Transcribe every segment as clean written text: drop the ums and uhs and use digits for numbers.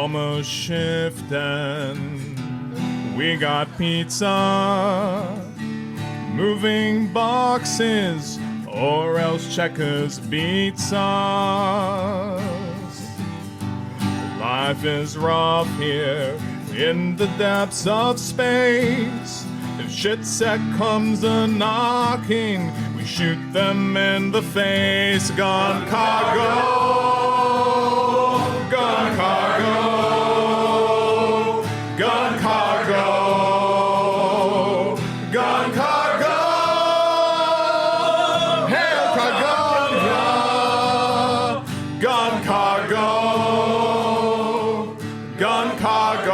almost shifting. We got pizza, moving boxes, or else Checkers beats us. Life is rough here in the depths of space. If shit set comes a-knocking, we shoot them in the face. Gun cargo, gun cargo, gun cargo, gun cargo. Hail Cargonia, gun cargo, gun cargo.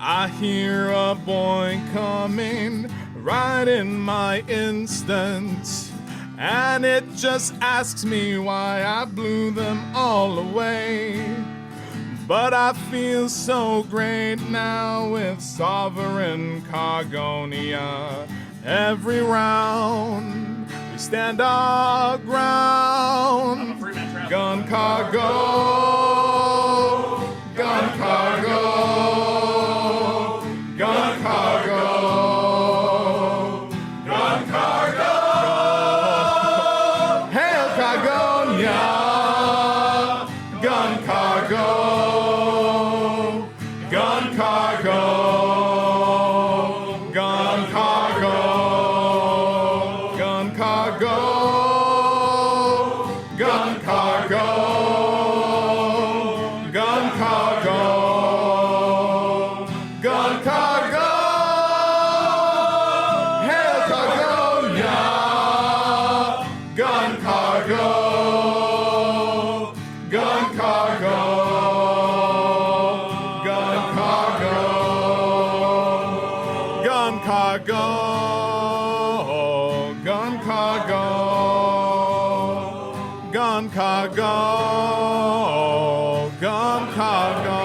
I hear a boy coming right in my instant, and it just asks me why I blew them all away. But I feel so great now with Sovereign Cargonia. Every round we stand our ground. Gun cargo, gun cargo. Gun cargo, gun cargo, hail Cargonia, gun cargo, gun cargo, gun cargo, gun cargo, gun cargo, gun cargo. Gun cargo, hail Cargonia, gun cargo, gun cargo, gun cargo, gun cargo, gun cargo, gun cargo, gun cargo.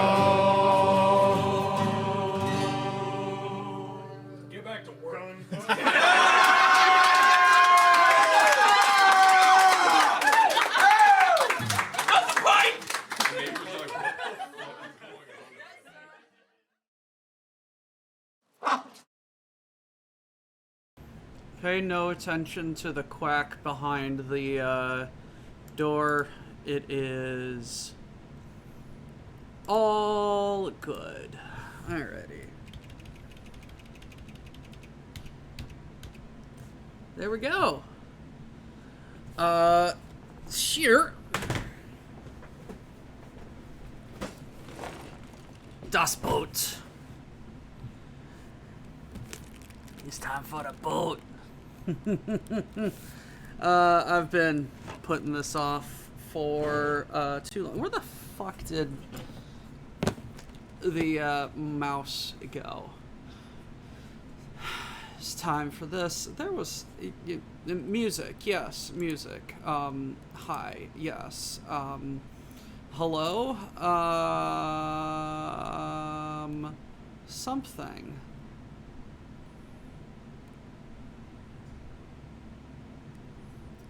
Pay no attention to the quack behind the door. It is all good. Alrighty. There we go. Here. Das Boot. It's time for the boat. I've been putting this off for too long. Where the fuck did the mouse go? It's time for this. There was music. Yes, music. Hi. Yes. Hello. Something.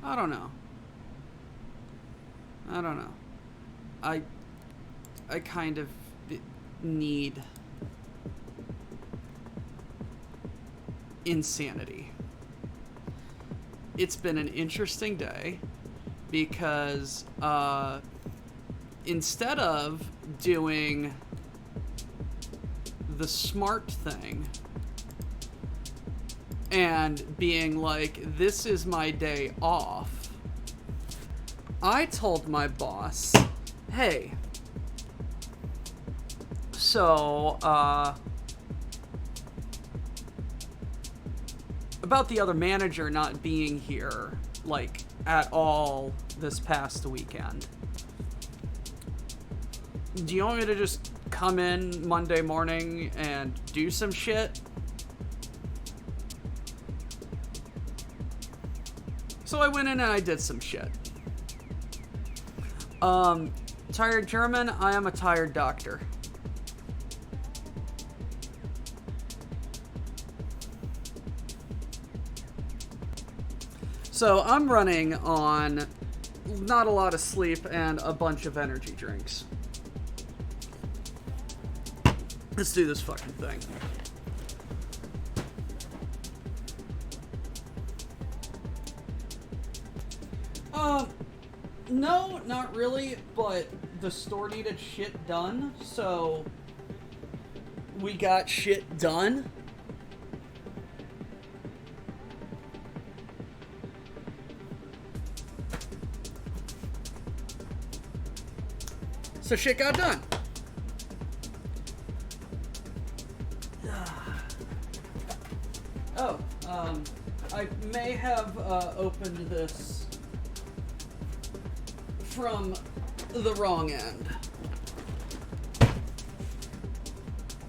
I don't know. I kind of need insanity. It's been an interesting day because instead of doing the smart thing and being like, this is my day off, I told my boss, hey, so, about the other manager not being here, like, at all this past weekend. Do you want me to just come in Monday morning and do some shit? So I went in and I did some shit. Tired German, I am a tired doctor. So I'm running on not a lot of sleep, and a bunch of energy drinks. Let's do this fucking thing. No, not really, but the store needed shit done, so we got shit done. So shit got done. Oh, I may have opened this from the wrong end.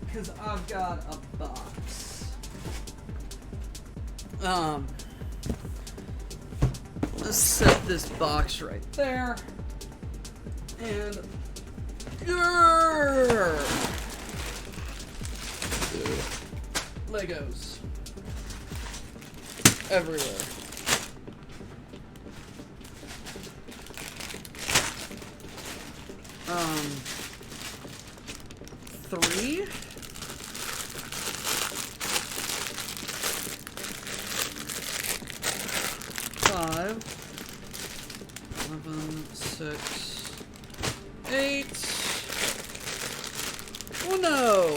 Because I've got a box. Let's set this box right there. And Legos everywhere. Three. Five. 11, 6, 8. Oh no!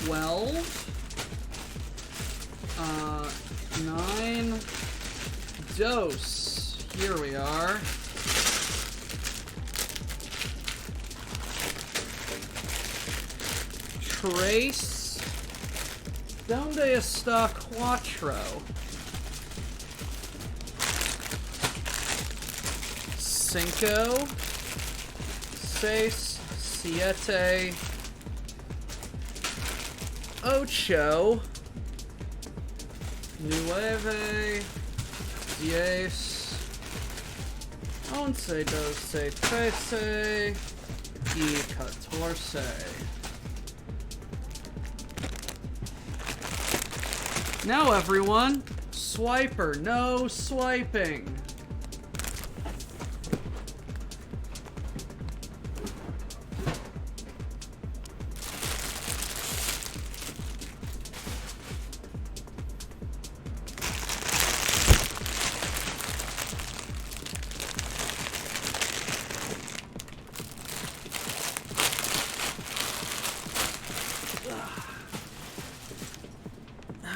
12. 9. Dose. Here we are. Trace. Donde está Quattro? Cinco. Seis. Siete. Ocho. Nueve. Diez. Once, doce, trece. Y catorce. Now everyone, swiper, no swiping.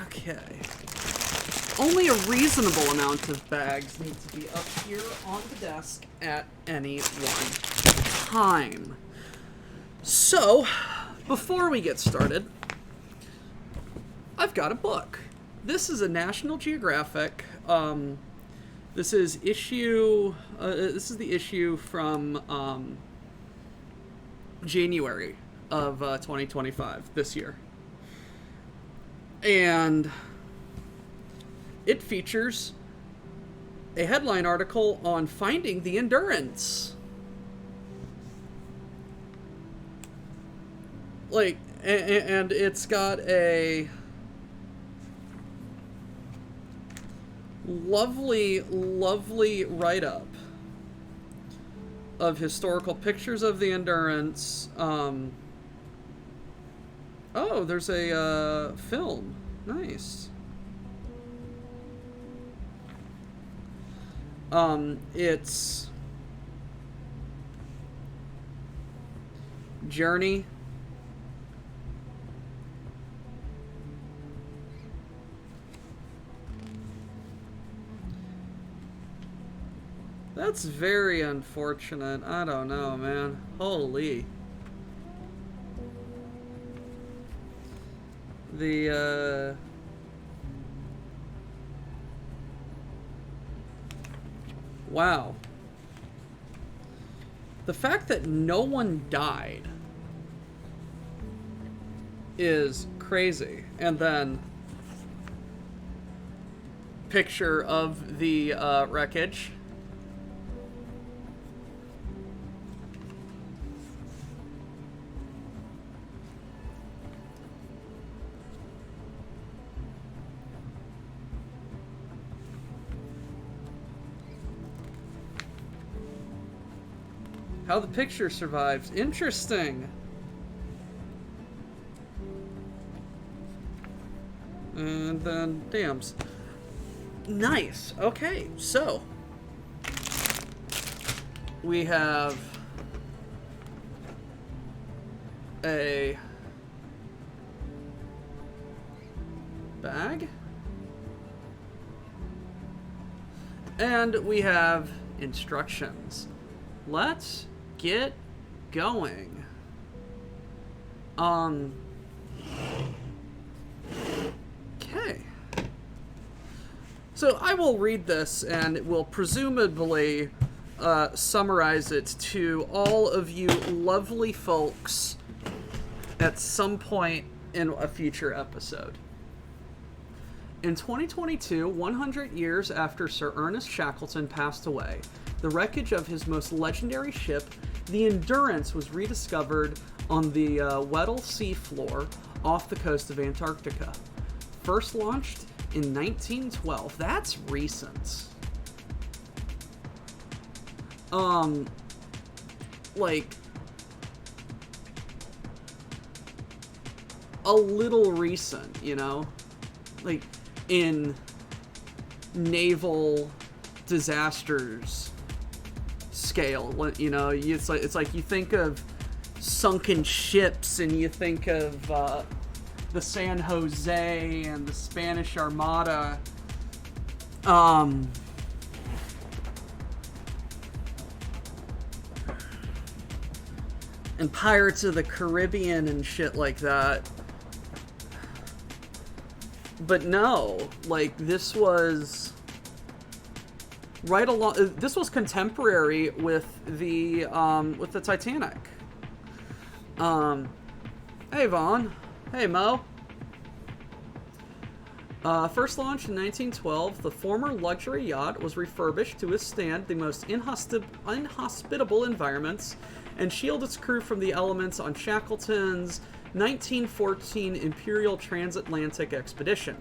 Okay. Only a reasonable amount of bags need to be up here on the desk at any one time. So, before we get started, I've got a book. This is a National Geographic. This is the issue from January of 2025, this year. And it features a headline article on finding the Endurance. Like, and it's got a lovely, lovely write-up of historical pictures of the Endurance. Oh, there's a film. Nice. It's Journey. That's very unfortunate. I don't know, man. Holy. Wow. The fact that no one died is crazy. And then picture of the wreckage. How the picture survives. Interesting. And then dams. Nice. Okay, so we have a bag. And we have instructions. Let's get going. Okay. So I will read this and it will presumably summarize it to all of you lovely folks at some point in a future episode. In 2022, 100 years after Sir Ernest Shackleton passed away, the wreckage of his most legendary ship, the Endurance, was rediscovered on the Weddell sea floor off the coast of Antarctica. First launched in 1912. That's recent. Like, a little recent, you know? Like, in naval disasters scale, you know, it's like you think of sunken ships and you think of the San Jose and the Spanish Armada. And Pirates of the Caribbean and shit like that. But no, like, this was right along. This was contemporary with the Titanic. Hey Vaughn, hey Mo. First launched in 1912, the former luxury yacht was refurbished to withstand the most inhospitable environments and shield its crew from the elements on Shackleton's 1914 Imperial Transatlantic Expedition.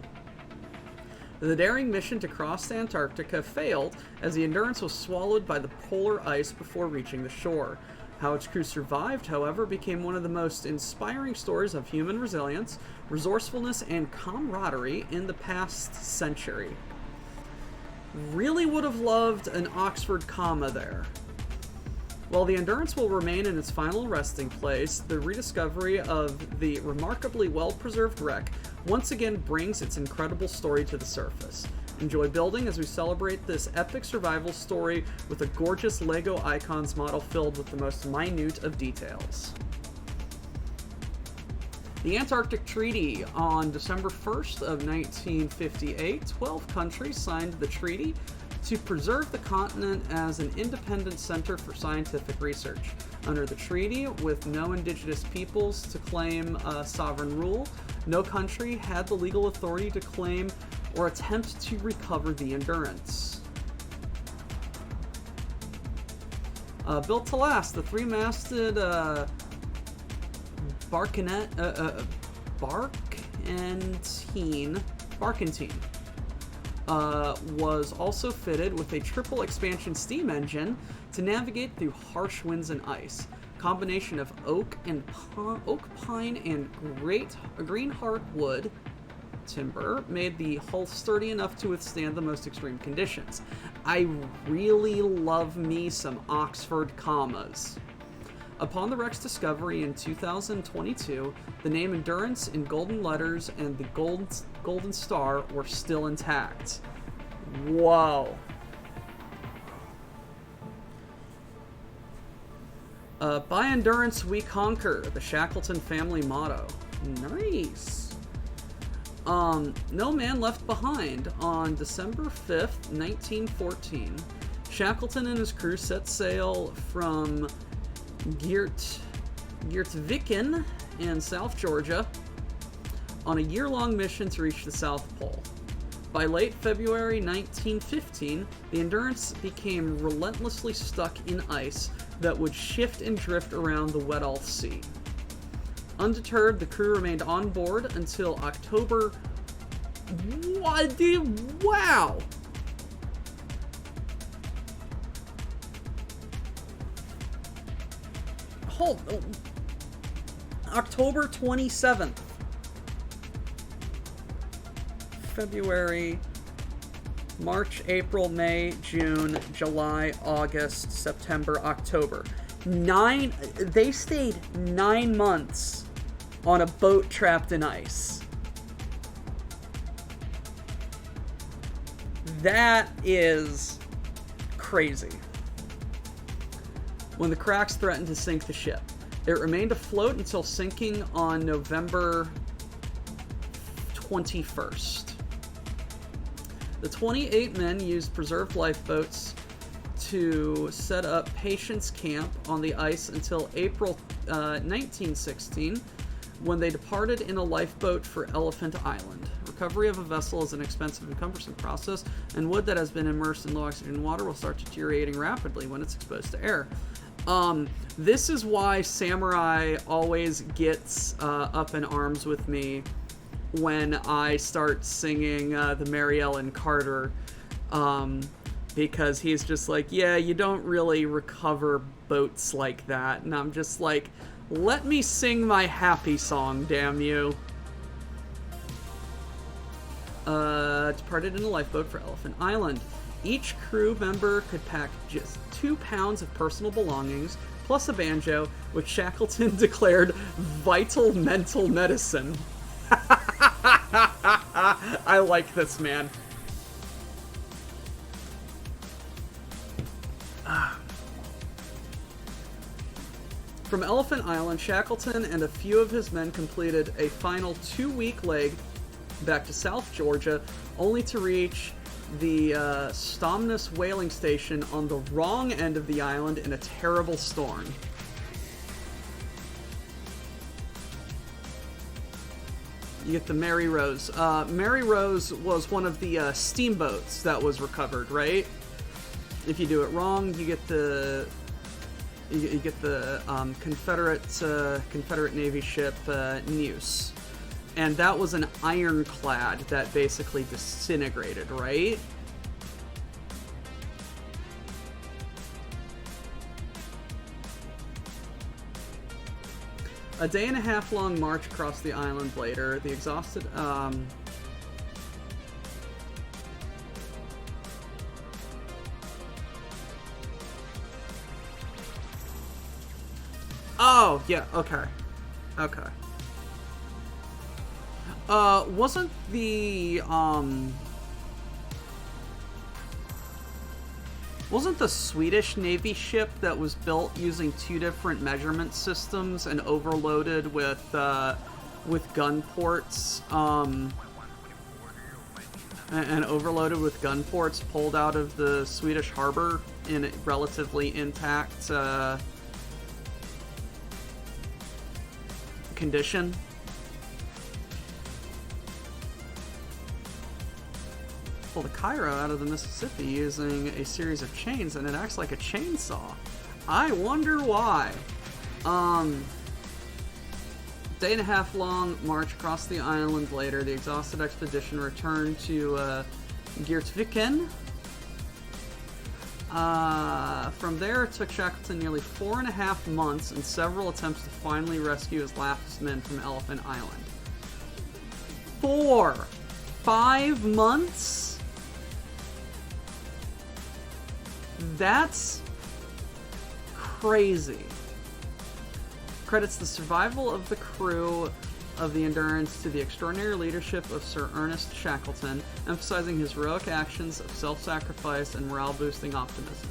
The daring mission to cross Antarctica failed as the Endurance was swallowed by the polar ice before reaching the shore. How its crew survived, however, became one of the most inspiring stories of human resilience, resourcefulness, and camaraderie in the past century. Really would have loved an Oxford comma there. While the Endurance will remain in its final resting place, the rediscovery of the remarkably well-preserved wreck once again brings its incredible story to the surface. Enjoy building as we celebrate this epic survival story with a gorgeous LEGO Icons model filled with the most minute of details. The Antarctic Treaty. On December 1st of 1958, 12 countries signed the treaty to preserve the continent as an independent center for scientific research. Under the treaty, with no indigenous peoples to claim sovereign rule, no country had the legal authority to claim or attempt to recover the Endurance. Built to last, the three-masted Barkentine was also fitted with a triple expansion steam engine to navigate through harsh winds and ice. Combination of oak, pine, and green hardwood timber made the hull sturdy enough to withstand the most extreme conditions. I really love me some Oxford commas. Upon the wreck's discovery in 2022, the name Endurance in golden letters and the golden star were still intact. Whoa. By Endurance we conquer, the Shackleton family motto. Nice. No man left behind. On December 5th, 1914, Shackleton and his crew set sail from Geertviken in South Georgia on a year-long mission to reach the South Pole. By late February 1915, the Endurance became relentlessly stuck in ice that would shift and drift around the Weddell Sea. Undeterred, the crew remained on board until October. Wow! hold. October 27th. February, March, April, May, June, July, August, September, October. They stayed 9 months on a boat trapped in ice. That is crazy. When the cracks threatened to sink the ship, it remained afloat until sinking on November 21st. The 28 men used preserved lifeboats to set up Patience Camp on the ice until April 1916, when they departed in a lifeboat for Elephant Island. Recovery of a vessel is an expensive and cumbersome process, and wood that has been immersed in low oxygen water will start deteriorating rapidly when it's exposed to air. This is why Samurai always gets up in arms with me when I start singing the Mary Ellen Carter, because he's just like, yeah, you don't really recover boats like that. And I'm just like, let me sing my happy song, damn you. Departed in a lifeboat for Elephant Island. Each crew member could pack just 2 pounds of personal belongings, plus a banjo, which Shackleton declared vital mental medicine. I like this, man. From Elephant Island, Shackleton and a few of his men completed a final 2-week leg back to South Georgia, only to reach the Stomness whaling station on the wrong end of the island in a terrible storm. You get the Mary Rose. Mary Rose was one of the steamboats that was recovered, right? If you do it wrong, you get the Confederate Navy ship Neuse, and that was an ironclad that basically disintegrated, right? A day and a half long march across the island later, the exhausted, oh, yeah, okay. Okay. Wasn't the Swedish Navy ship that was built using 2 different measurement systems and overloaded with gun ports, and overloaded with gun ports pulled out of the Swedish harbor in a relatively intact condition? Pull the Cairo out of the Mississippi using a series of chains, and it acts like a chainsaw. I wonder why. Day and a half long march across the island later, the exhausted expedition returned to Geertviken. From there, it took Shackleton nearly 4.5 months and several attempts to finally rescue his last men from Elephant Island. 5 months? That's crazy. Credits the survival of the crew of the Endurance to the extraordinary leadership of Sir Ernest Shackleton, emphasizing his heroic actions of self-sacrifice and morale-boosting optimism.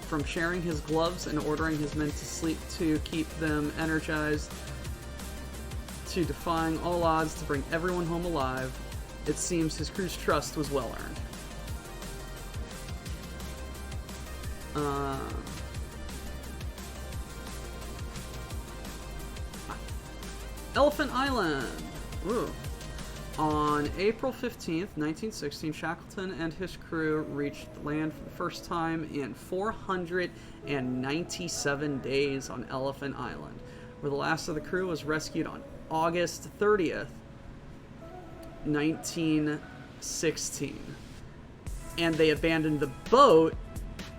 From sharing his gloves and ordering his men to sleep to keep them energized, to defying all odds to bring everyone home alive, it seems his crew's trust was well earned. Elephant Island. Ooh. On April 15th, 1916, Shackleton and his crew reached land for the first time in 497 days on Elephant Island, where the last of the crew was rescued on August 30th, 1916. And they abandoned the boat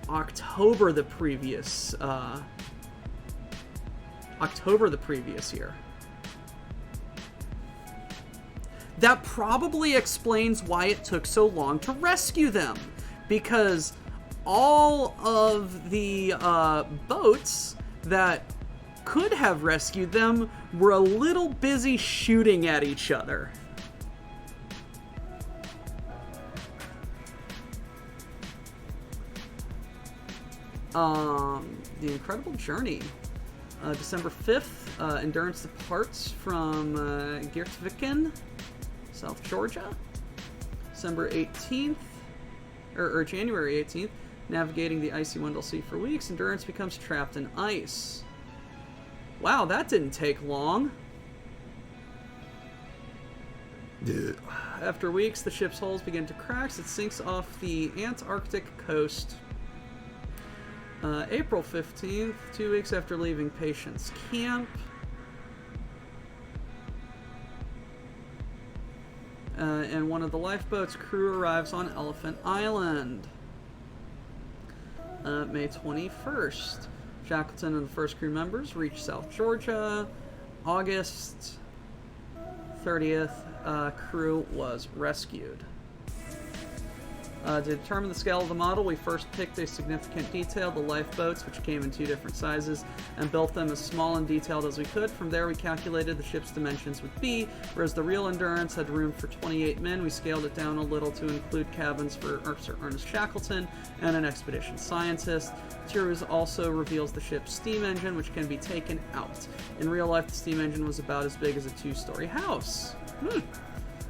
October the previous October the previous year. That probably explains why it took so long to rescue them, because all of the boats that could have rescued them were a little busy shooting at each other. The Incredible Journey. December 5th, Endurance departs from Geertviken, South Georgia. December 18th, or January 18th, navigating the icy Wendell Sea for weeks, Endurance becomes trapped in ice. Wow, that didn't take long. After weeks, the ship's hulls begin to crack. It sinks off the Antarctic coast. April 15th, 2 weeks after leaving Patience Camp. And one of the lifeboat's crew arrives on Elephant Island. May 21st, Shackleton and the first crew members reach South Georgia. August 30th, crew was rescued. To determine the scale of the model, we first picked a significant detail, the lifeboats, which came in 2 different sizes, and built them as small and detailed as we could. From there, we calculated the ship's dimensions would be, whereas the real Endurance had room for 28 men. We scaled it down a little to include cabins for Sir Ernest Shackleton and an expedition scientist. Materials also reveals the ship's steam engine, which can be taken out. In real life, the steam engine was about as big as a 2-story house.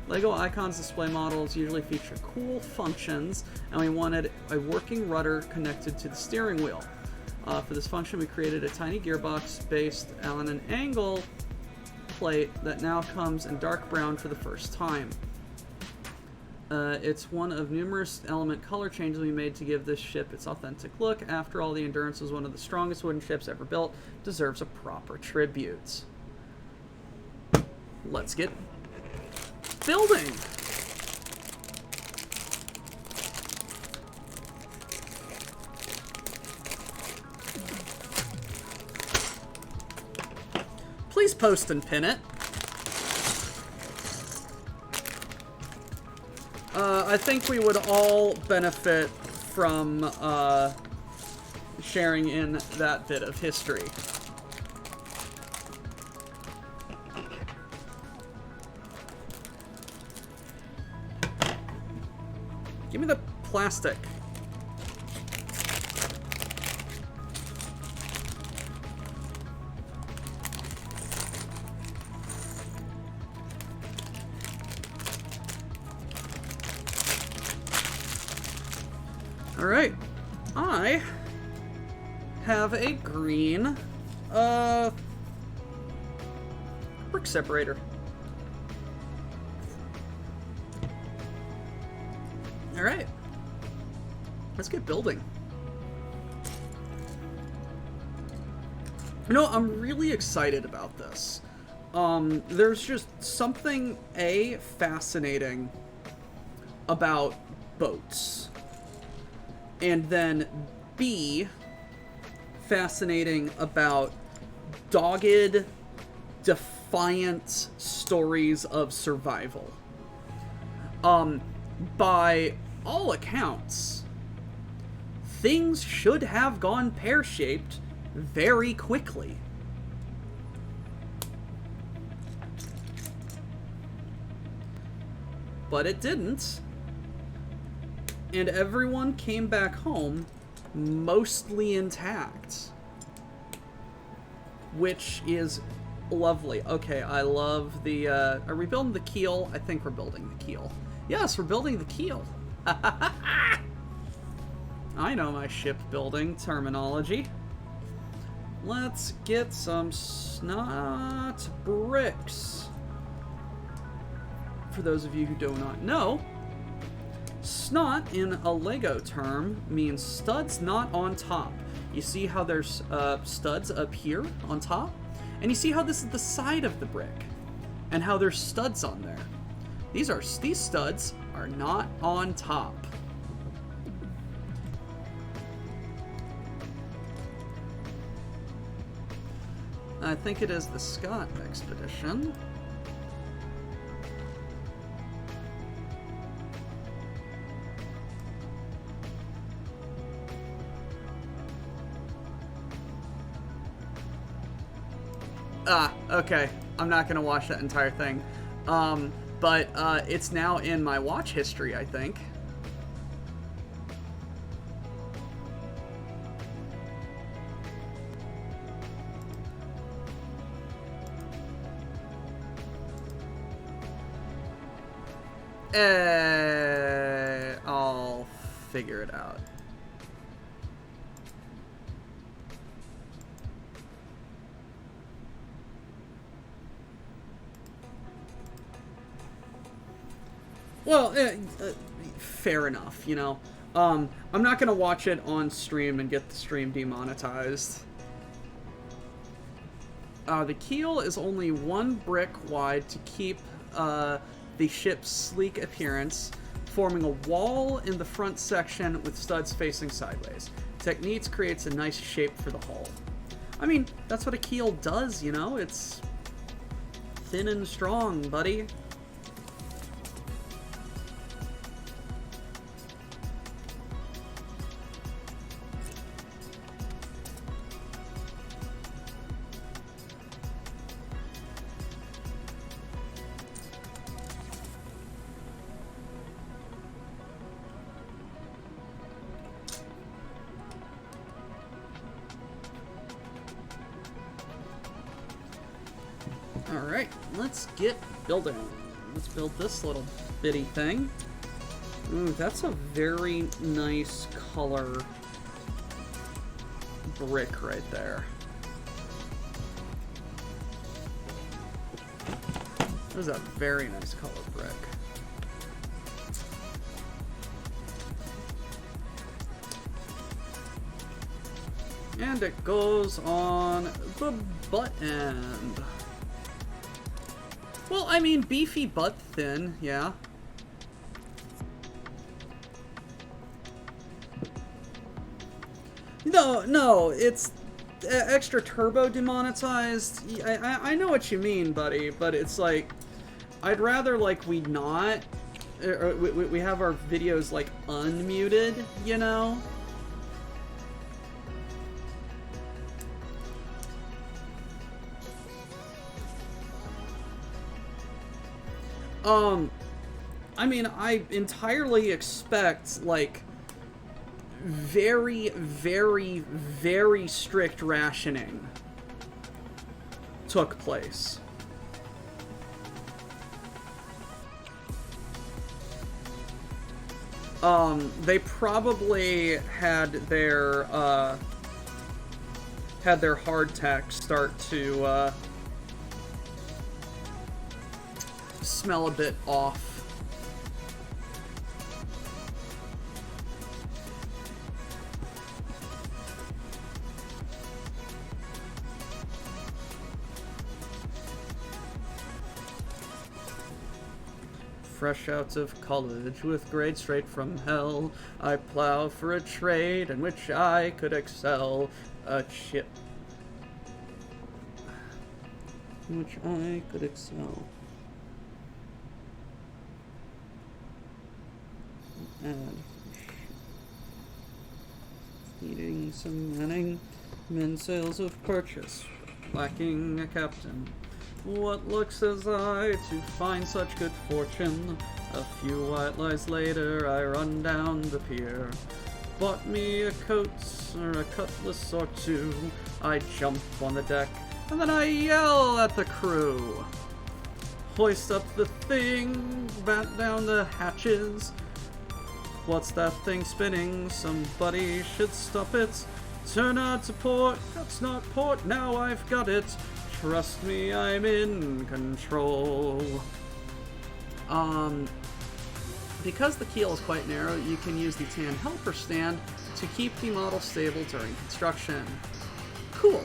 LEGO Icons display models usually feature cool functions, and we wanted a working rudder connected to the steering wheel. For this function, we created a tiny gearbox based on an angle plate that now comes in dark brown for the first time. It's one of numerous element color changes we made to give this ship its authentic look. After all, the Endurance was one of the strongest wooden ships ever built, deserves a proper tribute. Let's get building. Please post and pin it. I think we would all benefit from sharing in that bit of history. Give me the plastic. All right, I have a green brick separator. All right, let's get building. You know, I'm really excited about this. There's just something fascinating about boats. And then B, fascinating about dogged, defiant stories of survival. By all accounts, things should have gone pear-shaped very quickly. But it didn't. And everyone came back home mostly intact. Which is lovely. Okay, I love the, are we building the keel? I think we're building the keel. Yes, we're building the keel. I know my shipbuilding terminology. Let's get some snot bricks. For those of you who do not know, snot in a LEGO term means studs not on top. You see how there's studs up here on top? And you see how this is the side of the brick? And how there's studs on there. These studs are not on top. I think it is the Scott expedition. Ah, okay. I'm not gonna watch that entire thing. But it's now in my watch history, I think. I'll figure it out. Well, fair enough, you know. I'm not gonna watch it on stream and get the stream demonetized. The keel is only 1 brick wide to keep the ship's sleek appearance, forming a wall in the front section with studs facing sideways. Techniques creates a nice shape for the hull. I mean, that's what a keel does, you know? It's thin and strong, buddy. Alright, let's get building. Let's build this little bitty thing. Ooh, that's a very nice color brick right there. That is a very nice color brick. And it goes on the butt end. Well, I mean, beefy but thin, yeah. No, it's extra turbo demonetized. I know what you mean, buddy, but it's like, I'd rather, like, we not, or we have our videos, like, unmuted, you know? I mean, I entirely expect, like, very, very, very strict rationing took place. They probably had their hardtack start to, smell a bit off. Fresh out of college with grades straight from hell, I plow for a trade in which I could excel. A chip. In which I could excel. And eating some manning, men sails of purchase, lacking a captain. What looks as I to find such good fortune? A few white lies later, I run down the pier. Bought me a coat or a cutlass or two. I jump on the deck, and then I yell at the crew. Hoist up the thing, bat down the hatches. What's that thing spinning? Somebody should stop it. Turn out to port. That's not port. Now I've got it. Trust me, I'm in control. Because the keel is quite narrow, you can use the tan helper stand to keep the model stable during construction. Cool.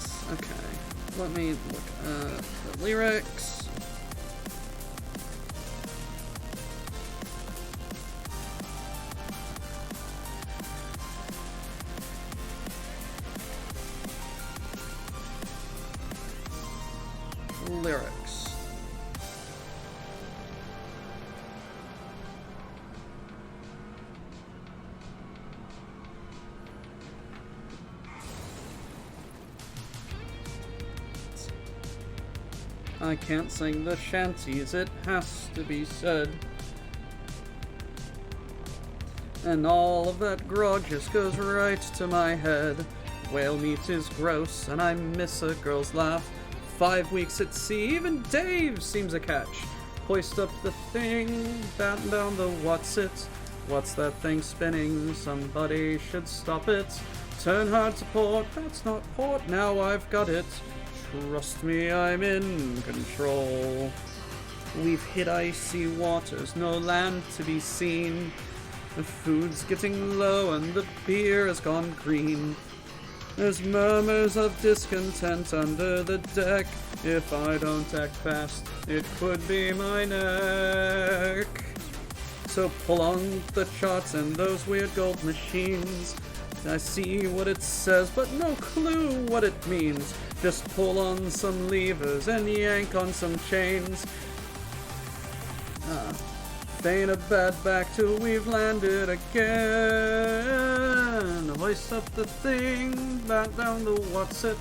lyrics. Okay. Let me look at the lyrics. Lyrics. I can't sing the shanties, it has to be said. And all of that grog just goes right to my head. Whale meat is gross, and I miss a girl's laugh. 5 weeks at sea, even Dave seems a catch. Hoist up the thing, batten down the what's it. What's that thing spinning? Somebody should stop it. Turn hard to port, that's not port, now I've got it. Trust me, I'm in control. We've hit icy waters, no land to be seen. The food's getting low and the beer has gone green. There's murmurs of discontent under the deck. If I don't act fast, it could be my neck. So pull on the charts and those weird gold machines. I see what it says, but no clue what it means. Just pull on some levers and yank on some chains. They ain't a bad back till we've landed again. Hoist up the thing, back down the what's it.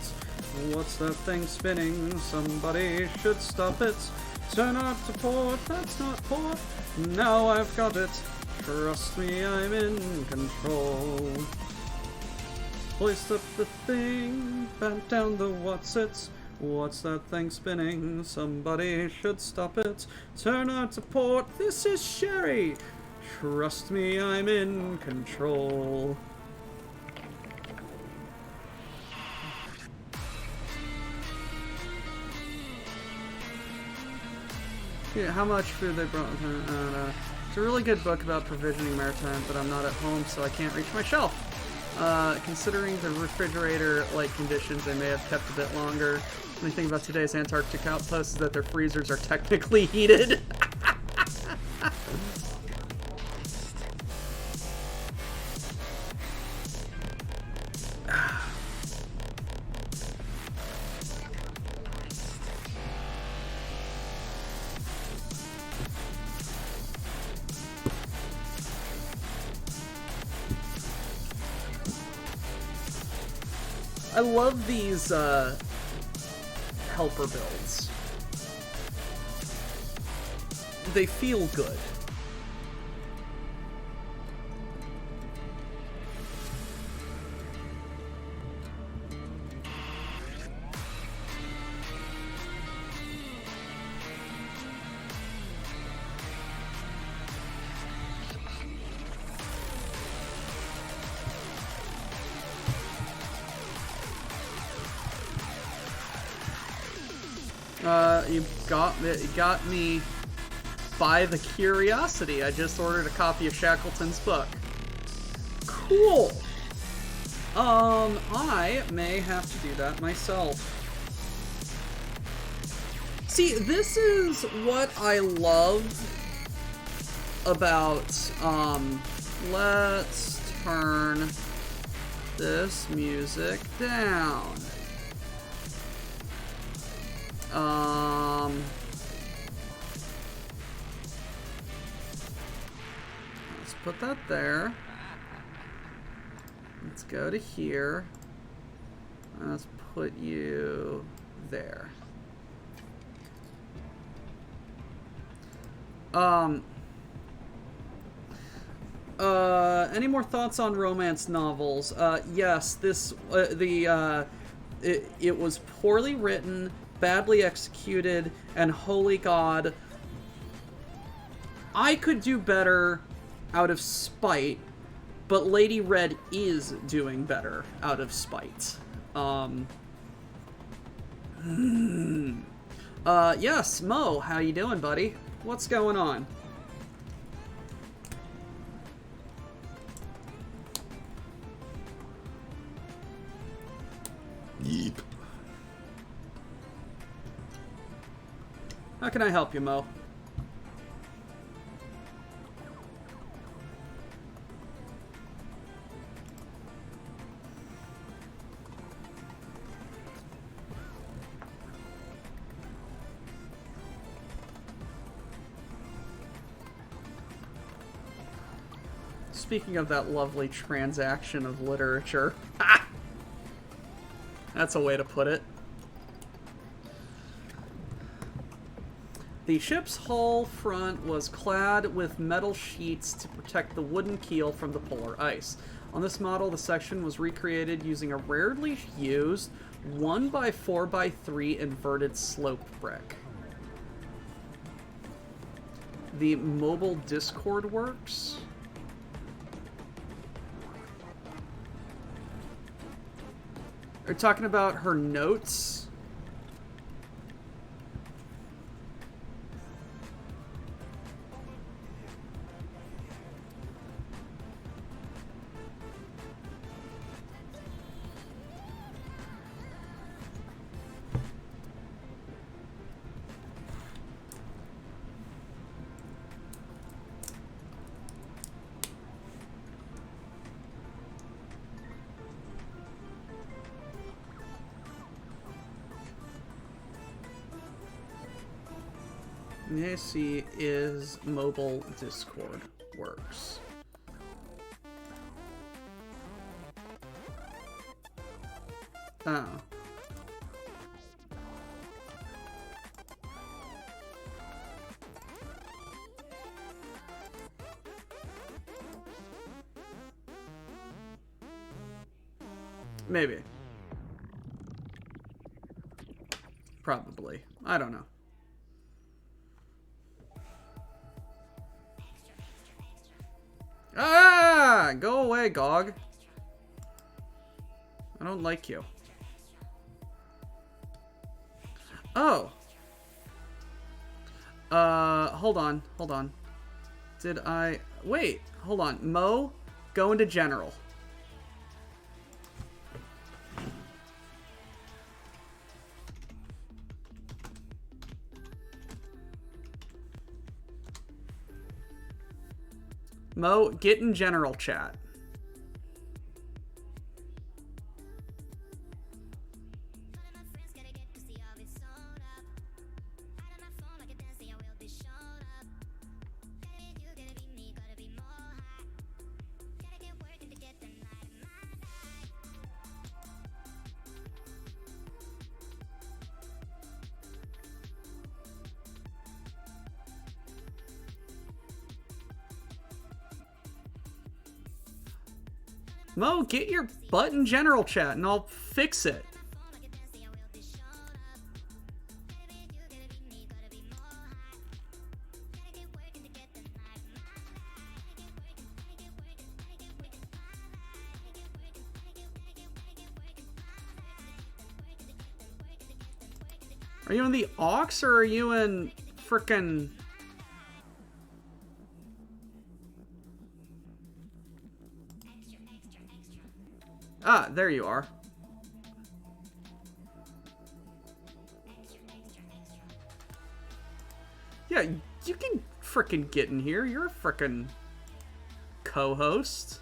What's that thing spinning? Somebody should stop it. Turn up to port, that's not port. Now I've got it. Trust me, I'm in control. Hoist up the thing, back down the what's it. What's that thing spinning? Somebody should stop it. Turn out to port, this is Sherry. Trust me, I'm in control. Yeah, how much food they brought? It's a really good book about provisioning maritime, but I'm not at home, so I can't reach my shelf. Considering the refrigerator-like conditions, they may have kept a bit longer. The only thing about today's Antarctic outposts is that their freezers are technically heated. I love these, helper builds. They feel good. You got me by the curiosity. I just ordered a copy of Shackleton's book. Cool. I may have to do that myself. See, this is what I love about, let's turn this music down. Let's put that there. Let's go to here. Let's put you there. Any more thoughts on romance novels? Yes, this, it was poorly written, badly executed, and holy god, I could do better out of spite, but Lady Red is doing better out of spite. Yes, Mo, how you doing, buddy? What's going on? Yeep. How can I help you, Mo? Speaking of that lovely transaction of literature. Ha! That's a way to put it. The ship's hull front was clad with metal sheets to protect the wooden keel from the polar ice. On this model, the section was recreated using a rarely used 1x4x3 inverted slope brick. The mobile Discord works. Are you talking about her notes? Let me see, is mobile Discord works. Oh. Maybe. Probably. I don't know. Ah! Go away, Gog. I don't like you. Oh. Hold on. Hold on. Did I... Wait. Hold on. Mo, go into general. Mo, get in general chat. Mo, get your butt in general chat and I'll fix it. Are you in the aux or are you in frickin'... Ah, there you are. Yeah, you can frickin' get in here. You're a frickin' co-host.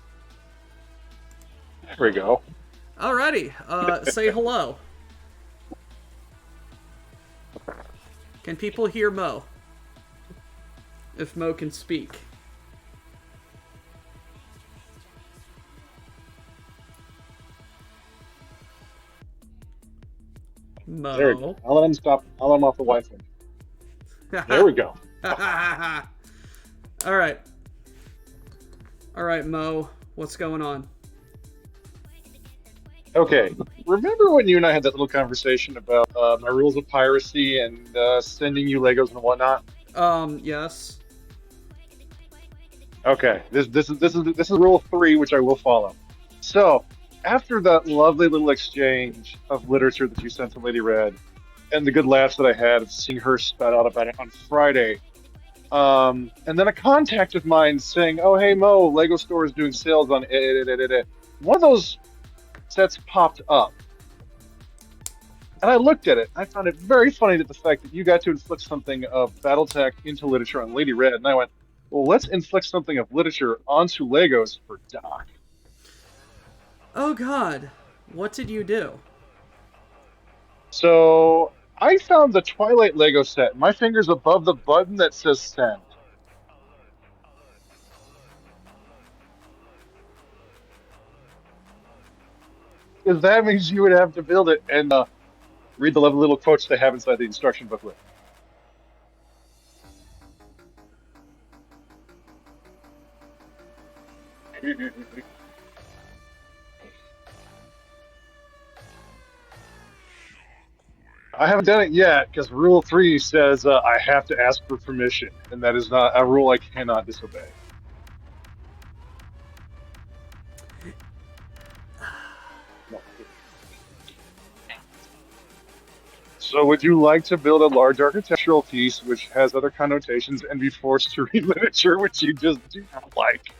There we go. Alrighty, say hello. Can people hear Mo? If Mo can speak. Mo. There we go. I'll let him stop. I'll let him off the Wi-Fi. There we go. All right. All right, Mo. What's going on? Okay. Remember when you and I had that little conversation about my rules of piracy and sending you Legos and whatnot? Yes. Okay. This is rule 3, which I will follow. So, after that lovely little exchange of literature that you sent to Lady Red, and the good laughs that I had of seeing her spat out about it on Friday, and then a contact of mine saying, "Oh, hey Mo, Lego Store is doing sales on it." One of those sets popped up. And I looked at it. I found it very funny that the fact that you got to inflict something of BattleTech into literature on Lady Red, and I went, well, let's inflict something of literature onto Legos for Doc. Oh God, what did you do? So I found the Twilight Lego set. My finger's above the button that says send. Because that means you would have to build it and read the lovely little quotes they have inside the instruction booklet. I haven't done it yet because Rule 3 says I have to ask for permission, and that is not a rule I cannot disobey. No. So, would you like to build a large architectural piece which has other connotations and be forced to read literature which you just do not like?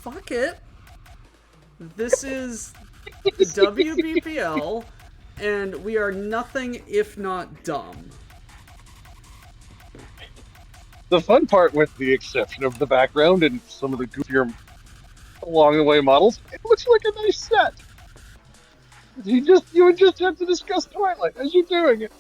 Fuck it. This is WBPL, and we are nothing if not dumb. The fun part, with the exception of the background and some of the goofier along the way models, it looks like a nice set. You would just have to discuss Twilight as you're doing it.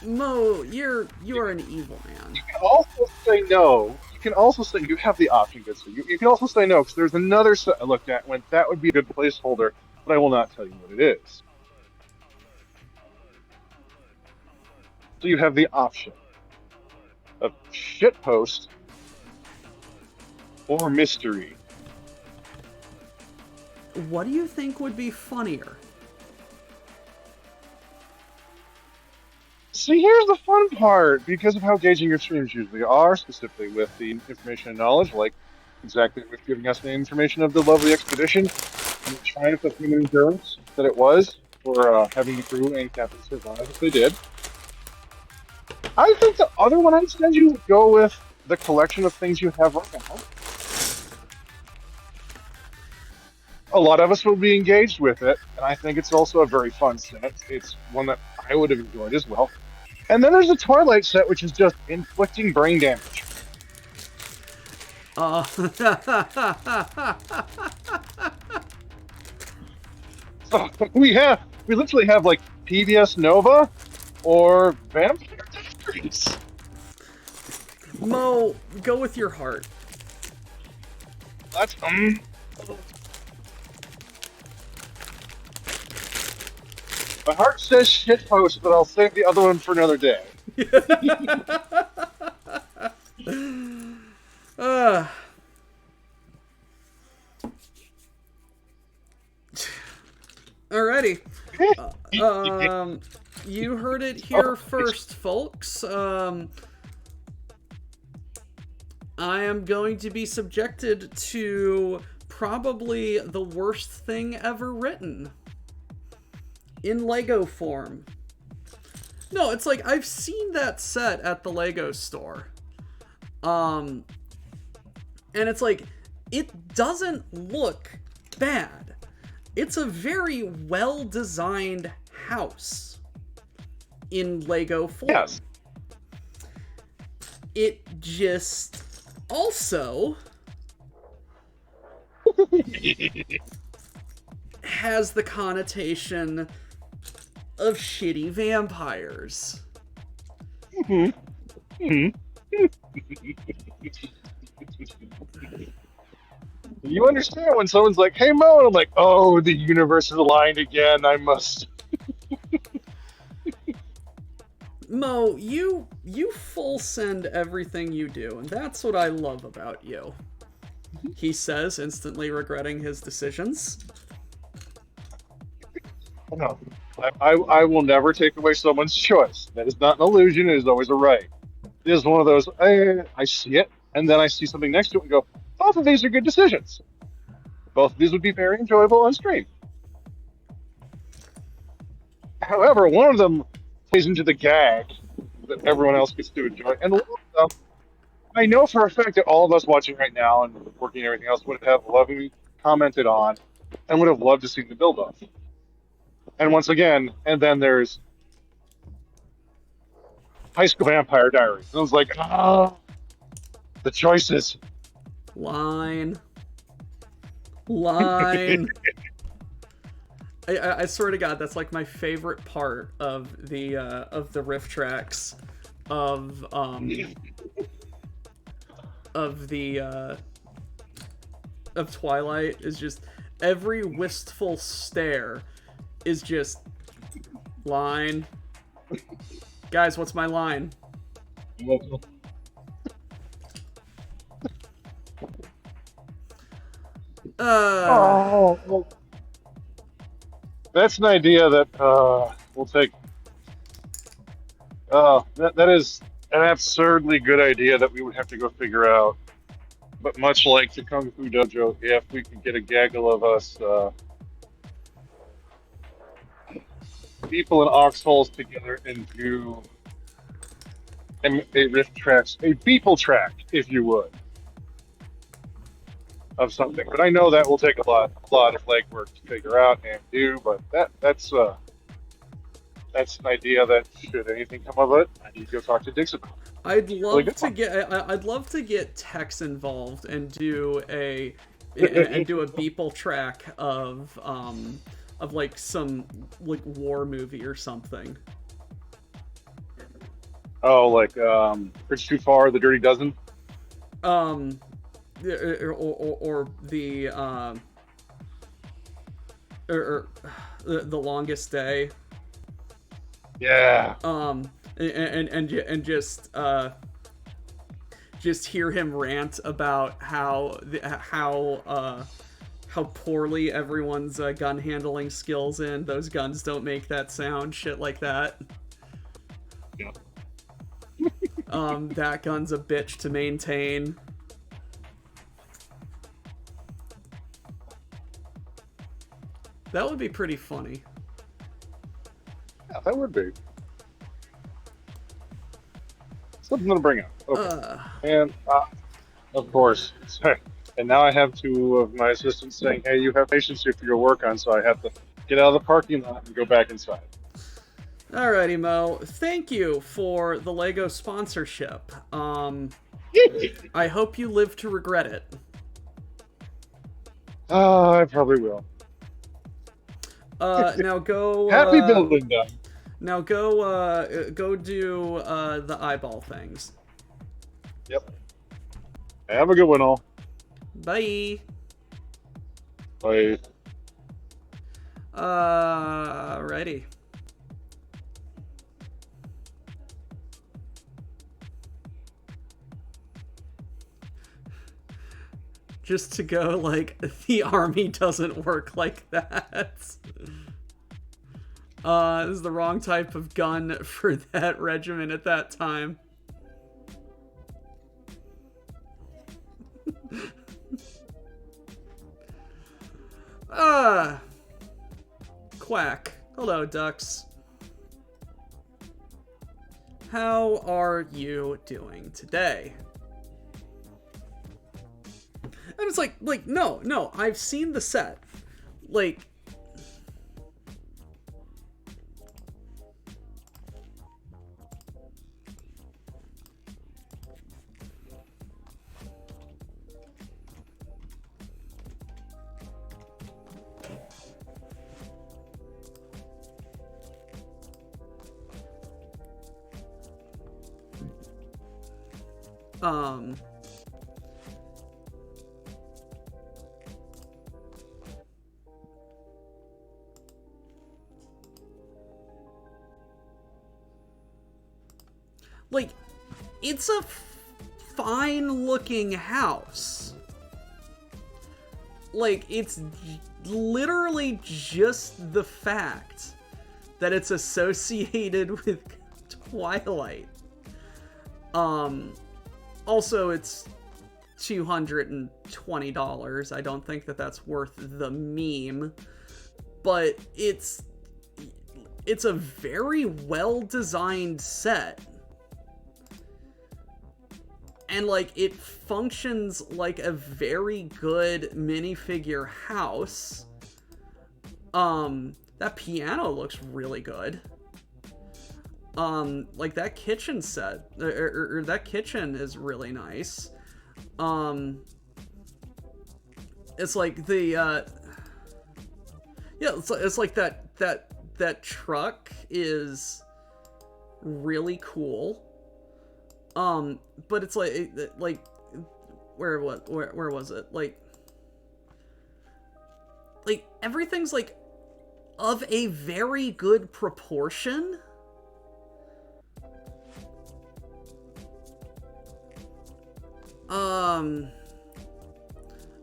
Mo, you are an evil man. You can also say no. You can also say you have the option, good sir. You can also say no because there's another set I looked at when that would be a good placeholder, but I will not tell you what it is. So you have the option of shitpost or mystery. What do you think would be funnier? See, here's the fun part, because of how engaging your streams usually are, specifically with the information and knowledge, like exactly with giving us the information of the lovely expedition and the triumph of human endurance that it was for having the crew and captain survive as they did. I think the other one I'd send you would go with the collection of things you have right now. A lot of us will be engaged with it, and I think it's also a very fun set. It's one that I would have enjoyed as well. And then there's a Twilight set, which is just inflicting brain damage. So we literally have like PBS Nova or Vampire Diaries. Mo, go with your heart. That's My heart says shitpost, but I'll save the other one for another day. Alrighty. You heard it here first, folks. I am going to be subjected to probably the worst thing ever written. In Lego form. No, it's like, I've seen that set at the Lego store. And it's like, it doesn't look bad. It's a very well-designed house in Lego form. Yes. It just also has the connotation of shitty vampires. You understand when someone's like, "Hey Mo," and I'm like, "Oh, the universe is aligned again. I must." Mo, you full send everything you do, and that's what I love about you. He says, instantly regretting his decisions. No, I will never take away someone's choice. That is not an illusion. It is always a right. It is one of those, I see it, and then I see something next to it and go, both of these are good decisions. Both of these would be very enjoyable on stream. However, one of them plays into the gag that everyone else gets to enjoy. And a lot of them, I know for a fact that all of us watching right now and working and everything else would have lovingly commented on and would have loved to see the build up. And once again, and then there's High School Vampire Diaries. And I was like, the choices. Line. Line. I swear to God, that's like my favorite part of the riff tracks of Twilight is just every wistful stare is just line. Guys, what's my line? Well, that's an idea that we'll take. That is an absurdly good idea that we would have to go figure out. But much like the Kung Fu Dojo, if we could get a gaggle of us people in oxholes together and do a riff tracks, a beeple track, if you would, of something. But I know that will take a lot of legwork to figure out and do. But that's an idea that should anything come of it, I need to go talk to Dixon. I'd love to get Tex involved and do a beeple track of like some like war movie or something. Oh, like Bridge Too Far, The Dirty Dozen. Or the the Longest Day. Yeah. And just hear him rant about how poorly everyone's gun handling skills in. Those guns don't make that sound, shit like that. Yeah. That gun's a bitch to maintain. That would be pretty funny. Yeah, that would be. Something to bring up. Okay. And, of course, and now I have two of my assistants saying, hey, you have patients here for your work on, so I have to get out of the parking lot and go back inside. Alrighty, Mo. Thank you for the Lego sponsorship. I hope you live to regret it. I probably will. Now go... Happy building done. Now go do the eyeball things. Yep. Have a good one, all. Bye. Bye. Ready. Just to go like, the army doesn't work like that. This is the wrong type of gun for that regiment at that time. Quack. Hello, ducks. How are you doing today? And it's like, no, I've seen the set. Like, like, it's a fine-looking house. Like, it's literally just the fact that it's associated with Twilight. Also, it's $220. I don't think that that's worth the meme, but it's a very well-designed set. and like it functions like a very good minifigure house. That piano looks really good. Like that kitchen set, or that kitchen is really nice. It's like the, yeah, it's like that truck is really cool. But it's like, where was it? Like everything's like of a very good proportion.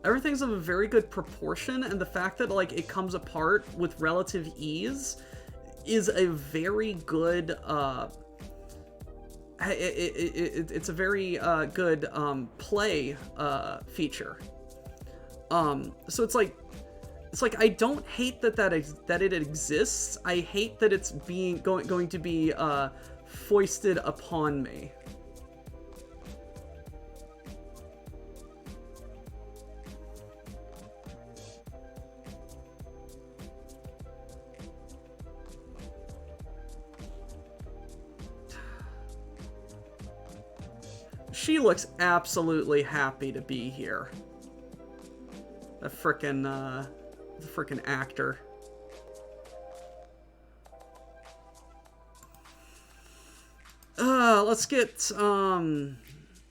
Everything's of a very good proportion, and the fact that like it comes apart with relative ease is a very good it's a very good play feature. So it's like I don't hate that it exists. I hate that it's going to be foisted upon me. She looks absolutely happy to be here. The frickin' actor. Let's get, I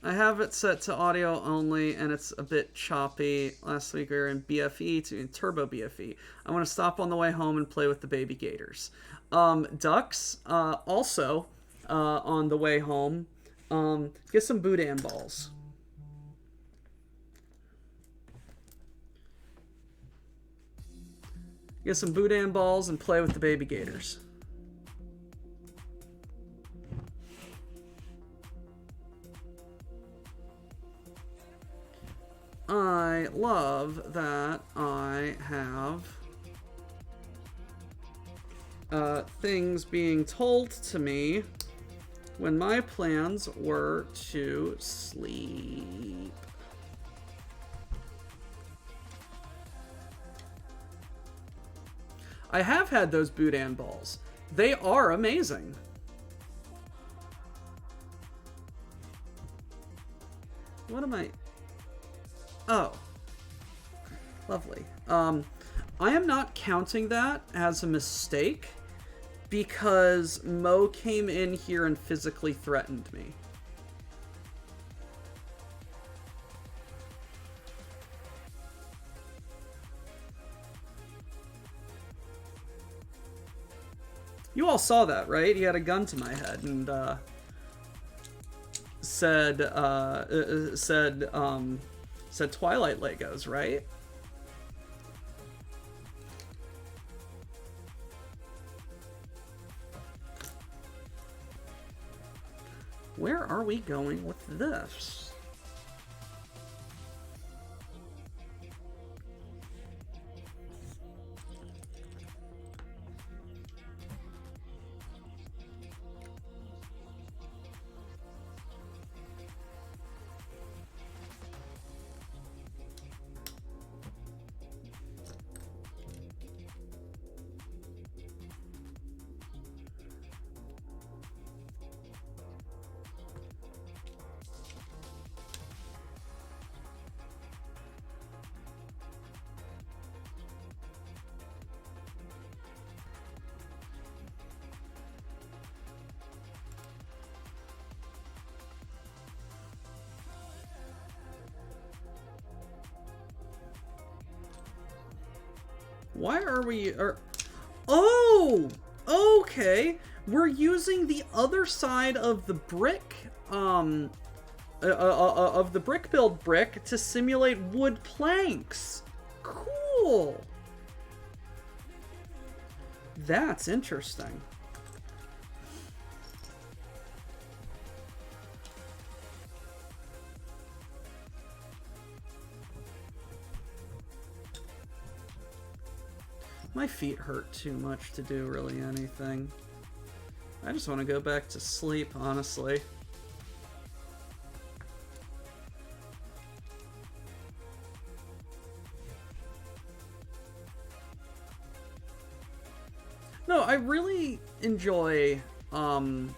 have it set to audio only, and it's a bit choppy. Last week we were in BFE to Turbo BFE. I want to stop on the way home and play with the baby gators. Ducks, also, on the way home. Get some boudin balls. Get some boudin balls and play with the baby gators. I love that I have things being told to me when my plans were to sleep. I have had those boudin balls. They are amazing. What am I... Oh. Lovely. I am not counting that as a mistake, because Mo came in here and physically threatened me. You all saw that, right? He had a gun to my head and said Twilight Legos, right? Where are we going with this? Why are we... Oh! Okay! We're using the other side of the brick, of the brick build brick to simulate wood planks. Cool! That's interesting. My feet hurt too much to do really anything. I just want to go back to sleep, honestly. I really enjoy, I'm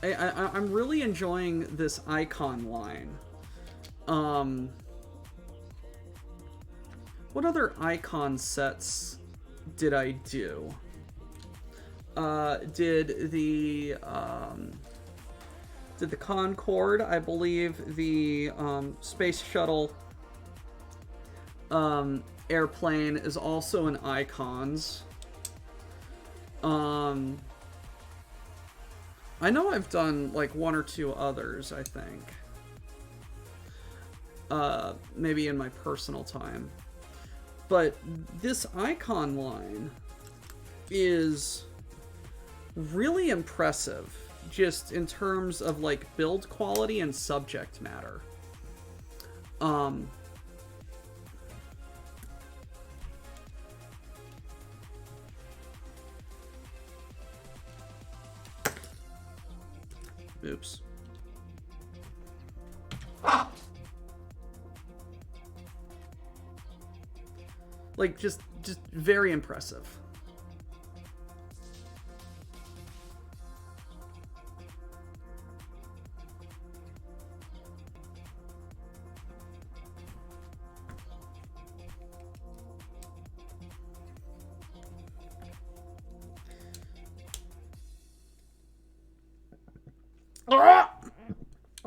really enjoying this icon line. What other icon sets did I do? Did the Concorde, I believe the Space Shuttle airplane is also in icons. I know I've done like one or two others, I think. Maybe in my personal time. But this icon line is really impressive, just in terms of like build quality and subject matter. Oops. Like, just very impressive.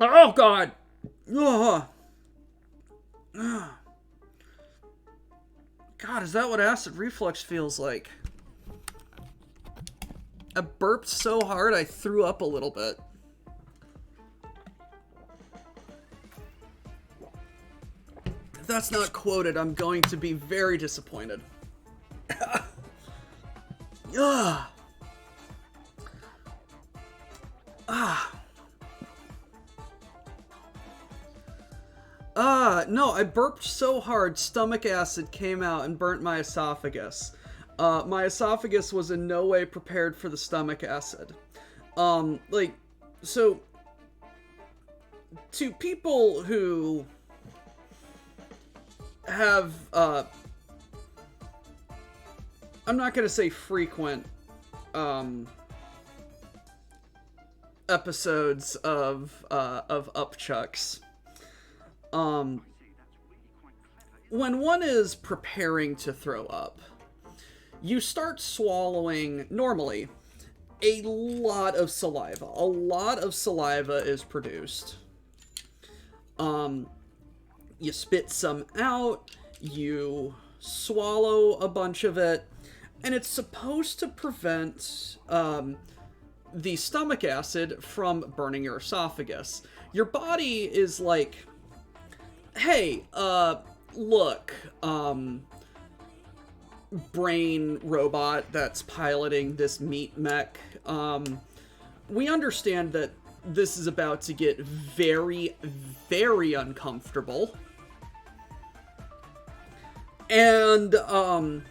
Oh, God. Ugh. God, is that what acid reflux feels like? I burped so hard I threw up a little bit. If that's not quoted, I'm going to be very disappointed. Ugh. No, I burped so hard, stomach acid came out and burnt my esophagus. My esophagus was in no way prepared for the stomach acid. So, to people who have, I'm not gonna say frequent, episodes of Upchucks. When one is preparing to throw up, you start swallowing, normally, a lot of saliva. A lot of saliva is produced. You spit some out, you swallow a bunch of it, and it's supposed to prevent, the stomach acid from burning your esophagus. Your body is like, hey, look, brain robot that's piloting this meat mech, we understand that this is about to get very, very uncomfortable. And, the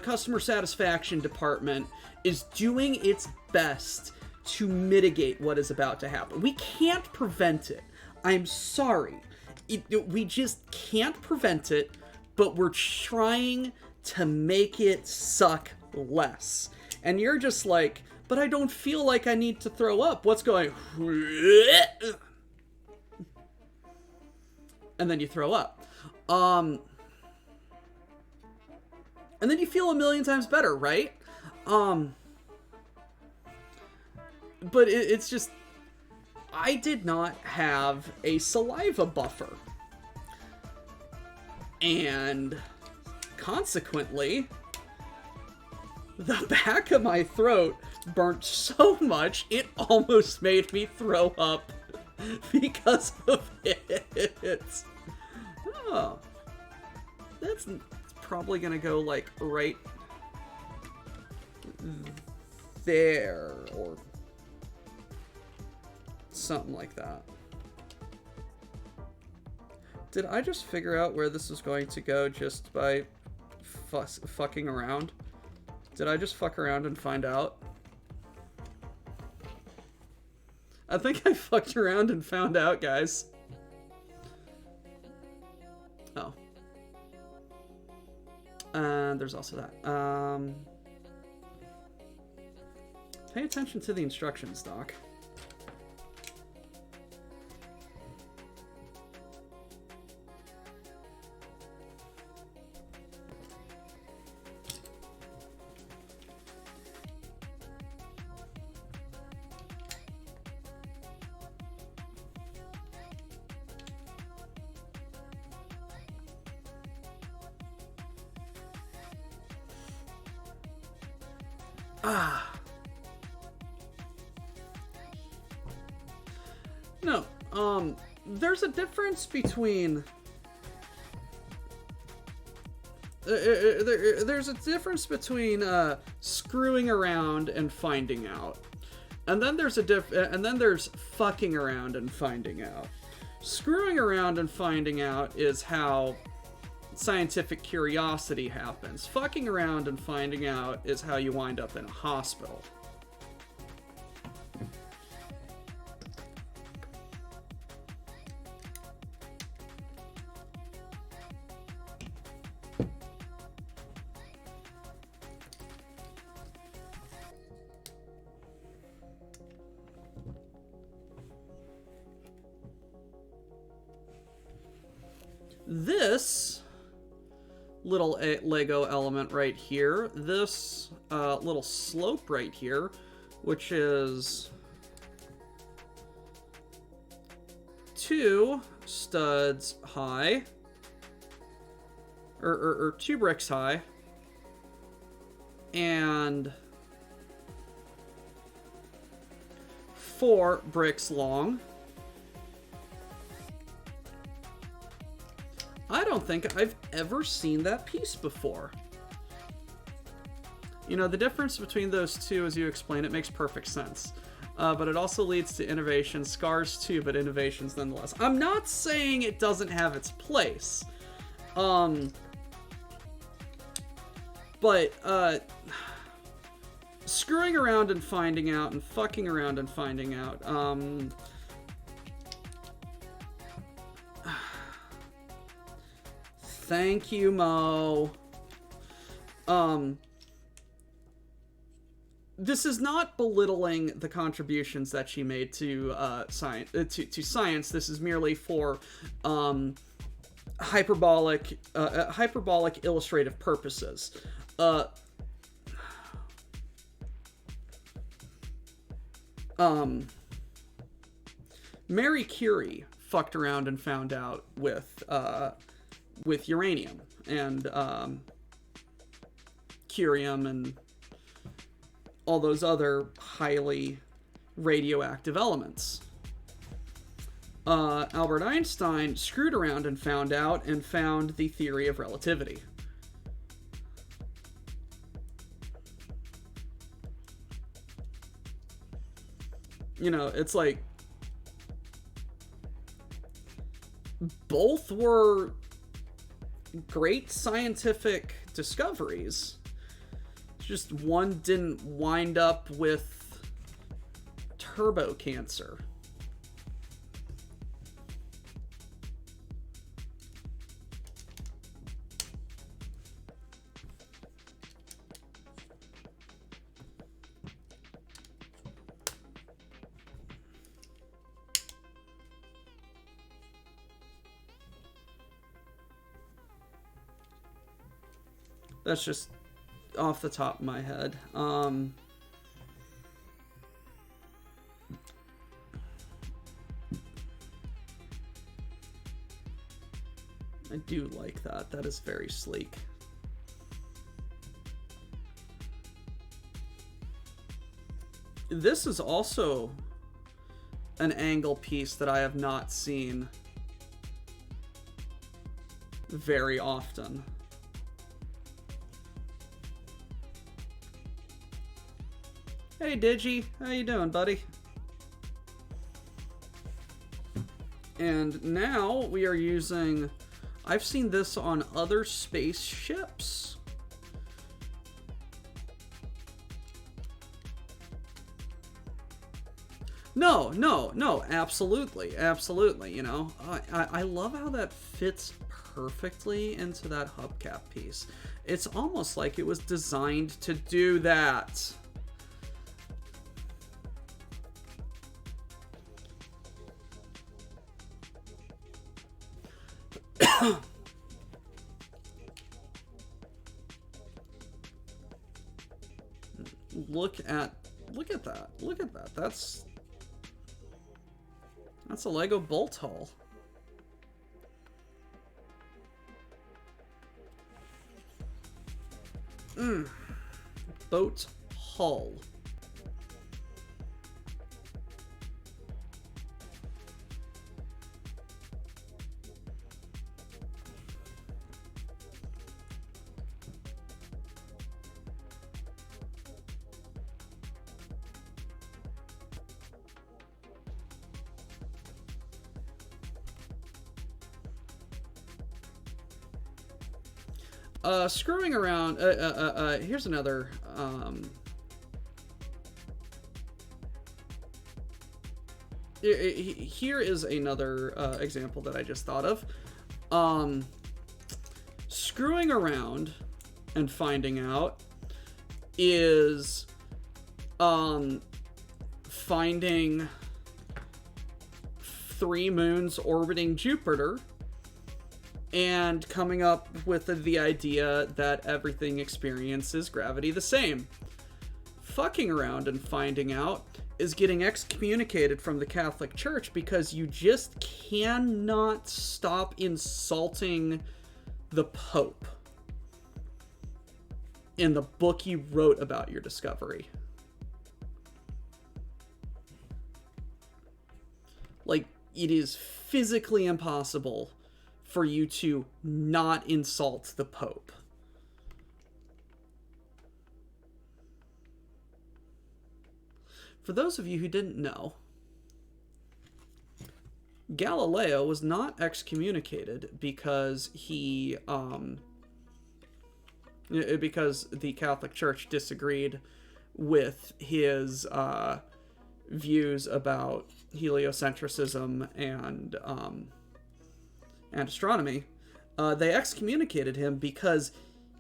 customer satisfaction department is doing its best to mitigate what is about to happen. We can't prevent it. I'm sorry. We just can't prevent it, but we're trying to make it suck less. And you're just like, but I don't feel like I need to throw up. What's going? And then you throw up. And then you feel a million times better, right? But it's just, I did not have a saliva buffer. And consequently, the back of my throat burnt so much, it almost made me throw up because of it. Oh. That's probably gonna go, like, right there, or something like that. Did I just figure out where this is going to go just by fucking around? Did I just fuck around and find out? I think I fucked around and found out, guys. Oh. And there's also that. Pay attention to the instructions, Doc. No, there's a difference between... there's a difference between screwing around and finding out, and then there's fucking around and finding out. Screwing around and finding out is how scientific curiosity happens. Fucking around and finding out is how you wind up in a hospital. This little Lego element right here, this little slope right here, which is 2 studs high, or 2 bricks high, and 4 bricks long. I don't think I've ever seen that piece before. You know, the difference between those two, as you explain it, makes perfect sense. But it also leads to innovation. Scars too, but innovations nonetheless. I'm not saying it doesn't have its place. But screwing around and finding out and fucking around and finding out. Thank you, Mo. This is not belittling the contributions that she made to science. To science, this is merely for hyperbolic illustrative purposes. Mary Curie fucked around and found out with uranium and curium and all those other highly radioactive elements. Albert Einstein screwed around and found the theory of relativity. You know, it's like both were great scientific discoveries. Just one didn't wind up with turbo cancer. That's just off the top of my head. I do like that. That is very sleek. This is also an angle piece that I have not seen very often. Hey Digi, how you doing, buddy? And now we are using... I've seen this on other spaceships. No, absolutely, you know. I love how that fits perfectly into that hubcap piece. It's almost like it was designed to do that. Look at that. Look at that. That's a Lego bolt hull. Boat hull. Screwing around. Here's another. Here is another example that I just thought of. Screwing around and finding out is finding 3 moons orbiting Jupiter and coming up with the idea that everything experiences gravity the same. Fucking around and finding out is getting excommunicated from the Catholic Church because you just cannot stop insulting the Pope in the book you wrote about your discovery. Like, it is physically impossible for you to not insult the Pope. For those of you who didn't know, Galileo was not excommunicated because because the Catholic Church disagreed with his views about heliocentrism and astronomy. They excommunicated him because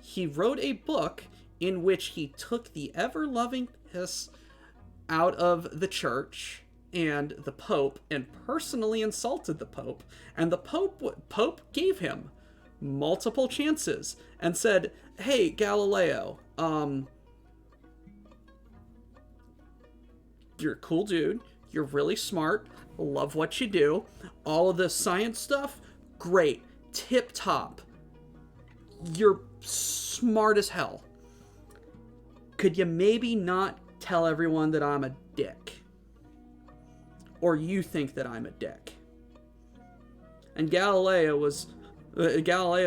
he wrote a book in which he took the ever-loving piss out of the church and the Pope and personally insulted the Pope. And the Pope gave him multiple chances and said, "Hey, Galileo, you're a cool dude. You're really smart. Love what you do. All of this science stuff, great. Tip top. You're smart as hell. Could you maybe not tell everyone that I'm a dick? Or you think that I'm a dick?" And Galileo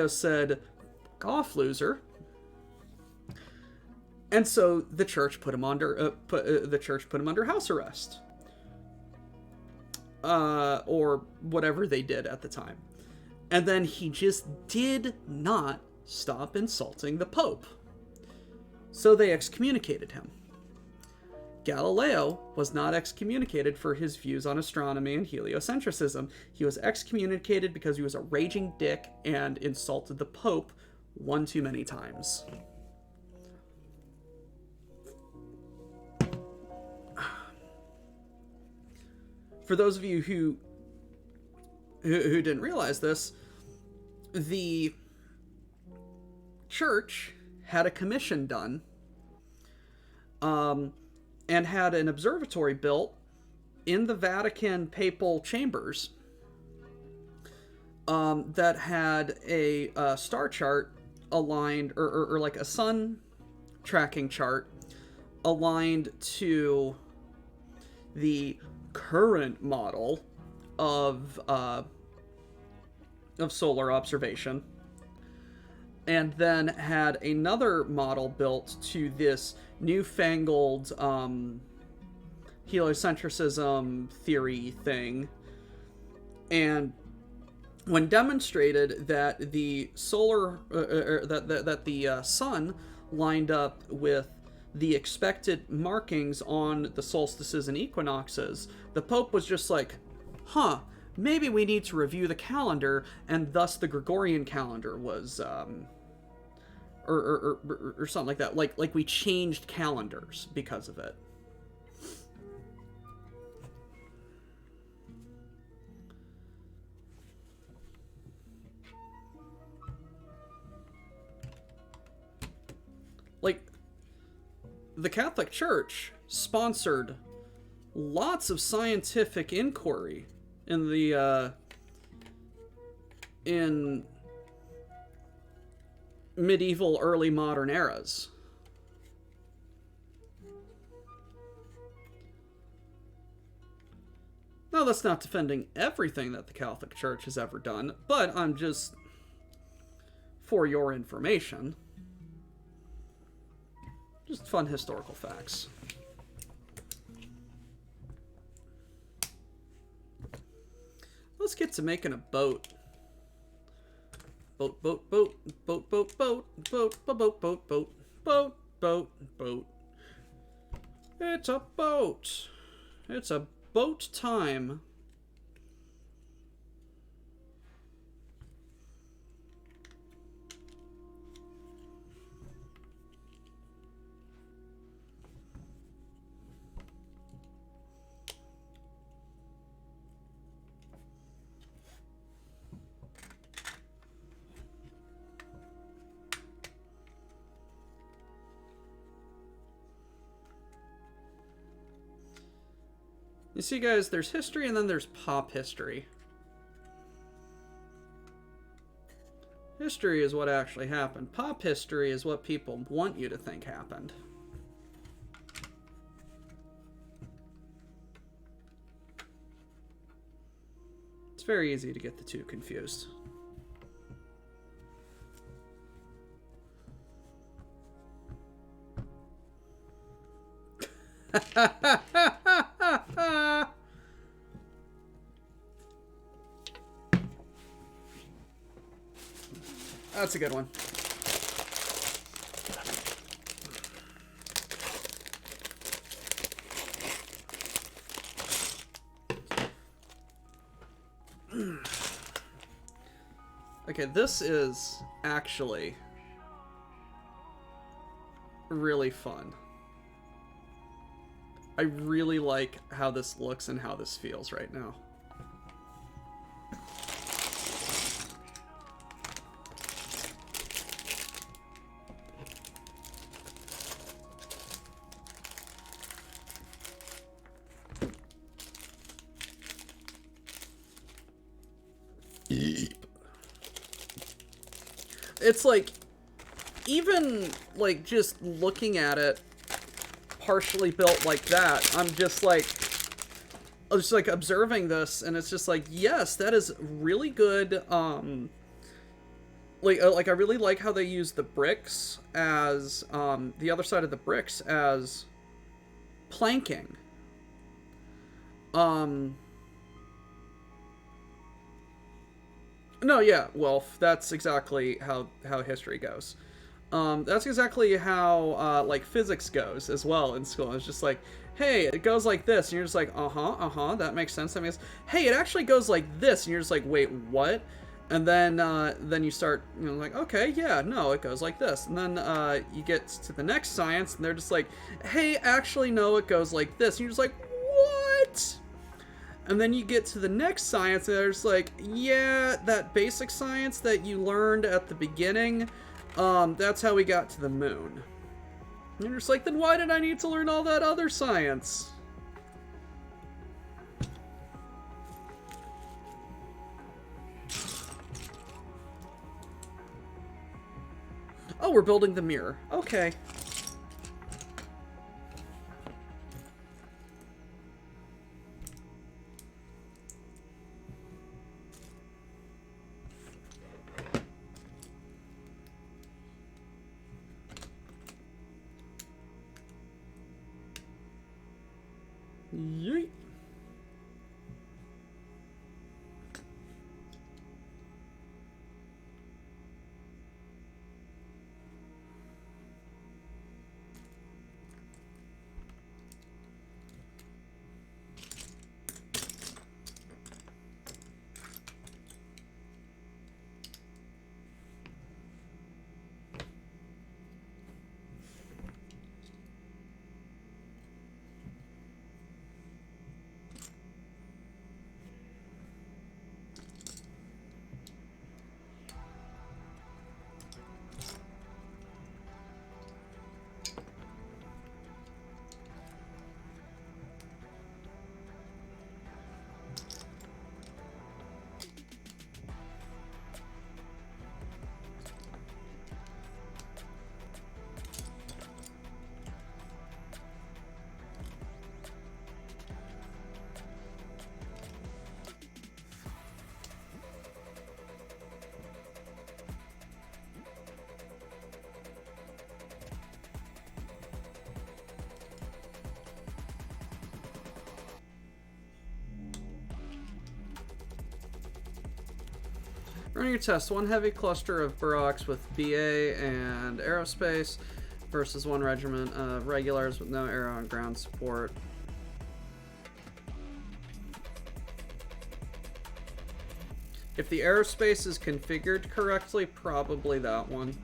said, "Fuck off, loser." And so the church put him under house arrest, or whatever they did at the time. And then he just did not stop insulting the Pope, so they excommunicated him. Galileo was not excommunicated for his views on astronomy and heliocentrism. He was excommunicated because he was a raging dick and insulted the Pope one too many times. For those of you who didn't realize this, the church had a commission done, and had an observatory built in the Vatican papal chambers, that had a star chart aligned, or like a sun tracking chart aligned to the current model of solar observation, and then had another model built to this newfangled heliocentrism theory thing. And when demonstrated that the solar that the sun lined up with the expected markings on the solstices and equinoxes, the Pope was just like, maybe we need to review the calendar, and thus the Gregorian calendar was or something like that. Like we changed calendars because of it. Like, the Catholic Church sponsored lots of scientific inquiry in the in medieval, early modern eras. Now, that's not defending everything that the Catholic Church has ever done, but I'm just for your information. Just fun historical facts. Let's get to making a boat. Boat, boat, boat, boat, boat, boat, boat, boat, boat, boat, boat, boat, boat, boat. It's a boat. It's a boat time. You see, guys, there's history and then there's pop history. History is what actually happened. Pop history is what people want you to think happened. It's very easy to get the two confused. That's a good one. Okay, this is actually really fun. I really like how this looks and how this feels right now. It's like, even like just looking at it partially built like that, I'm just like observing this, and it's just like, yes, that is really good. Like I really like how they use the bricks as the other side of the bricks as planking. No, yeah, well, that's exactly how history goes. That's exactly how, like, physics goes as well in school. It's just like, hey, it goes like this, and you're just like, that makes sense, that makes sense. Hey, it actually goes like this, and you're just like, wait, what? And then you start, you know, like, okay, yeah, no, it goes like this. And then, you get to the next science, and they're just like, hey, actually, no, it goes like this. And you're just like, what? And then you get to the next science, and there's like, yeah, that basic science that you learned at the beginning, that's how we got to the moon. And you're just like, then why did I need to learn all that other science? Oh, we're building the mirror. Okay. Yeet. Running your test. One heavy cluster of Buroks with BA and aerospace versus one regiment of regulars with no aero and ground support. If the aerospace is configured correctly, probably that one.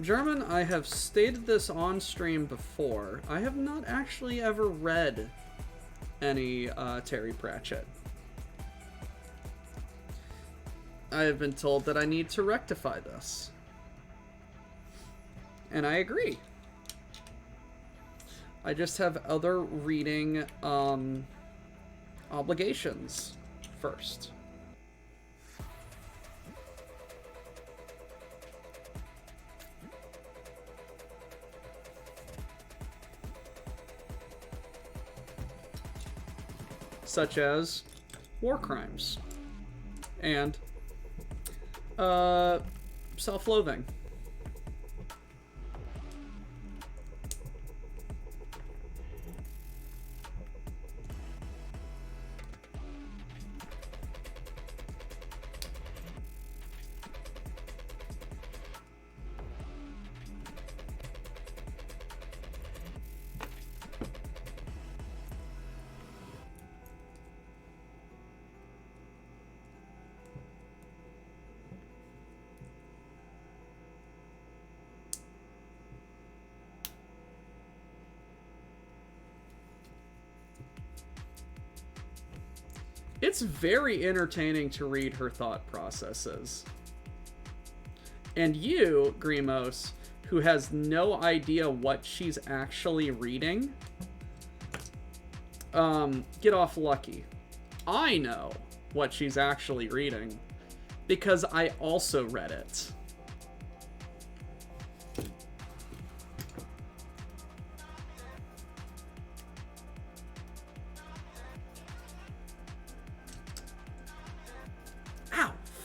German, I have stated this on stream before. I have not actually ever read any Terry Pratchett. I have been told that I need to rectify this. And I agree. I just have other reading obligations first. Such as war crimes and self-loathing. It's very entertaining to read her thought processes. And you, Grimos, who has no idea what she's actually reading, get off lucky. I know what she's actually reading because I also read it.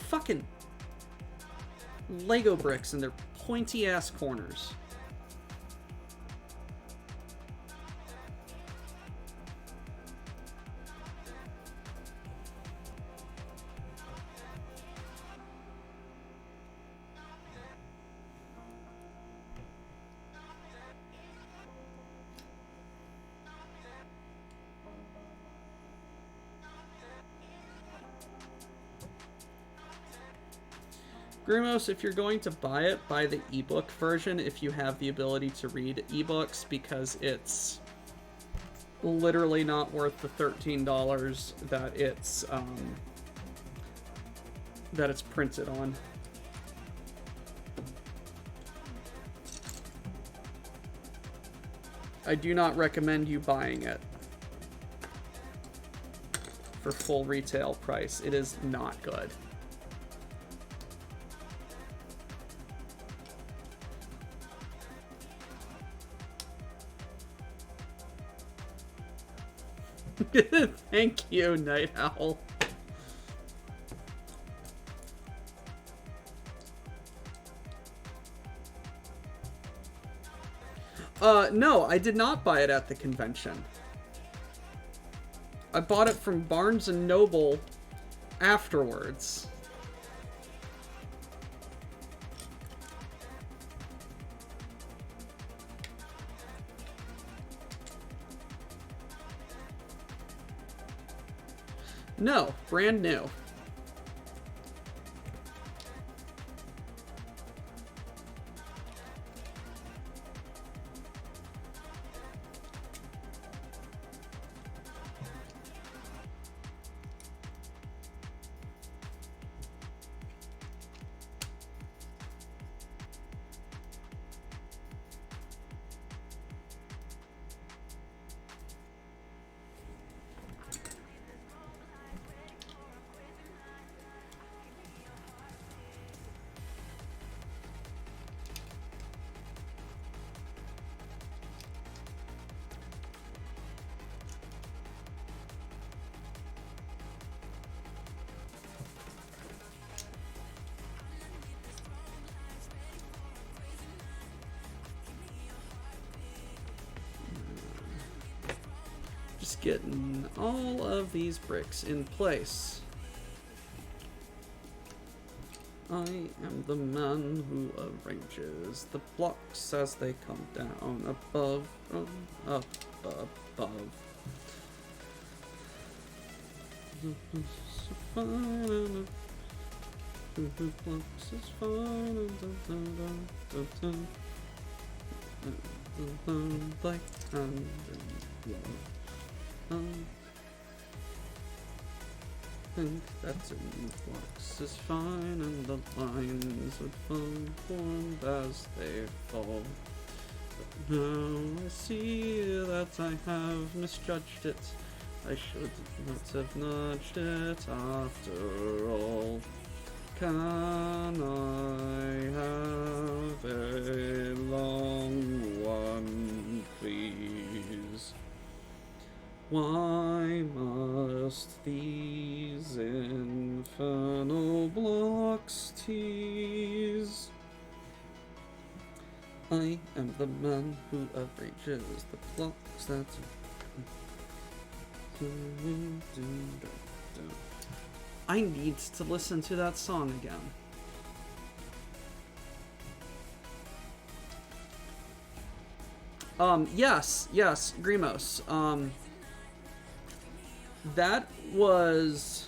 Fucking Lego bricks and their pointy ass corners. Grimos, if you're going to buy it, buy the ebook version if you have the ability to read ebooks, because it's literally not worth the $13 that it's printed on. I do not recommend you buying it for full retail price. It is not good. Thank you, Night Owl. No, I did not buy it at the convention. I bought it from Barnes & Noble afterwards. No, brand new. just getting all of these bricks in place. I am the man who arranges the blocks as they come down above, up, above. Blocks is fine. Like hand and love. Think that in blocks is fine, and the lines would fall formed as they fall. But now I see that I have misjudged it. I should not have nudged it after all. Can I have a long one, please? Why must these infernal blocks tease? I am the man who arranges the blocks that... I need to listen to that song again. Yes, Grimos. That was...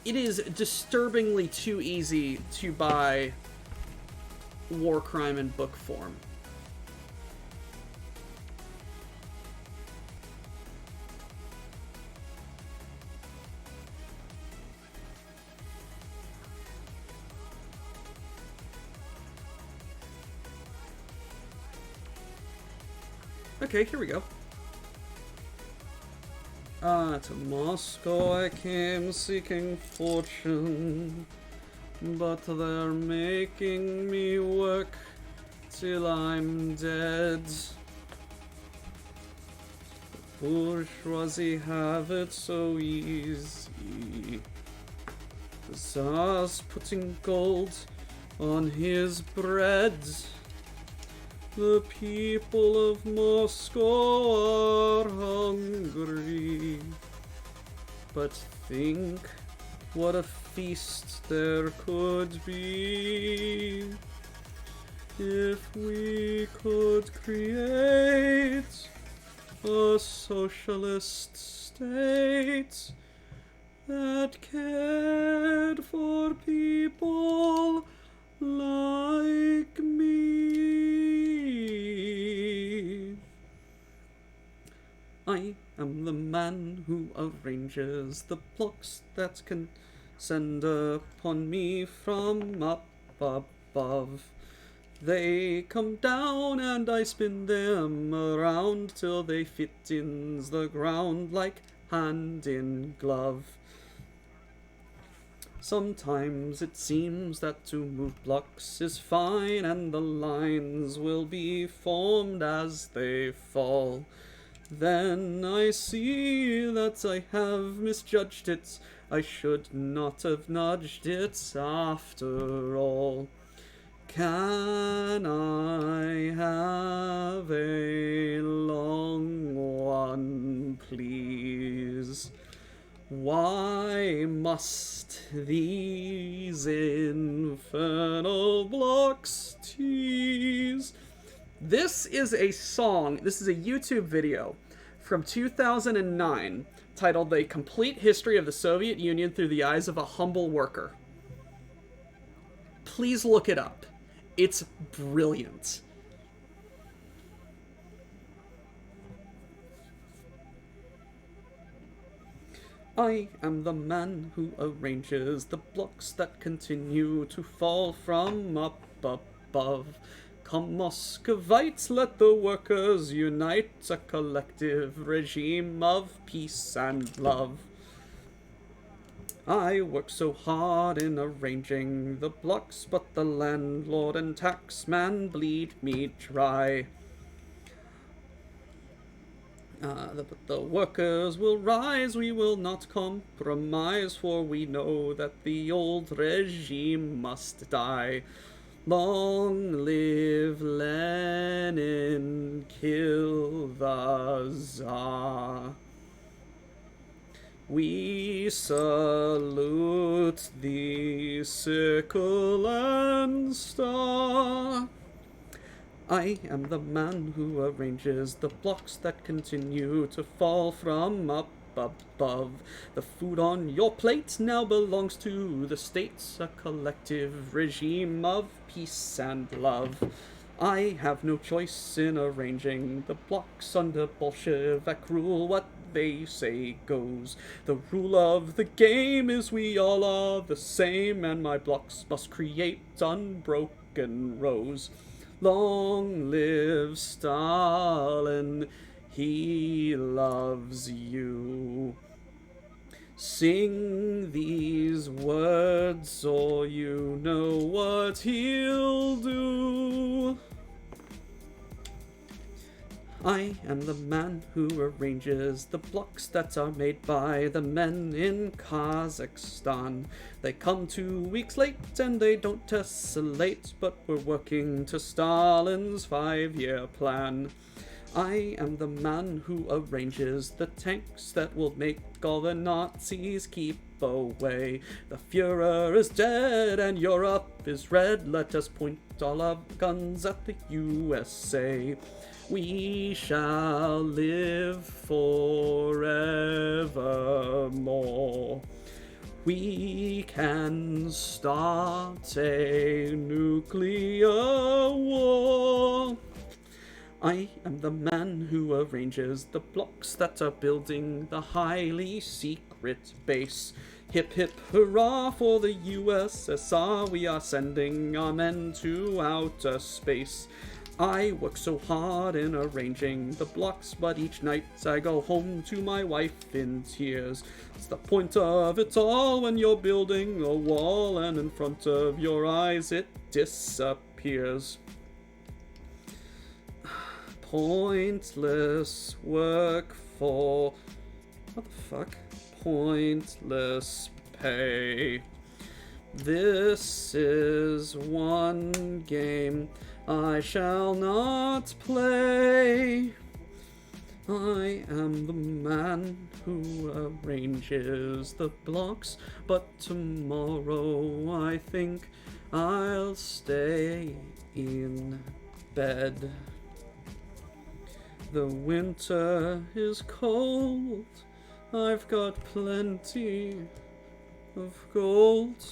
It is disturbingly too easy to buy Warcrime in book form. Okay, here we go. To Moscow I came seeking fortune, but they're making me work till I'm dead. The bourgeoisie have it so easy. The Tsar's putting gold on his bread. The people of Moscow are hungry, but think what a feast there could be if we could create a socialist state that cared for people like me. I am the man who arranges the blocks that can send upon me from up above. They come down and I spin them around till they fit in the ground like hand in glove. Sometimes it seems that to move blocks is fine, and the lines will be formed as they fall. Then I see that I have misjudged it. I should not have nudged it after all. Can I have a long one, please? Why must these infernal blocks tease? This is a song, this is a YouTube video from 2009 titled "A Complete History of the Soviet Union Through the Eyes of a Humble Worker." Please look it up. It's brilliant. I am the man who arranges the blocks that continue to fall from up above. Come Muscovites, let the workers unite, a collective regime of peace and love. I work so hard in arranging the blocks, but the landlord and taxman bleed me dry. But the workers will rise, we will not compromise, for we know that the old regime must die. Long live Lenin, kill the Tsar. We salute the sickle and star. I am the man who arranges the blocks that continue to fall from up above. The food on your plate now belongs to the states, a collective regime of peace and love. I have no choice in arranging the blocks under Bolshevik rule. What they say goes. The rule of the game is we all are the same, and my blocks must create unbroken rows. Long live Stalin, he loves you. Sing these words or you know what he'll do. I am the man who arranges the blocks that are made by the men in Kazakhstan. They come 2 weeks late and they don't tessellate, but we're working to Stalin's 5-year plan. I am the man who arranges the tanks that will make all the Nazis keep away. The Fuhrer is dead and Europe is red. Let us point all our guns at the USA. We shall live forevermore. We can start a nuclear war. I am the man who arranges the blocks that are building the highly secret base. Hip hip hurrah for the USSR, we are sending our men to outer space. I work so hard in arranging the blocks, but each night I go home to my wife in tears. It's the point of it all when you're building a wall and in front of your eyes it disappears. Pointless work for... what the fuck? Pointless pay. This is one game I shall not play. I am the man who arranges the blocks, but tomorrow I think I'll stay in bed. The winter is cold, I've got plenty of gold,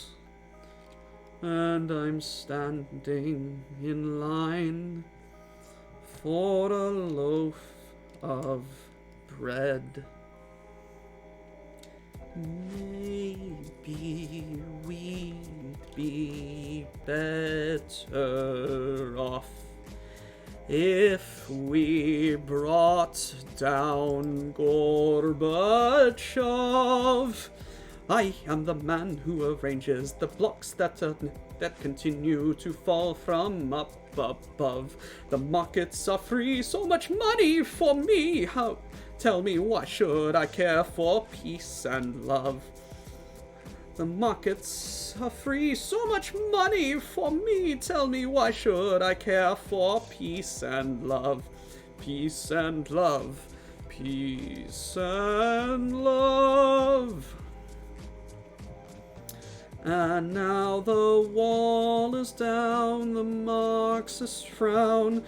and I'm standing in line for a loaf of bread. Maybe we'd be better off if we brought down Gorbachev. I am the man who arranges the blocks that continue to fall from up above. The markets are free, so much money for me. How? Tell me, why should I care for peace and love? The markets are free, so much money for me. Tell me, why should I care for peace and love? Peace and love. Peace and love. And now the wall is down, the Marxists frown,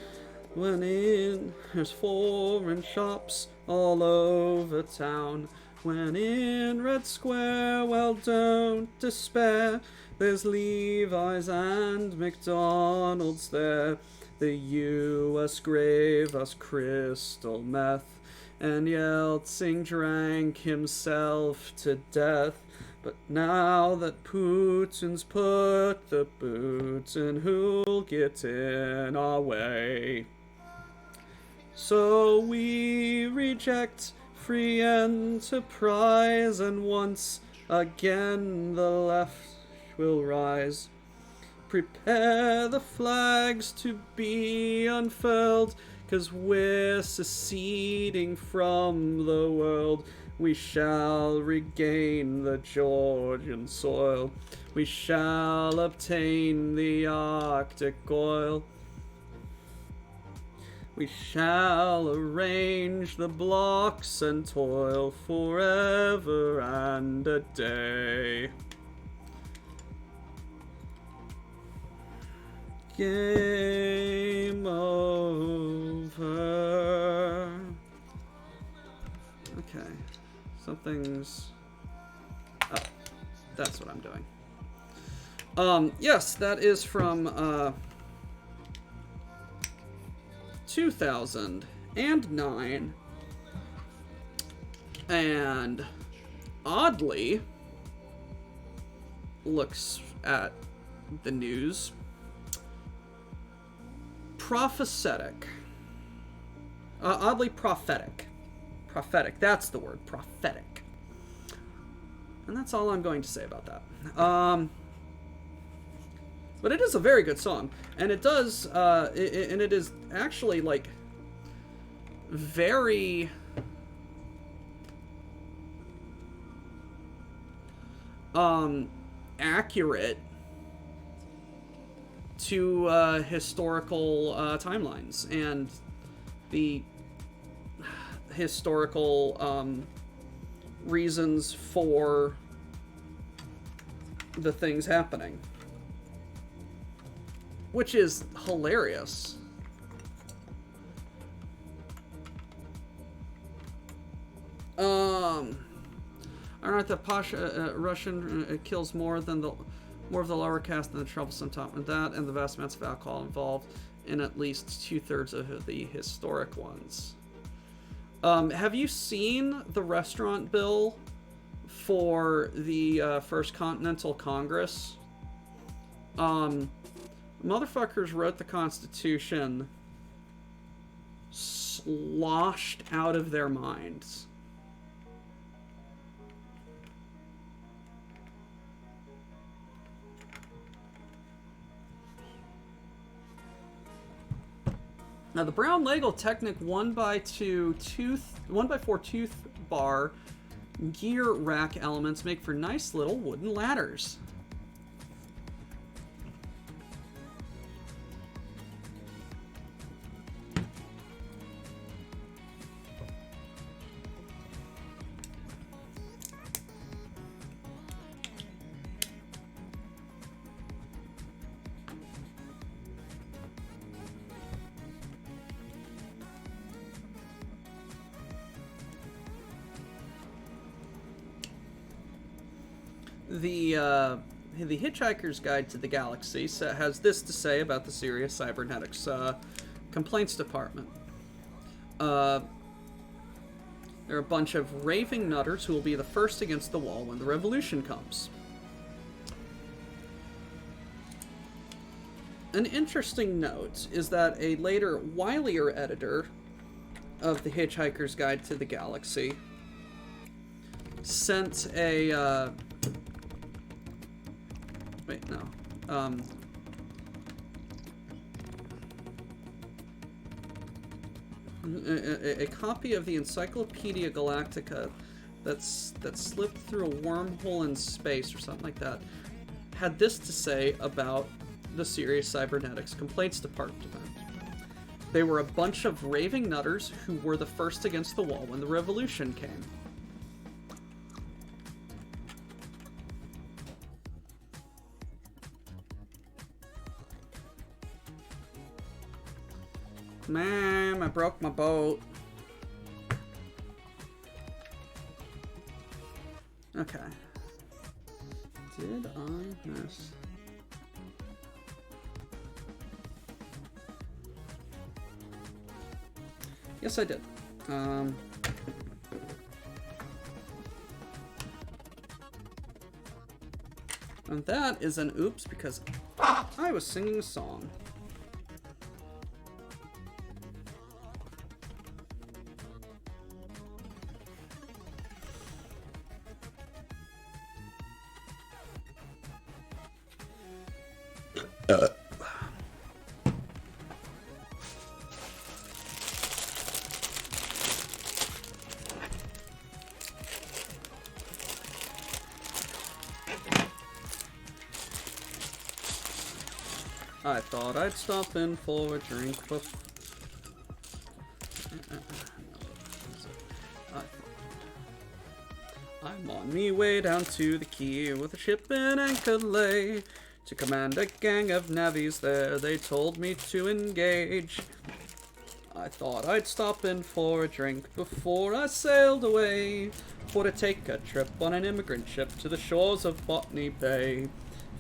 when there's foreign shops all over town. When in Red Square, well, don't despair, there's Levi's and McDonald's there. The US gave us crystal meth, and Yeltsin drank himself to death. But now that Putin's put the boots in, who'll get in our way? So we reject free enterprise, and once again the left will rise. Prepare the flags to be unfurled, 'cause we're seceding from the world. We shall regain the Georgian soil. We shall obtain the Arctic oil. We shall arrange the blocks and toil forever and a day. Game over. Okay. Something's... Oh, that's what I'm doing. Yes, that is from, 2009. And oddly looks at the news. Prophetic. Oddly prophetic. Prophetic, that's the word, prophetic. And that's all I'm going to say about that. But it is a very good song, and it does, and it is actually, like, very... accurate to, historical, timelines, and the historical, reasons for the things happening. Which is hilarious. Alright, the Pasha Russian kills more of the lower caste than the troublesome top, and that, and the vast amounts of alcohol involved in at least 2/3 of the historic ones. Have you seen the restaurant bill for the First Continental Congress? Motherfuckers wrote the Constitution sloshed out of their minds. Now the Brown Legal Technic 1x4 tooth bar gear rack elements make for nice little wooden ladders. The Hitchhiker's Guide to the Galaxy has this to say about the Sirius Cybernetics Complaints Department. There are a bunch of raving nutters who will be the first against the wall when the revolution comes. An interesting note is that a later, wilier editor of the Hitchhiker's Guide to the Galaxy sent a... Wait, no. A copy of the Encyclopedia Galactica that slipped through a wormhole in space or something like that had this to say about the Sirius Cybernetics Complaints Department. They were a bunch of raving nutters who were the first against the wall when the revolution came. Man, I broke my boat. Okay. Did I miss? Yes, I did. And that is an oops because I was singing a song. thought I'd stop in for a drink before. I'm on me way down to the quay with a ship in anchor lay. To command a gang of navvies there, they told me to engage. I thought I'd stop in for a drink before I sailed away, for to take a trip on an immigrant ship to the shores of Botany Bay.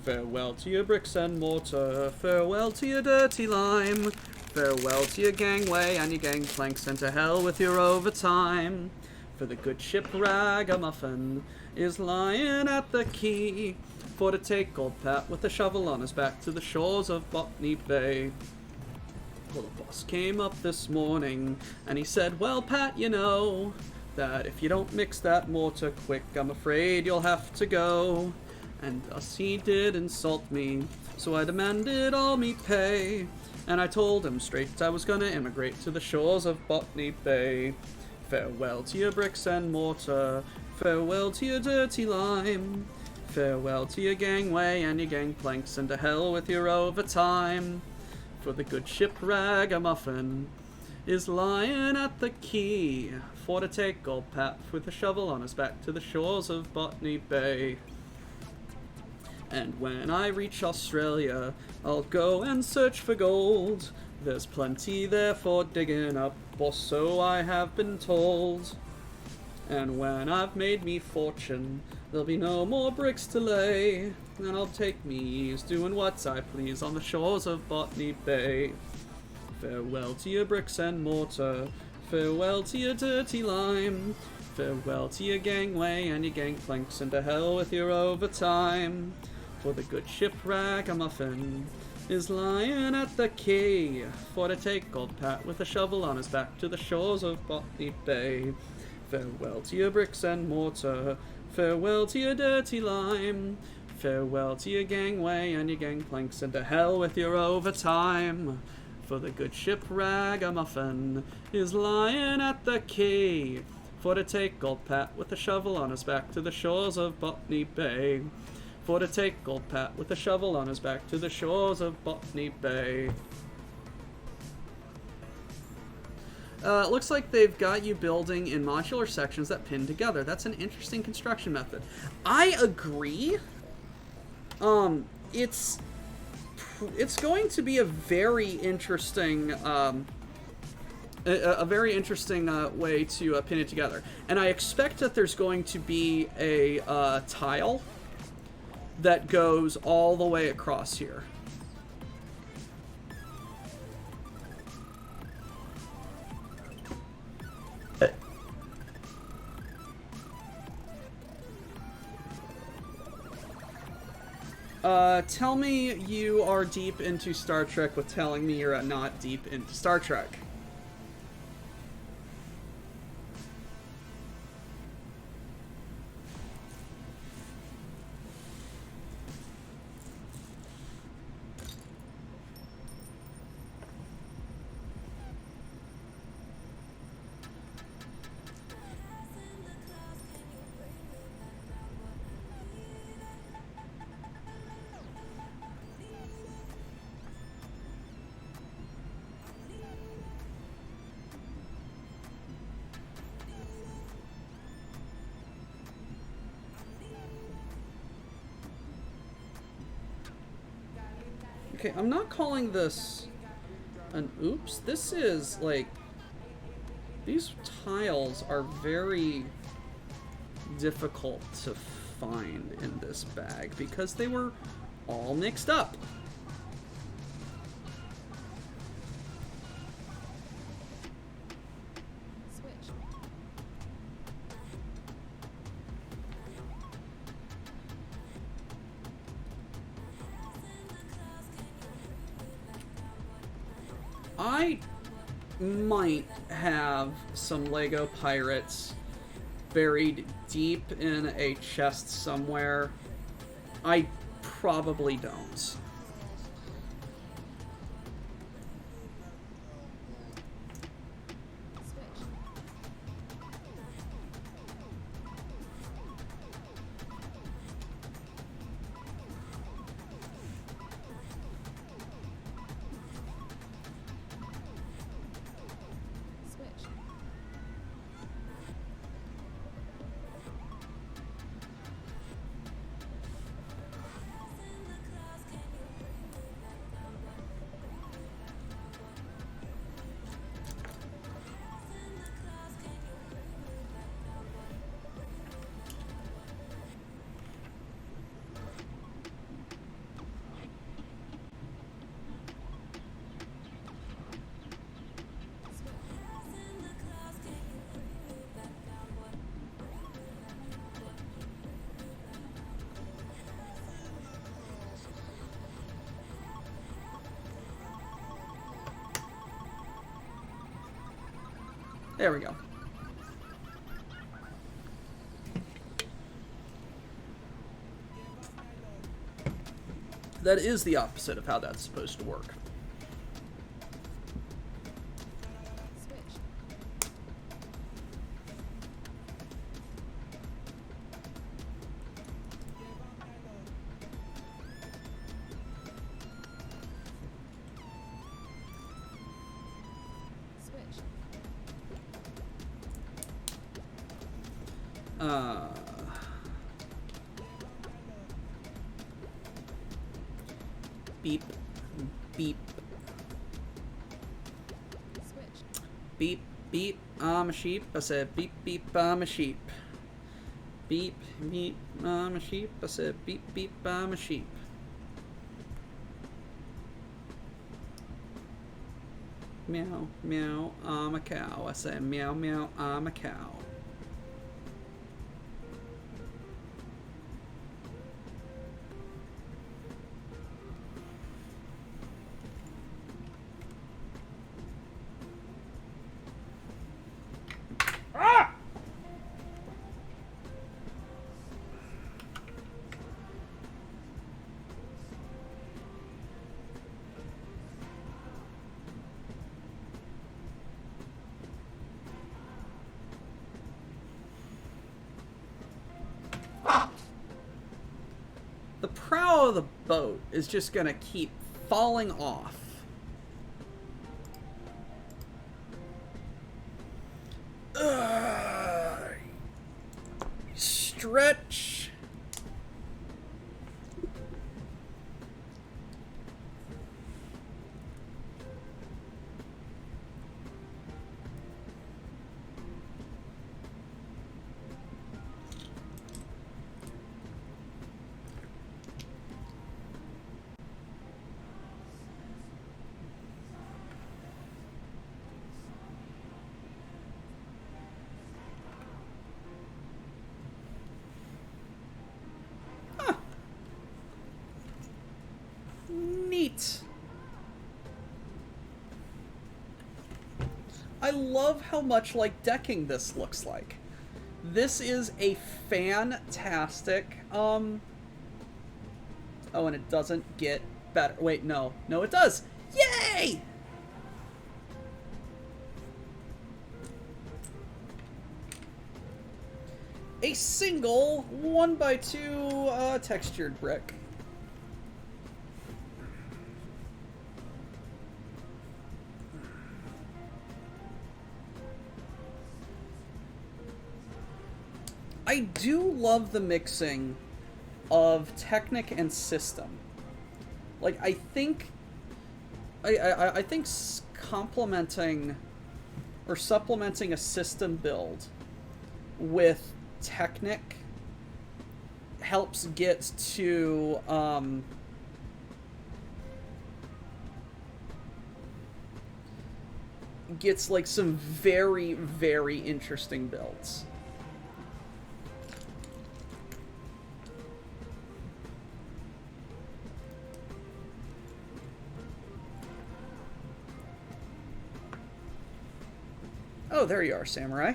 Farewell to your bricks and mortar, farewell to your dirty lime, farewell to your gangway and your gangplanks, and to hell with your overtime. For the good ship Ragamuffin is lying at the quay, for to take old Pat with a shovel on his back to the shores of Botany Bay. Well, the boss came up this morning, and he said, well, Pat, you know, that if you don't mix that mortar quick, I'm afraid you'll have to go. And thus he did insult me, so I demanded all me pay, and I told him straight I was gonna immigrate to the shores of Botany Bay. Farewell to your bricks and mortar, farewell to your dirty lime, farewell to your gangway and your gangplanks, and to hell with your overtime. For the good ship Ragamuffin is lying at the quay, for to take old Pat with a shovel on his back to the shores of Botany Bay. And when I reach Australia, I'll go and search for gold. There's plenty there for digging up, or so I have been told. And when I've made me fortune, there'll be no more bricks to lay, and I'll take me ease doing what I please on the shores of Botany Bay. Farewell to your bricks and mortar, farewell to your dirty lime, farewell to your gangway and your gangplanks, and to hell with your overtime. For the good ship Ragamuffin is lying at the quay, for to take old Pat with a shovel on his back to the shores of Botany Bay. Farewell to your bricks and mortar, farewell to your dirty lime, farewell to your gangway and your gangplanks, and to hell with your overtime. For the good ship Ragamuffin is lying at the quay, for to take old Pat with a shovel on his back to the shores of Botany Bay. For to take old Pat with a shovel on his back to the shores of Botany Bay. It looks like they've got you building in modular sections that pin together. That's an interesting construction method. I agree. It's going to be a very interesting a very interesting way to pin it together. And I expect that there's going to be a tile that goes all the way across here. Tell me you are deep into Star Trek with telling me you're not deep into Star Trek. Okay, I'm not calling this an oops. This is, like, these tiles are very difficult to find in this bag because they were all mixed up. I might have some Lego pirates buried deep in a chest somewhere. I probably don't. There we go. That is the opposite of how that's supposed to work. Switch. Switch. Beep. Beep. Switch. Beep. Beep. I'm a sheep. I said beep. Beep. I'm a sheep. Beep. Beep. I'm a sheep. I said beep. Beep. I'm a sheep. Meow. Meow. I'm a cow. I said meow. Meow. I'm a cow. The prow of the boat is just gonna keep falling off. Ugh. Stretch. Neat. I love how much like decking this looks like. This is a fantastic, oh, and it doesn't get better. Wait, no. No, it does. Yay! A single 1x2 textured brick. I do love the mixing of Technic and system. Like, I think complementing or supplementing a system build with Technic helps get to gets like some very, very interesting builds. Oh, there you are, Samurai.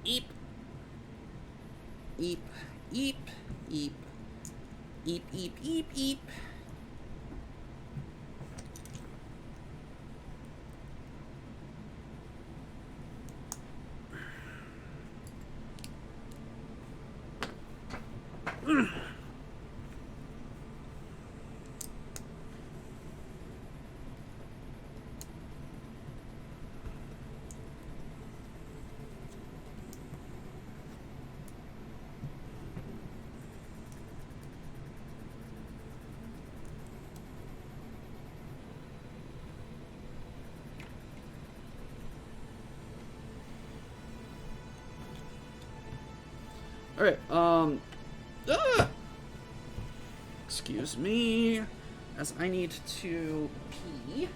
Eep. Eep. Eep. Eep. Eep, eep, eep, eep. Alright, excuse me, as I need to pee.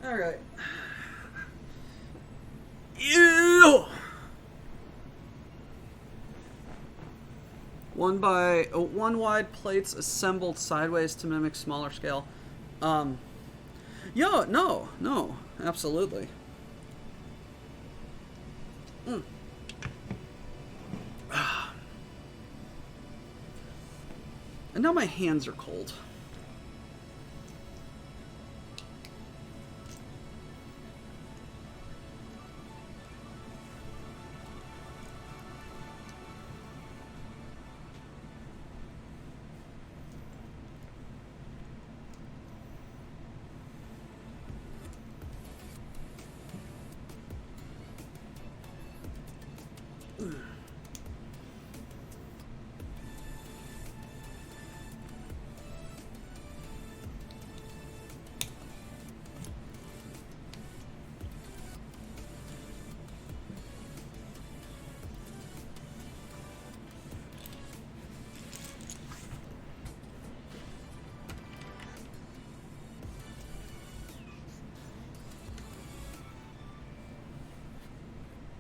Alright. Ew! One wide plates assembled sideways to mimic smaller scale. Yeah, no, absolutely. Mm. And now my hands are cold.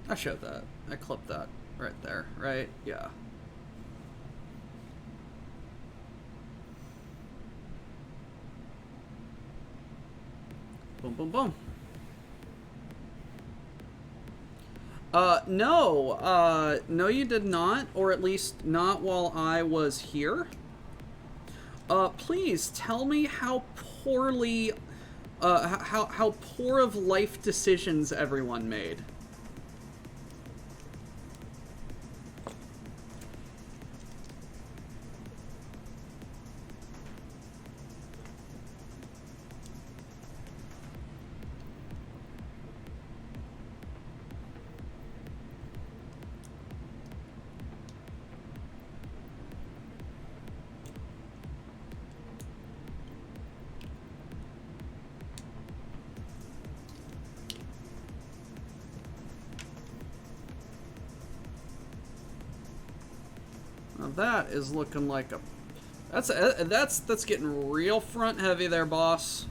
I showed that. I clipped that right there, right? Yeah. Boom, boom, boom. No, you did not, or at least not while I was here. Please tell me how poorly, how poor of life decisions everyone made. Now that is looking like a... That's getting real front heavy there, boss.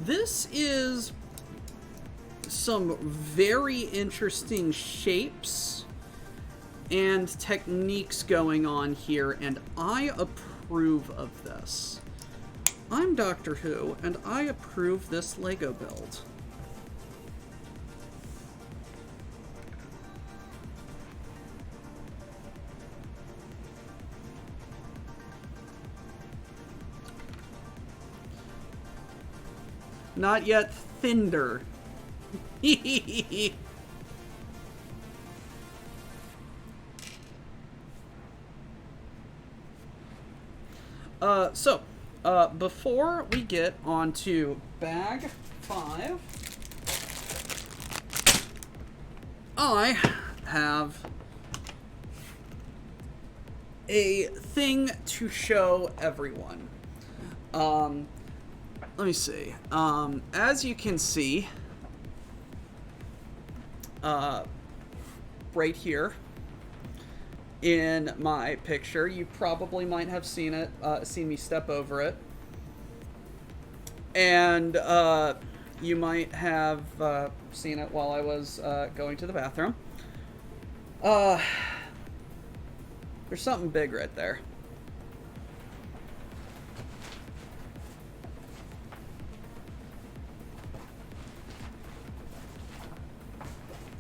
This is some very interesting shapes and techniques going on here, and I approve of this. I'm Doctor Who, and I approve this Lego build. Not yet Thinder. Before we get on to bag 5, I have a thing to show everyone. Let me see. As you can see, right here in my picture, you probably might have seen it, seen me step over it. And you might have seen it while I was going to the bathroom. There's something big right there.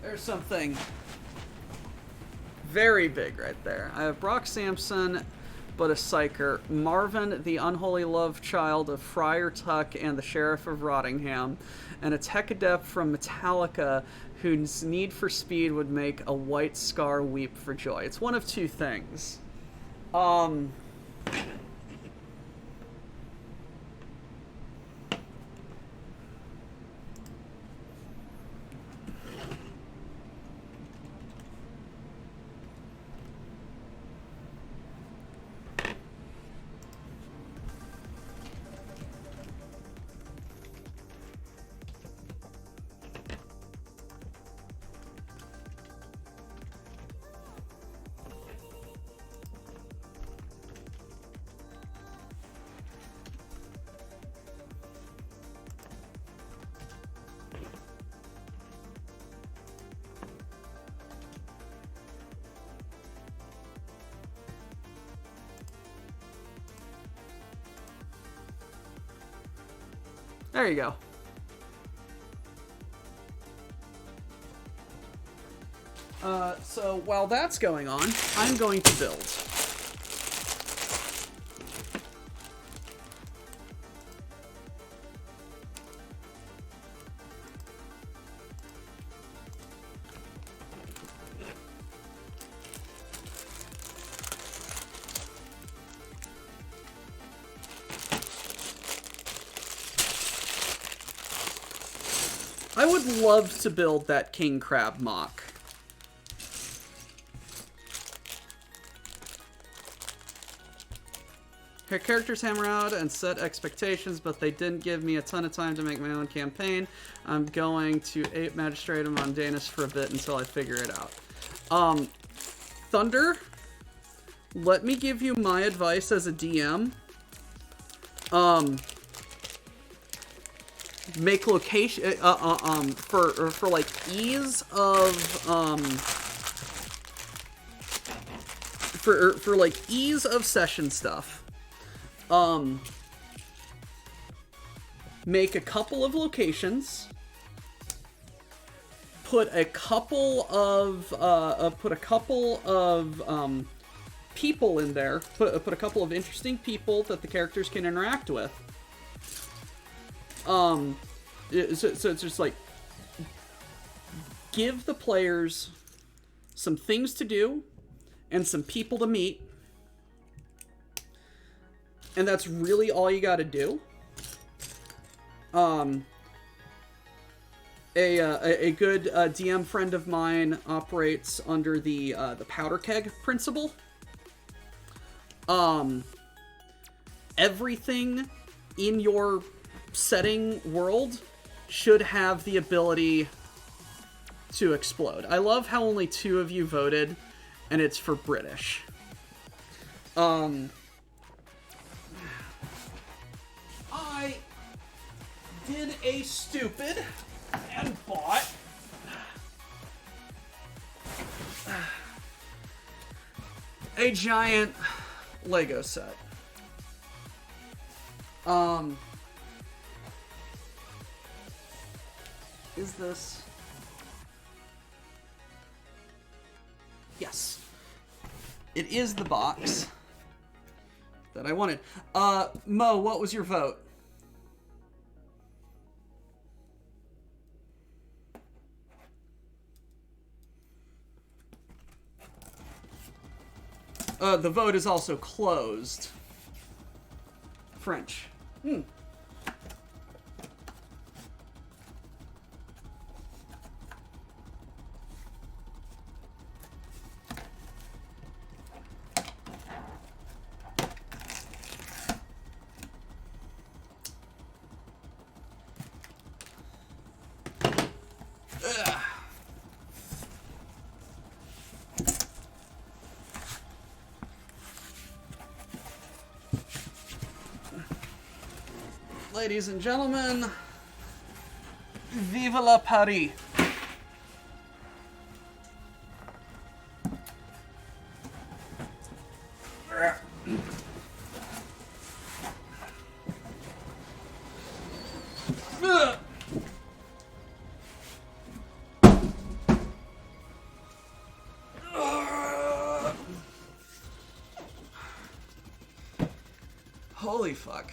There's something very big right there. I have Brock Sampson, but a psyker. Marvin, the unholy love child of Friar Tuck and the Sheriff of Rottingham. And a tech adept from Metallica whose need for speed would make a white scar weep for joy. It's one of two things. There you go. So while that's going on, I'm going to build. I would love to build that King Crab mock. Her characters hammer out and set expectations, but they didn't give me a ton of time to make my own campaign. I'm going to ape Magistrate and Mundanus for a bit until I figure it out. Thunder, let me give you my advice as a DM. Make location for like ease of for like ease of session stuff. Make a couple of locations. Put a couple of people in there. Put a couple of interesting people that the characters can interact with. So it's just like, give the players some things to do and some people to meet, and that's really all you got to do. A good DM friend of mine operates under the powder keg principle. Everything in your setting world should have the ability to explode. I love how only 2 of you voted, and it's for British. I did a stupid and bought a giant Lego set. Is this? Yes. It is the box that I wanted. Mo, what was your vote? The vote is also closed. French. Ladies and gentlemen, vive la Paris. Holy fuck.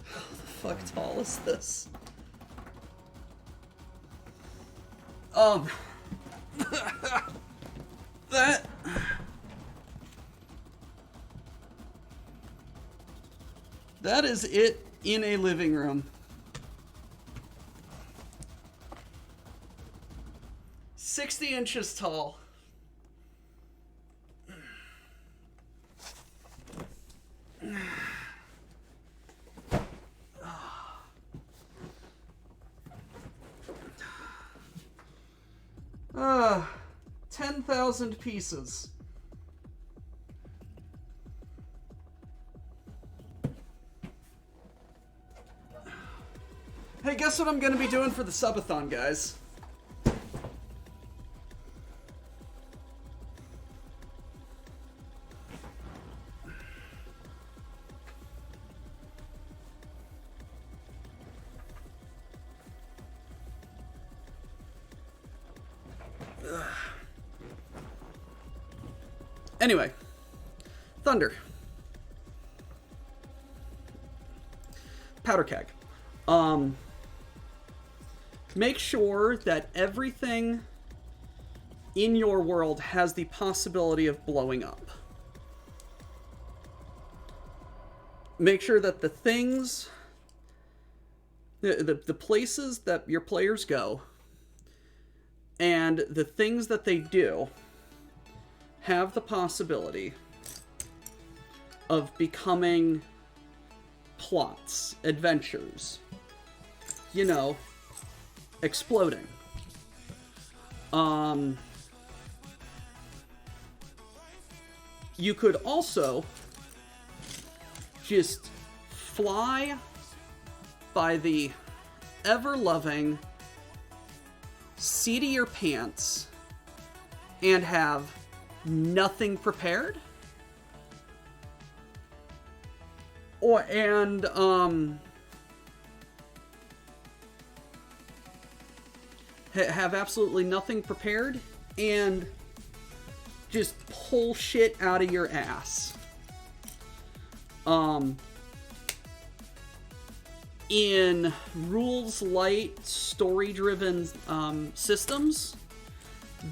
How the fuck tall is this? That... That is it in a living room. 60 inches tall. Ah, 10,000 pieces. Hey, guess what I'm gonna be doing for the subathon, guys? Anyway, Thunder. Powder keg. Make sure that everything in your world has the possibility of blowing up. Make sure that the things, the places that your players go, and the things that they do have the possibility of becoming plots, adventures, you know, exploding. You could also just fly by the ever-loving seat of your pants and have nothing prepared. Have absolutely nothing prepared and just pull shit out of your ass. In rules light, story-driven systems,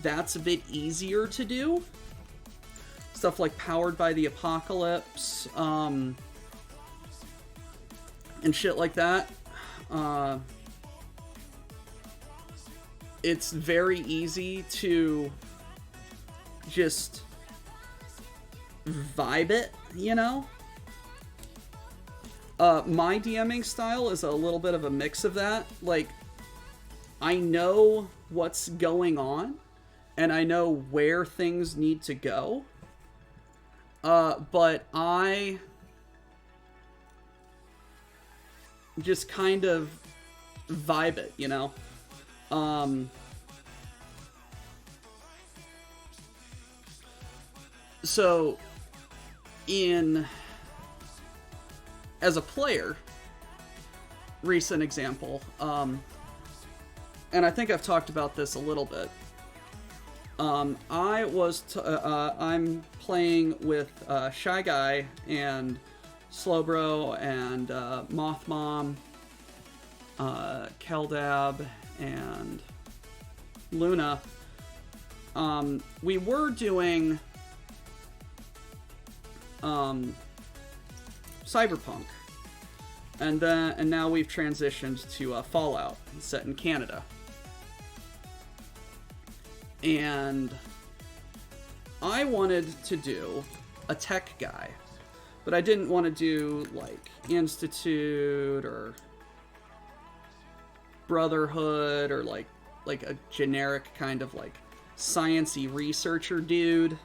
that's a bit easier to do. Stuff like Powered by the Apocalypse, and shit like that. It's very easy to just vibe it, you know? My DMing style is a little bit of a mix of that. Like, I know what's going on, and I know where things need to go. But I just kind of vibe it, you know? So, as a player, recent example, and I think I've talked about this a little bit. I'm playing with Shy Guy and Slowbro and Mothmom, Keldab and Luna, We were doing Cyberpunk, and now we've transitioned to Fallout, set in Canada. And I wanted to do a tech guy, but I didn't want to do like Institute or Brotherhood or like a generic kind of like science-y researcher dude.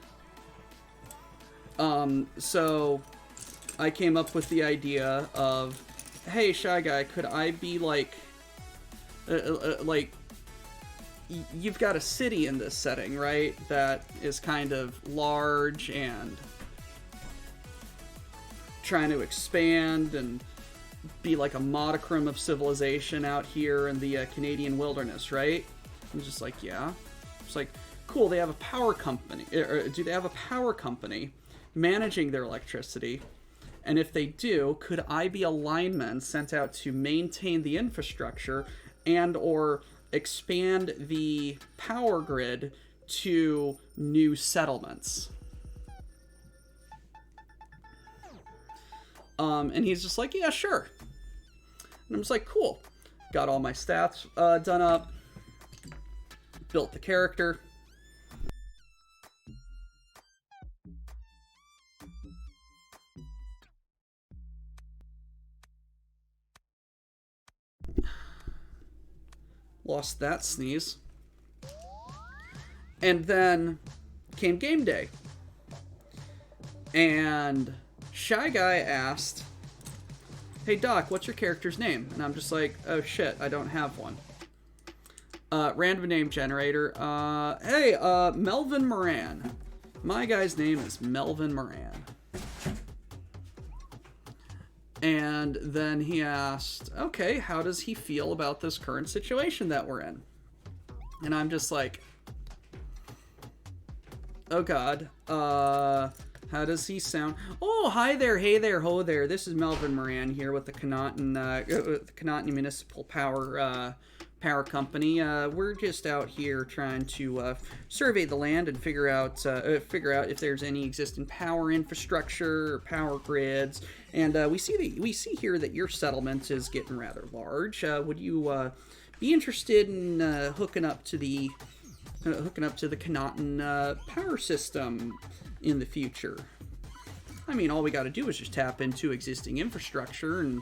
So I came up with the idea of, hey, Shy Guy, could I be like you've got a city in this setting, right? That is kind of large and trying to expand and be like a modicum of civilization out here in the Canadian wilderness, right? I'm just like, yeah. It's like, cool, they have a power company. Do they have a power company managing their electricity? And if they do, could I be a lineman sent out to maintain the infrastructure and or expand the power grid to new settlements? And he's just like, yeah, sure. And I'm just like, cool. Got all my stats done up. Built the character. Lost that sneeze. And then came game day. And Shy Guy asked, hey Doc, what's your character's name? And I'm just like, oh shit, I don't have one. Random name generator. Hey, Melvin Moran. My guy's name is Melvin Moran. And then he asked, okay, how does he feel about this current situation that we're in? And I'm just like, oh god, how does he sound? Oh, hi there, hey there, ho there. This is Melvin Moran here with the Conotton Municipal Power Company. We're just out here trying to survey the land and figure out if there's any existing power infrastructure or power grids. And we see here that your settlement is getting rather large. Would you be interested in hooking up to the Conotton power system in the future? I mean, all we got to do is just tap into existing infrastructure and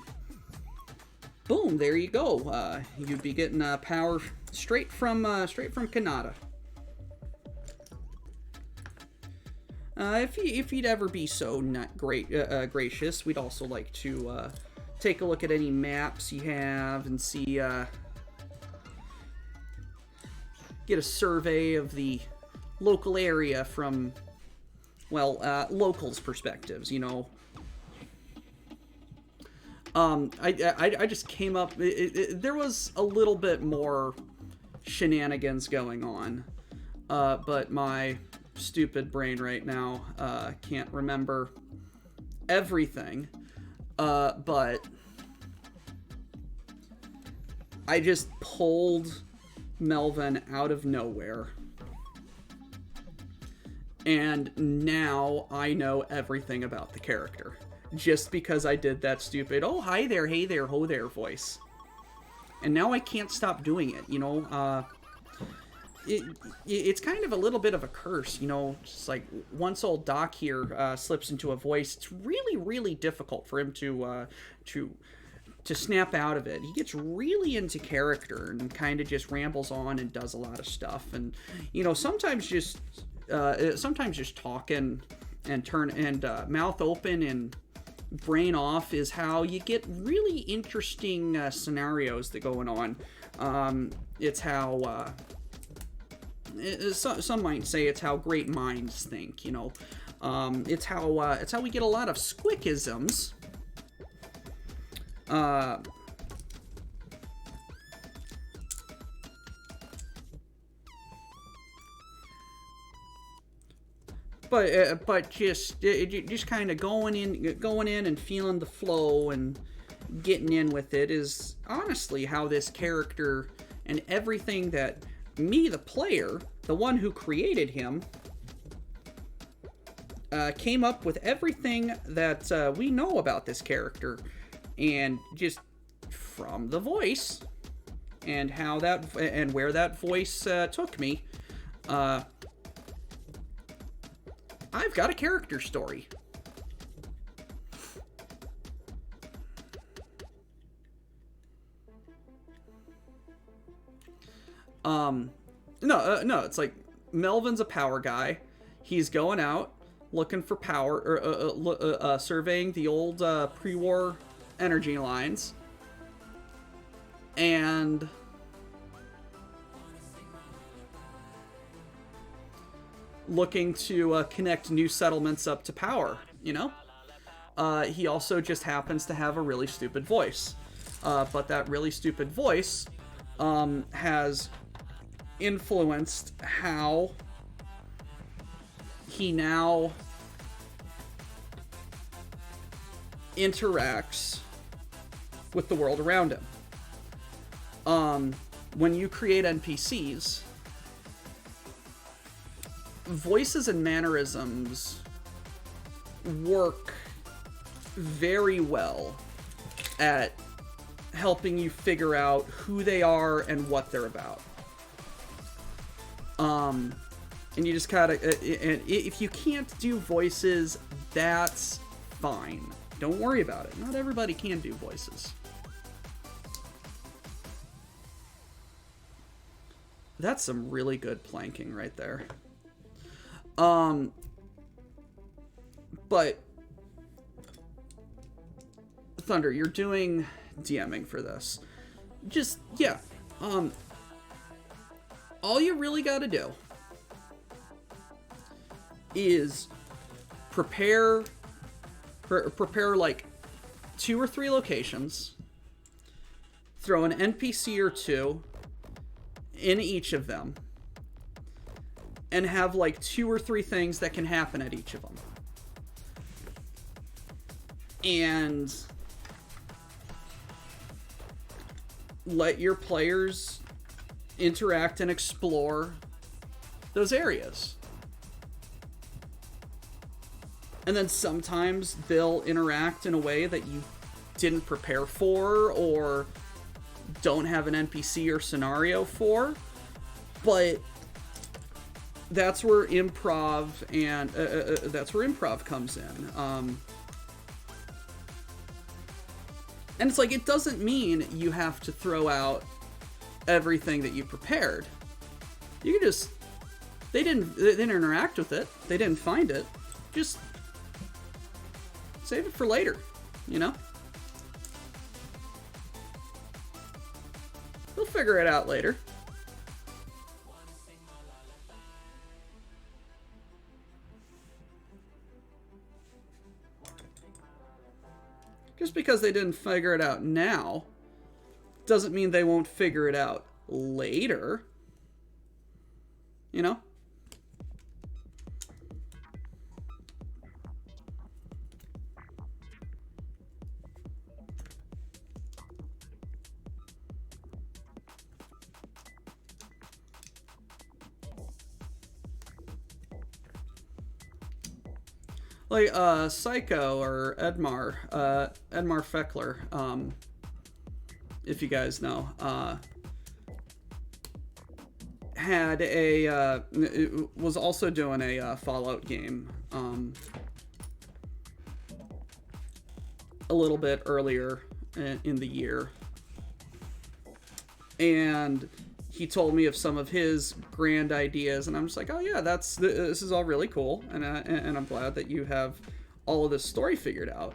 boom, there you go. You'd be getting power straight from Canada. If you'd ever be so not gracious, we'd also like to take a look at any maps you have and see, get a survey of the local area from, well, locals' perspectives, you know. I just came up, there was a little bit more shenanigans going on, but my stupid brain right now can't remember everything, but I just pulled Melvin out of nowhere, and now I know everything about the character. Just because I did that stupid, oh, hi there, hey there, ho there voice. And now I can't stop doing it, you know? It's kind of a little bit of a curse, you know? Just like, once old Doc here slips into a voice, it's really, really difficult for him to snap out of it. He gets really into character and kind of just rambles on and does a lot of stuff. And, you know, sometimes just talking and mouth open and brain off is how you get really interesting scenarios that going on. It's how some might say it's how great minds think, you know. It's how we get a lot of squickisms. But just kind of going in and feeling the flow and getting in with it is honestly how this character and everything that me, the player, the one who created him, came up with everything that we know about this character, and just from the voice and how that and where that voice took me, I've got a character story. No, it's like Melvin's a power guy. He's going out looking for power, or surveying the old pre-war energy lines, and looking to connect new settlements up to power, you know? He also just happens to have a really stupid voice. But that really stupid voice has influenced how he now interacts with the world around him. When you create NPCs, voices and mannerisms work very well at helping you figure out who they are and what they're about. And you just gotta, and if you can't do voices, that's fine. Don't worry about it. Not everybody can do voices. That's some really good planking right there. But Thunder, you're doing DMing for this. Just, yeah. All you really gotta do is prepare like 2 or 3 locations, throw an NPC or 2 in each of them, and have like 2 or 3 things that can happen at each of them. And let your players interact and explore those areas. And then sometimes they'll interact in a way that you didn't prepare for or don't have an NPC or scenario for. But that's where improv and comes in. And it's like, it doesn't mean you have to throw out everything that you prepared. You can just, they didn't interact with it. They didn't find it. Just save it for later, you know? We'll figure it out later. Just because they didn't figure it out now doesn't mean they won't figure it out later. You know? Like, Psycho or Edmar Feckler, if you guys know, had was also doing a Fallout game, a little bit earlier in the year. And he told me of some of his grand ideas, and I'm just like, oh yeah, this is all really cool, and I'm glad that you have all of this story figured out.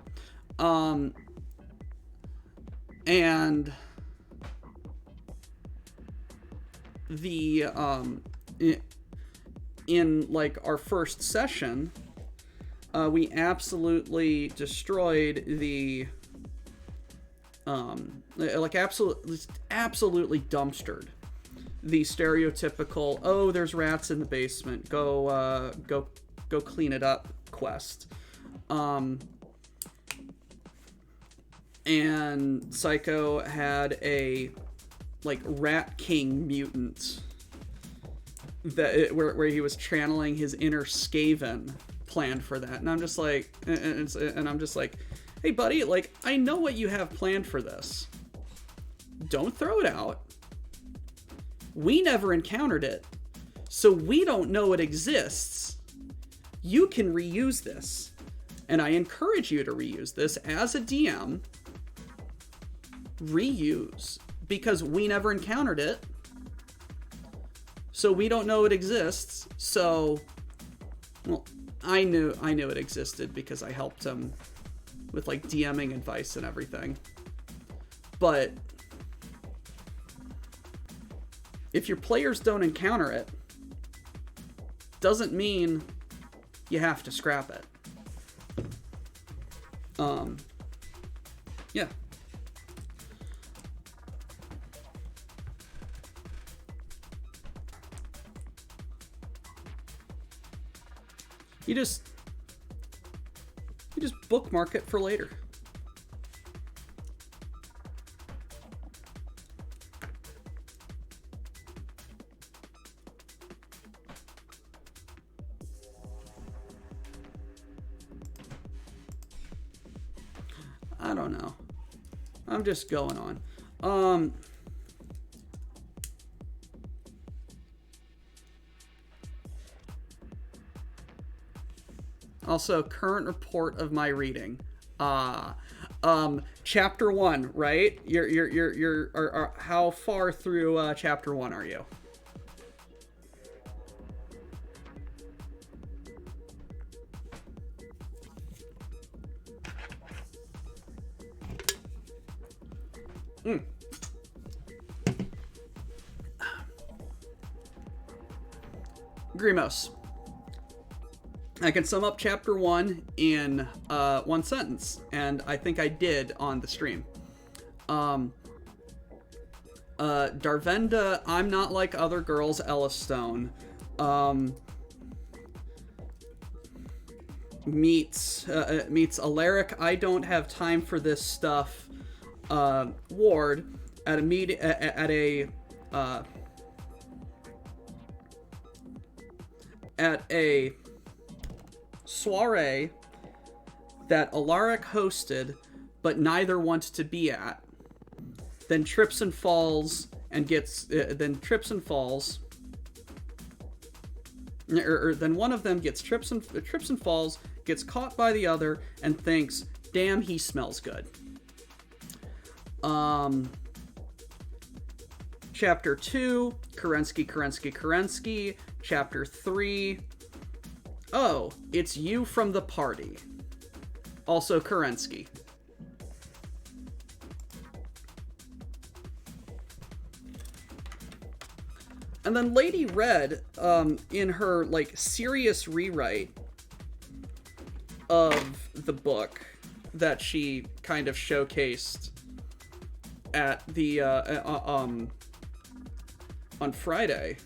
And the in like our first session, we absolutely destroyed the like absolutely dumpstered the stereotypical, oh, there's rats in the basement, go clean it up quest. And Psycho had a like Rat King mutant where he was channeling his inner Skaven planned for that, and I'm just like, and I'm just like, hey buddy, like, I know what you have planned for this. Don't throw it out. We never encountered it, so we don't know it exists. You can reuse this, and I encourage you to reuse this as a DM. Reuse, because we never encountered it, so we don't know it exists. So, well, I knew it existed because I helped him with like DMing advice and everything. But if your players don't encounter it, doesn't mean you have to scrap it. Yeah. You just bookmark it for later. I don't know. I'm just going on. Also, current report of my reading. Chapter 1, right? You're how far through chapter 1 are you? Grimos. I can sum up chapter 1 in one sentence, and I think I did on the stream. Darvenda, I'm not like other girls, Ellistone, meets Alaric, I don't have time for this stuff, Ward, at a meeting, at a soiree that Alaric hosted, but neither wants to be at. Then trips and falls and gets. Then one of them gets trips and falls, gets caught by the other, and thinks, "Damn, he smells good." Chapter 2, Kerensky. Chapter 3, oh, it's you from the party. Also Kerensky. And then Lady Red, in her, like, serious rewrite of the book that she kind of showcased at the, on Friday,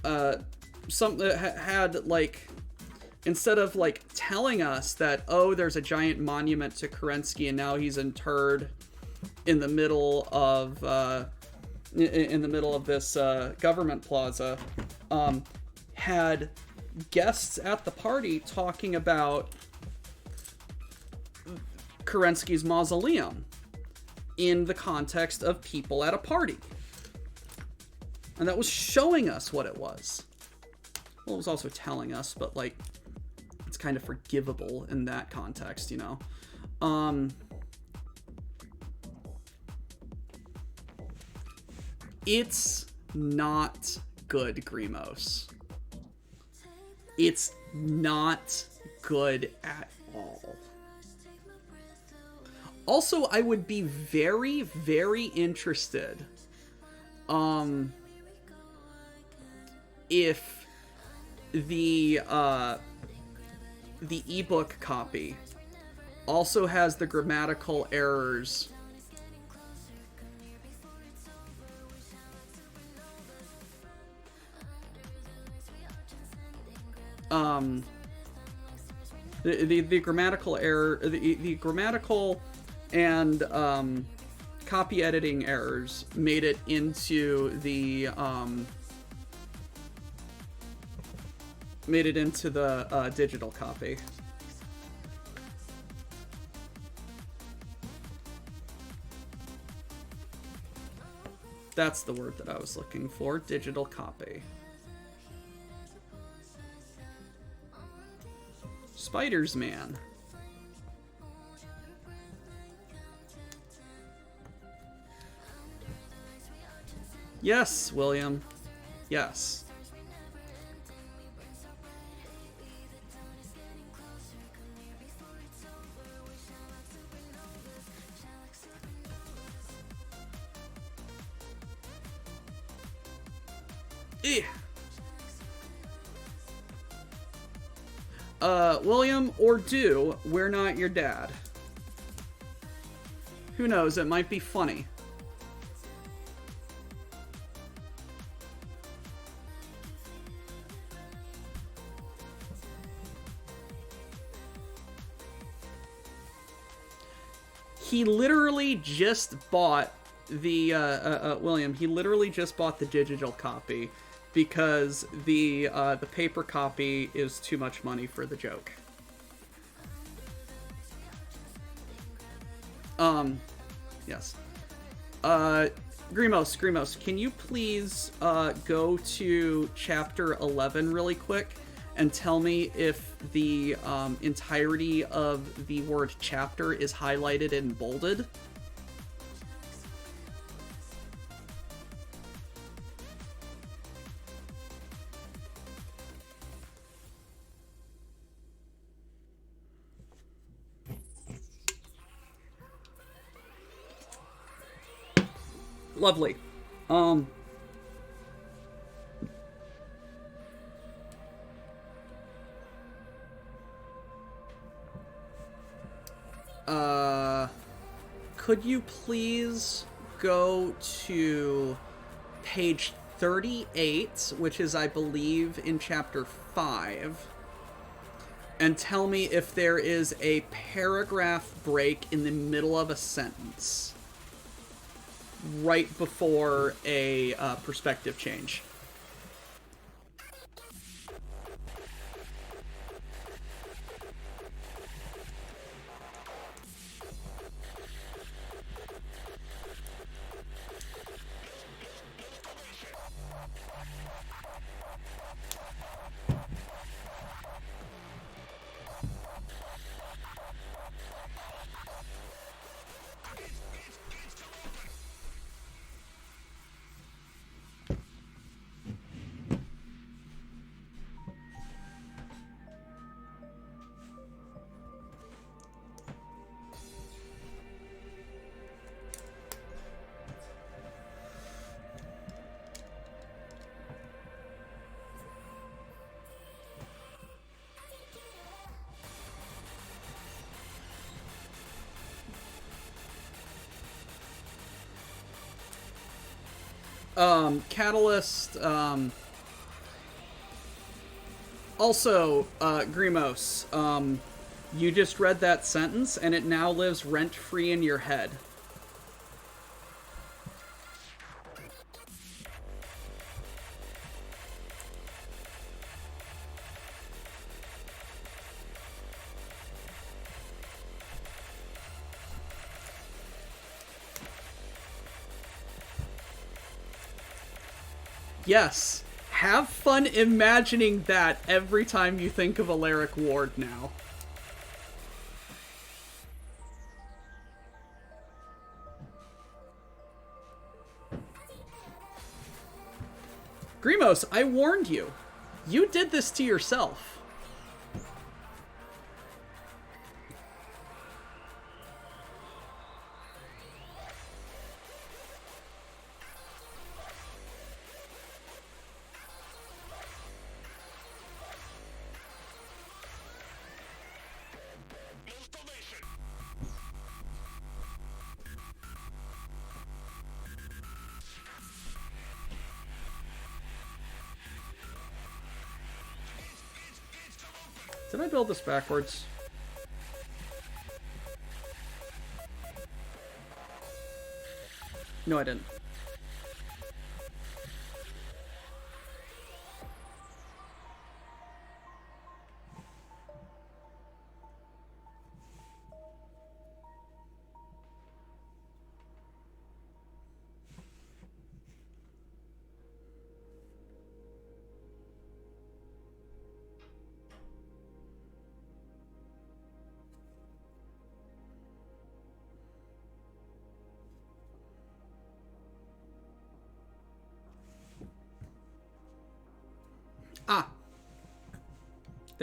had, like, instead of, like, telling us that, oh, there's a giant monument to Kerensky and now he's interred in the middle of this government plaza, had guests at the party talking about Kerensky's mausoleum in the context of people at a party. And that was showing us what it was. Well, it was also telling us, but, like, it's kind of forgivable in that context, you know? It's not good, Grimos. It's not good at all. Also, I would be very, very interested, if the ebook copy also has the grammatical errors the grammatical error, the grammatical and copy editing errors made it into the made it into the digital copy. That's the word that I was looking for. Digital copy. Spiders Man. Yes, William. Yes. Eh. William or Do, we're not your dad. Who knows, it might be funny. He literally just bought the, William, he literally just bought the digital copy because the paper copy is too much money for the joke. Yes. Grimos, can you please, go to chapter 11 really quick and tell me if the, entirety of the word chapter is highlighted and bolded? Lovely. Could you please go to page 38, which is, I believe, in chapter 5, and tell me if there is a paragraph break in the middle of a sentence right before a perspective change. Catalyst, also, Grimos, you just read that sentence, and it now lives rent-free in your head. Yes, have fun imagining that every time you think of Alaric Ward now. Grimos, I warned you. You did this to yourself. Did I build this backwards? No, I didn't.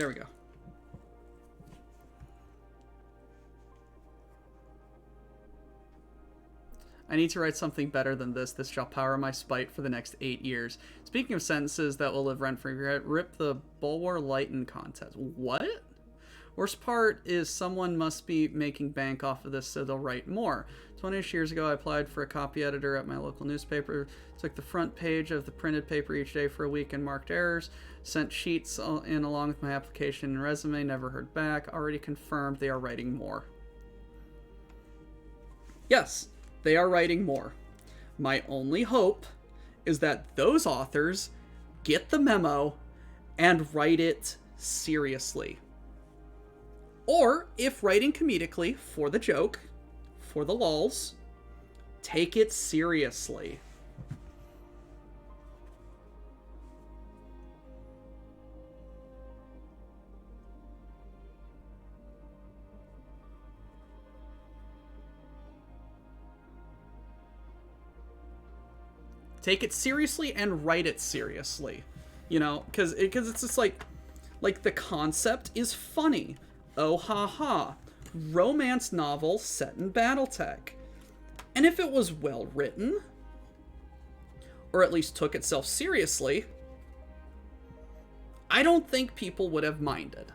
There we go. I need to write something better than this. This shall power my spite for the next 8 years. Speaking of sentences that will live rent-free, rip the Bulwer Lytton contest. What? Worst part is someone must be making bank off of this, so they'll write more. 20-ish years ago, I applied for a copy editor at my local newspaper, took the front page of the printed paper each day for a week and marked errors, sent sheets in along with my application and resume, never heard back, already confirmed they are writing more. Yes, they are writing more. My only hope is that those authors get the memo and write it seriously. Or, if writing comedically, for the joke, for the lulz, take it seriously. Take it seriously and write it seriously. You know, because it's just like the concept is funny. Oh ha ha. Romance novel set in Battletech. And if it was well written, or at least took itself seriously, I don't think people would have minded.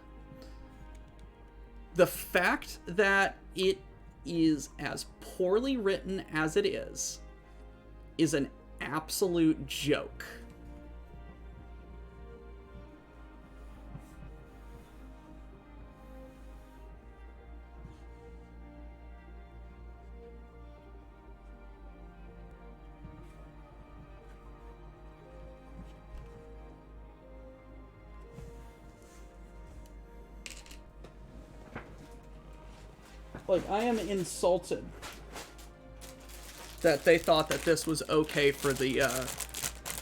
The fact that it is as poorly written as it is an absolute joke. Like, I am insulted that they thought that this was okay for the,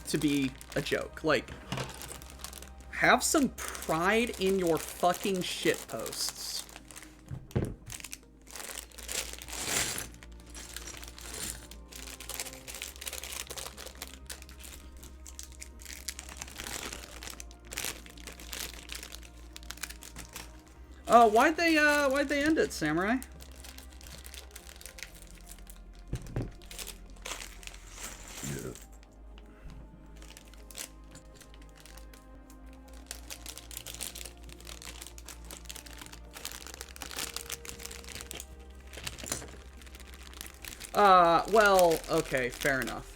to be a joke. Like, have some pride in your fucking shitposts. Why'd they end it, Samurai? Well, okay, fair enough.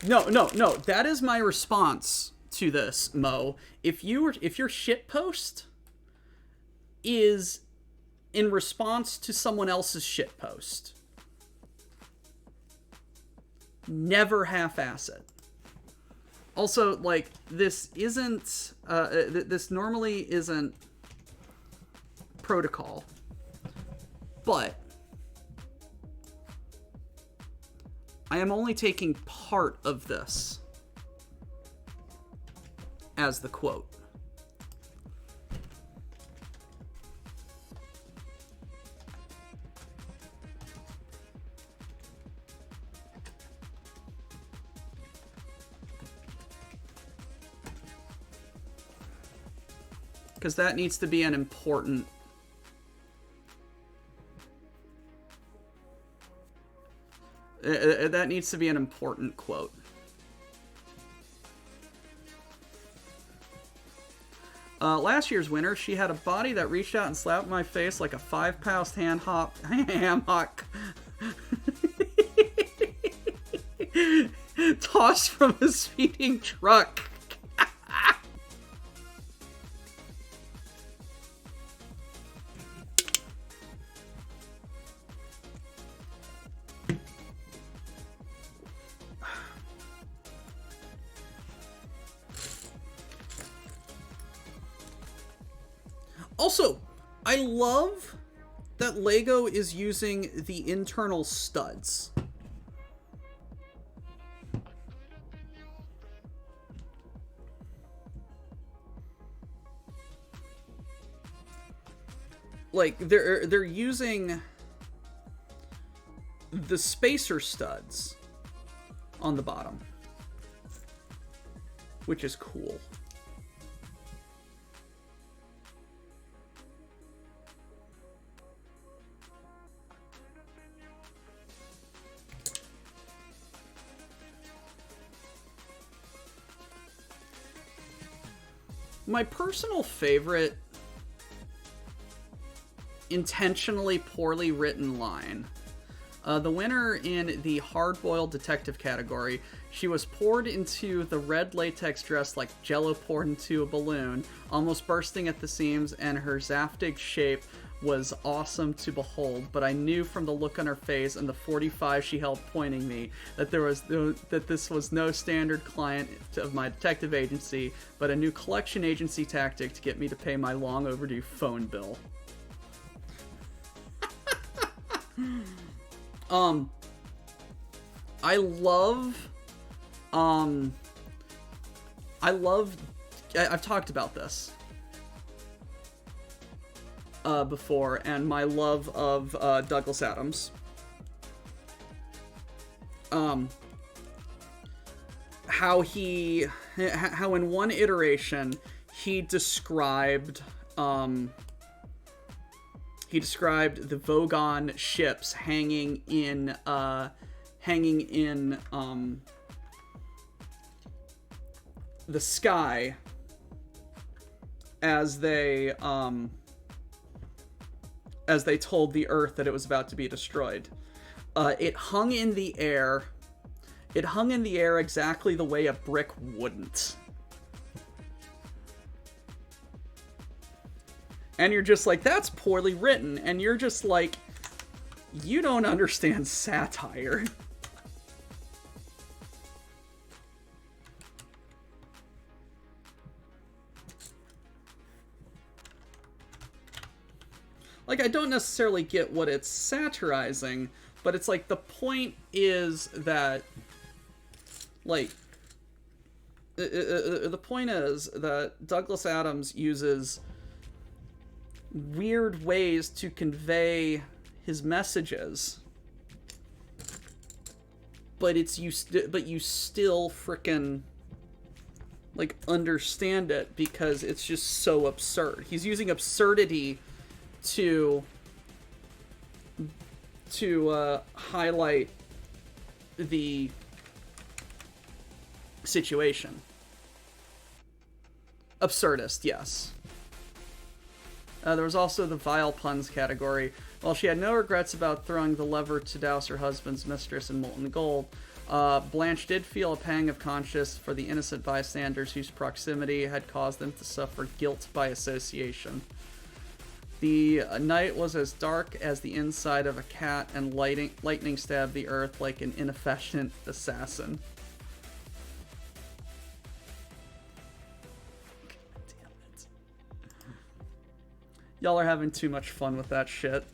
No, that is my response to this, Mo. If your shitpost is in response to someone else's shitpost, never half-ass it. Also, like, this isn't, this normally isn't protocol, but I am only taking part of this as the quote. Because that needs to be an important... that needs to be an important quote. Last year's winner, she had a body that reached out and slapped my face like a 5-pound ham hock. Tossed from a speeding truck. Also, I love that LEGO is using the internal studs. Like, they're using the spacer studs on the bottom, which is cool. My personal favorite intentionally poorly written line. The winner in the hard-boiled detective category, she was poured into the red latex dress like Jell-O poured into a balloon, almost bursting at the seams, and her Zaftig shape was awesome to behold, but I knew from the look on her face and the 45 she held pointing me that this was no standard client of my detective agency, but a new collection agency tactic to get me to pay my long overdue phone bill. I've talked about this before, and my love of Douglas Adams. How in one iteration he described the Vogon ships hanging in the sky as they told the Earth that it was about to be destroyed. It hung in the air. It hung in the air exactly the way a brick wouldn't. And you're just like, that's poorly written. And you're just like, you don't understand satire. Like, I don't necessarily get what it's satirizing, but it's like, the point is that, like, the point is that Douglas Adams uses weird ways to convey his messages, but you still frickin' like understand it because it's just so absurd. He's using absurdity to highlight the situation. Absurdist, yes. There was also the vile puns category. While she had no regrets about throwing the lever to douse her husband's mistress in molten gold, Blanche did feel a pang of conscience for the innocent bystanders whose proximity had caused them to suffer guilt by association. The night was as dark as the inside of a cat, and lightning stabbed the earth like an inefficient assassin. God damn it. Y'all are having too much fun with that shit.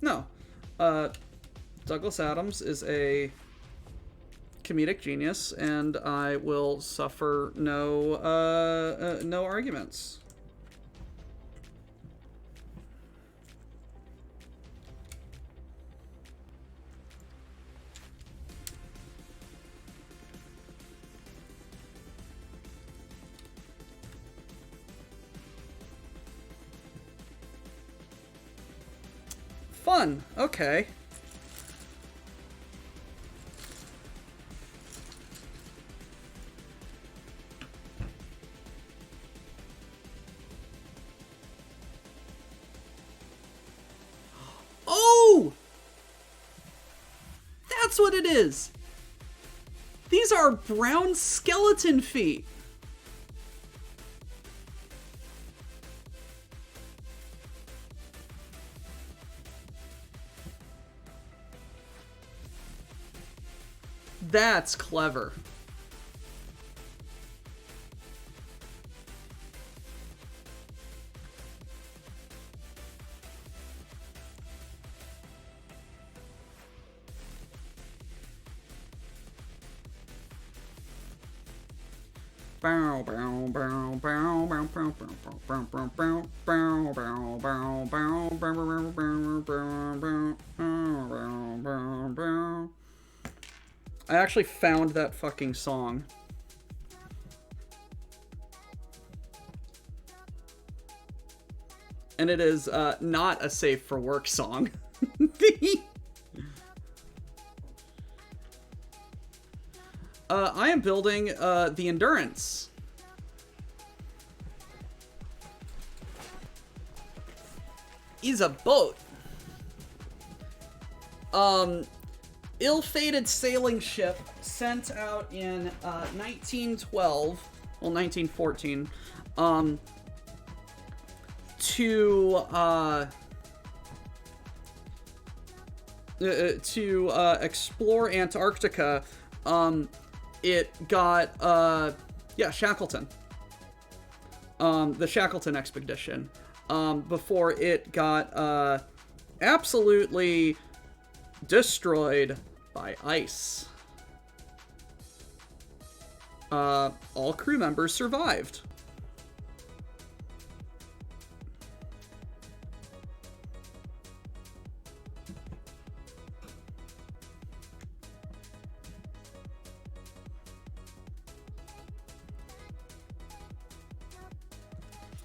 No. Douglas Adams is a comedic genius, and I will suffer no arguments. Fun. Okay. Oh! That's what it is. These are brown skeleton feet. That's clever. I actually found that fucking song. And it is not a safe for work song. I am building the Endurance. Is a boat. Ill-fated sailing ship sent out in 1912, well 1914, to explore Antarctica. It got Shackleton. The Shackleton expedition. Before it got absolutely destroyed by ice. All crew members survived.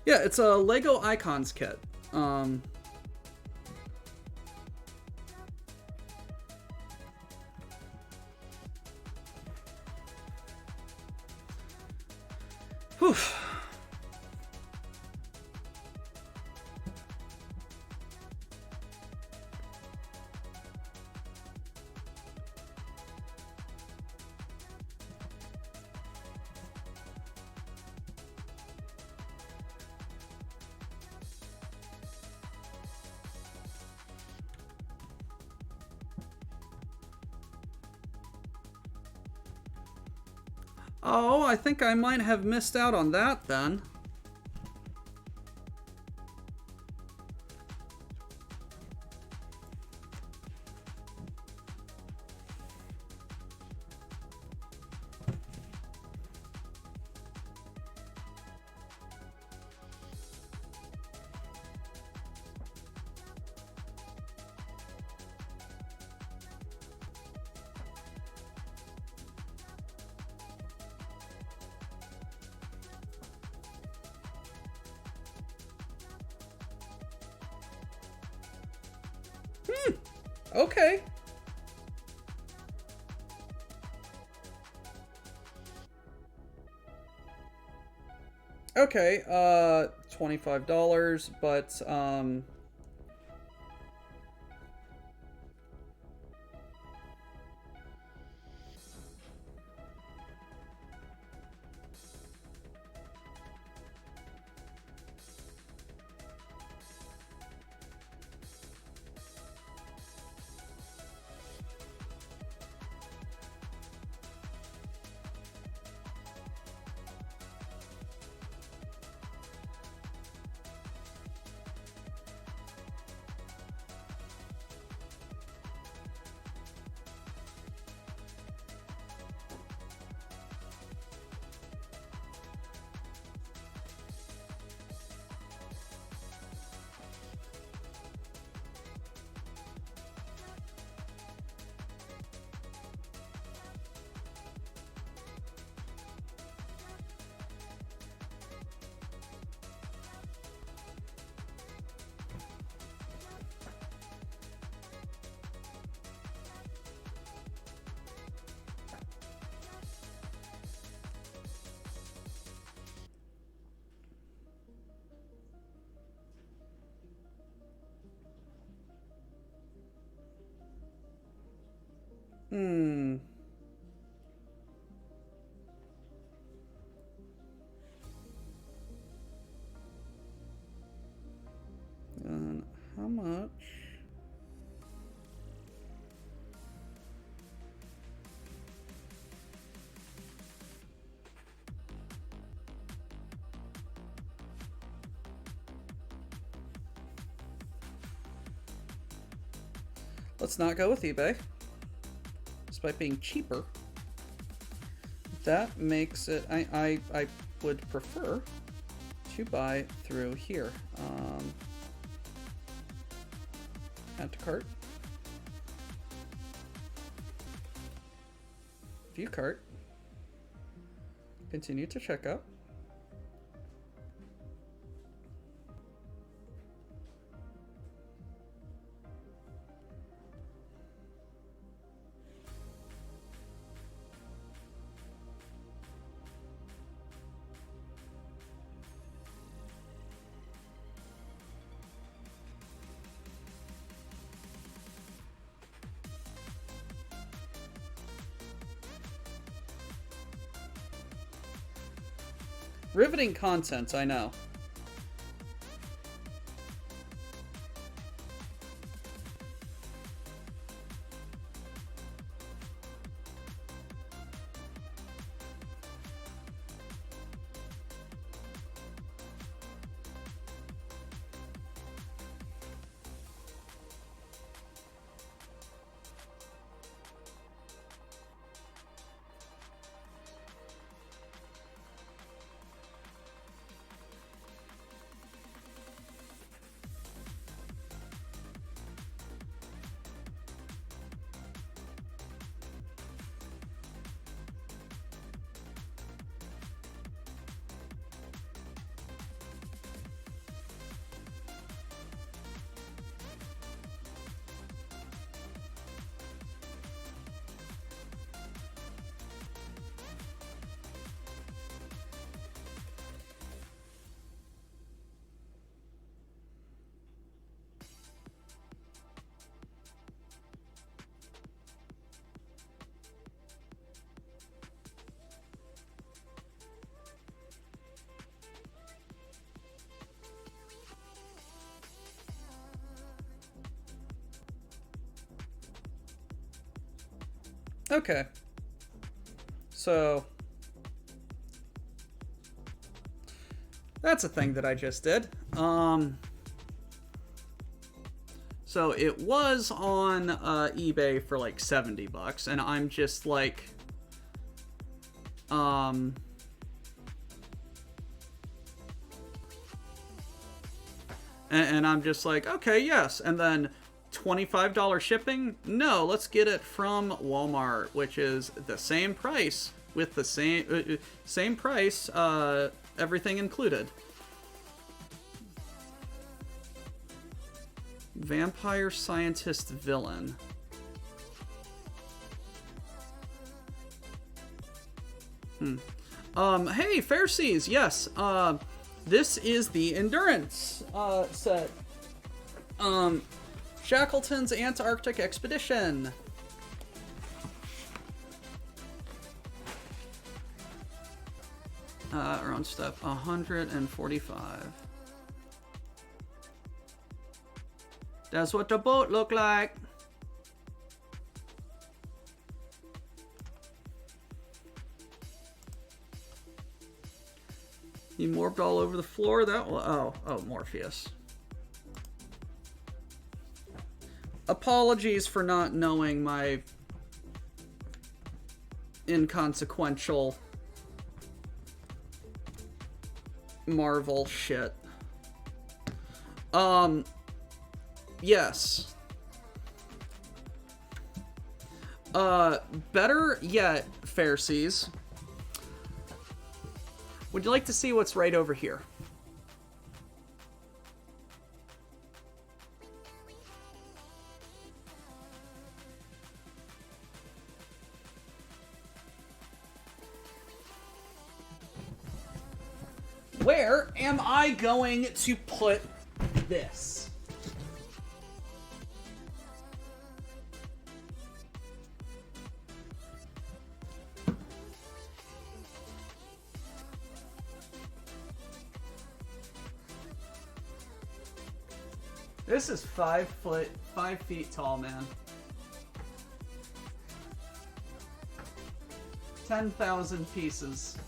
Yeah, it's a Lego Icons kit. Whew. Oh, I think I might have missed out on that then. Okay. Okay, $25, but, how much? Let's not go with eBay, despite being cheaper. that makes it... I would prefer to buy through here. Add to cart. View cart. Continue to checkout. Riveting content, I know. Okay. So that's a thing that I just did. So it was on eBay for like $70, and I'm just like, and I'm just like, okay, yes, and then $25 shipping? No, let's get it from Walmart, which is the same price with the same price, everything included. Vampire scientist villain. Hey, Fairseas, yes. This is the Endurance set. Shackleton's Antarctic Expedition. We're on step 145. That's what the boat looked like. He morphed all over the floor. That oh Morpheus. Apologies for not knowing my inconsequential Marvel shit. Yes. Better yet, Fairseas. Would you like to see what's right over here? Where am I going to put this? This is 5 feet tall, man. 10,000 pieces.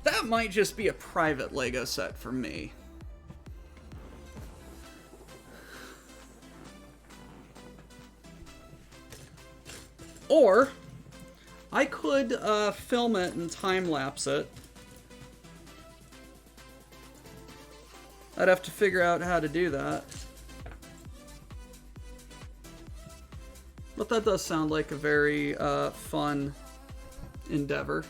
That might just be a private Lego set for me. Or I could film it and time lapse it. I'd have to figure out how to do that. But that does sound like a very fun endeavor.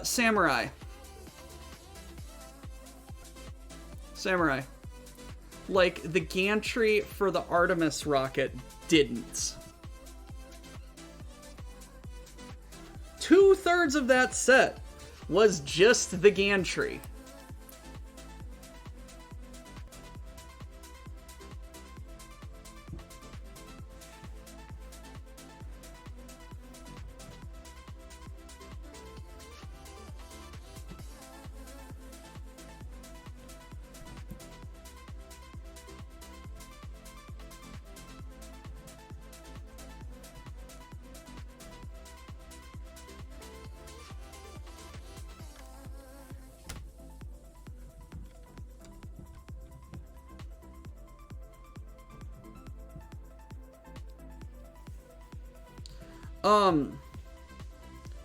Samurai. Samurai. Like, the gantry for the Artemis rocket didn't. 2/3 of that set was just the gantry.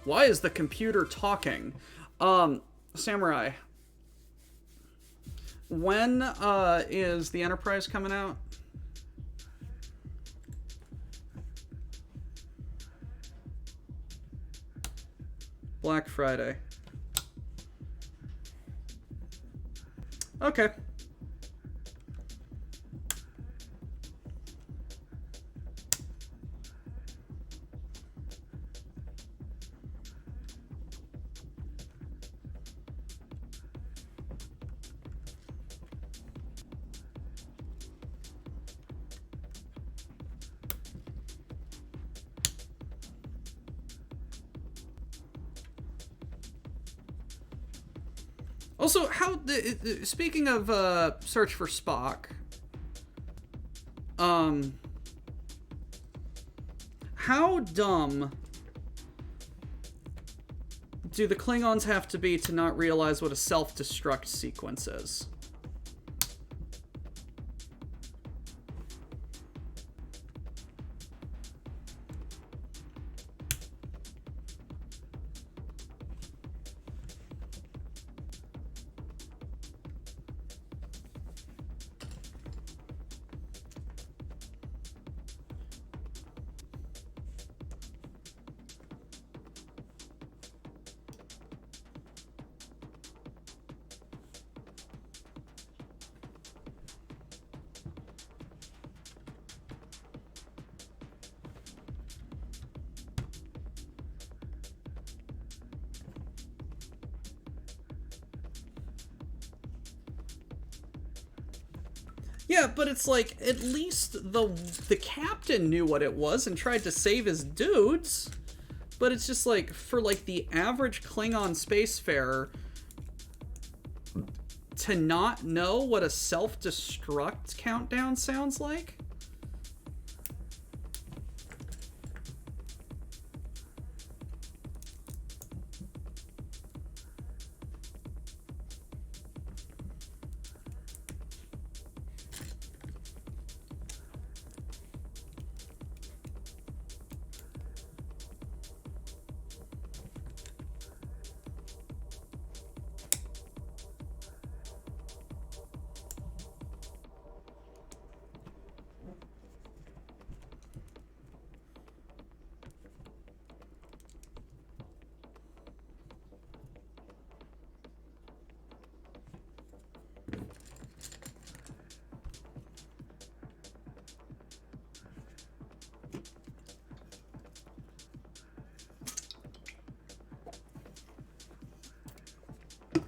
Why is the computer talking? Samurai. When, is the Enterprise coming out? Black Friday. Okay. Also, speaking of Search for Spock, how dumb do the Klingons have to be to not realize what a self-destruct sequence is? Yeah, but it's like, at least the captain knew what it was and tried to save his dudes. But it's just like, for like the average Klingon spacefarer to not know what a self-destruct countdown sounds like?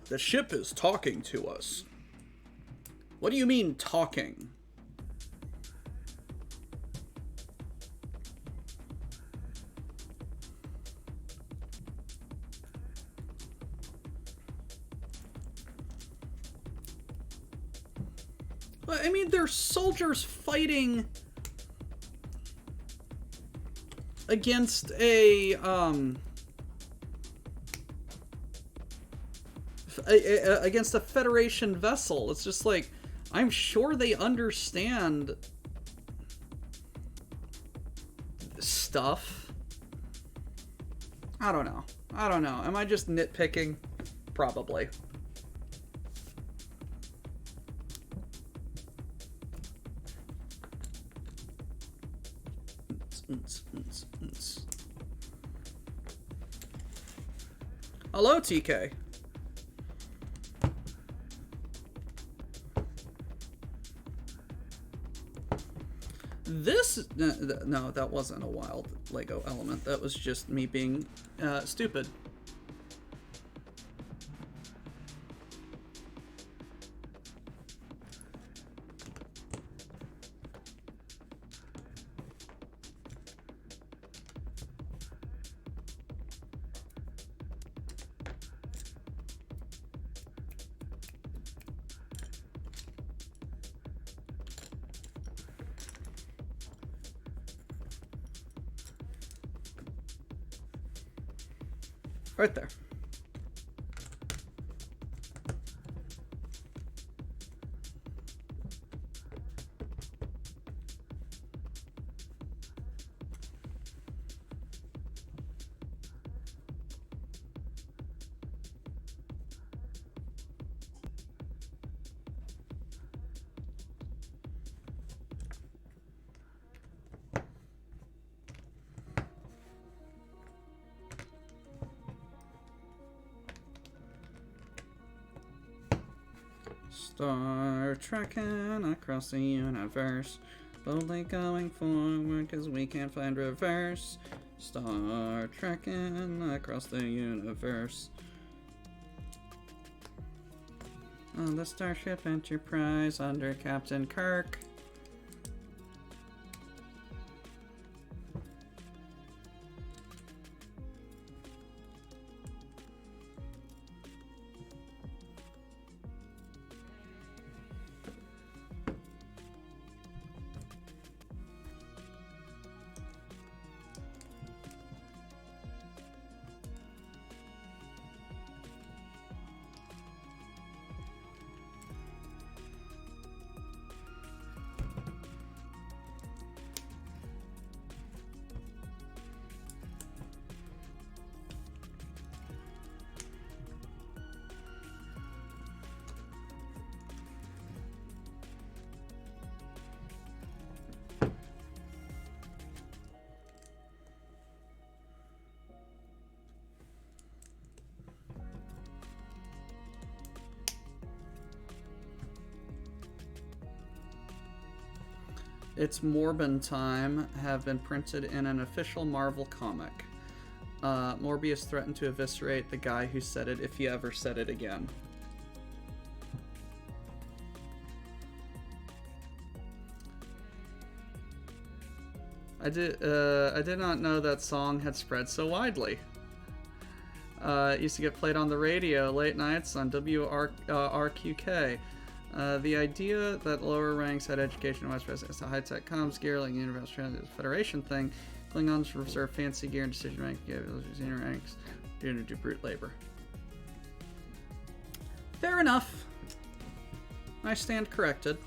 The ship is talking to us. What do you mean, talking? I mean, they're soldiers fighting against a, against a Federation vessel. It's just like, I'm sure they understand stuff. I don't know. I don't know. Am I just nitpicking? Probably. Hello, TK. This, no, that wasn't a wild Lego element. That was just me being stupid. Right there. Star trekking across the universe, boldly going forward cause we can't find reverse. Star trekking across the universe. On the Starship Enterprise under Captain Kirk. It's Morbin time have been printed in an official Marvel comic. Morbius threatened to eviscerate the guy who said it if he ever said it again. I did not know that song had spread so widely. It used to get played on the radio late nights on WRQK. The idea that lower ranks had education in West is a high-tech comms gear like the Universal Transit Federation thing. Klingons reserve fancy gear and decision rank senior ranks due to brute labor. Fair enough. I stand corrected.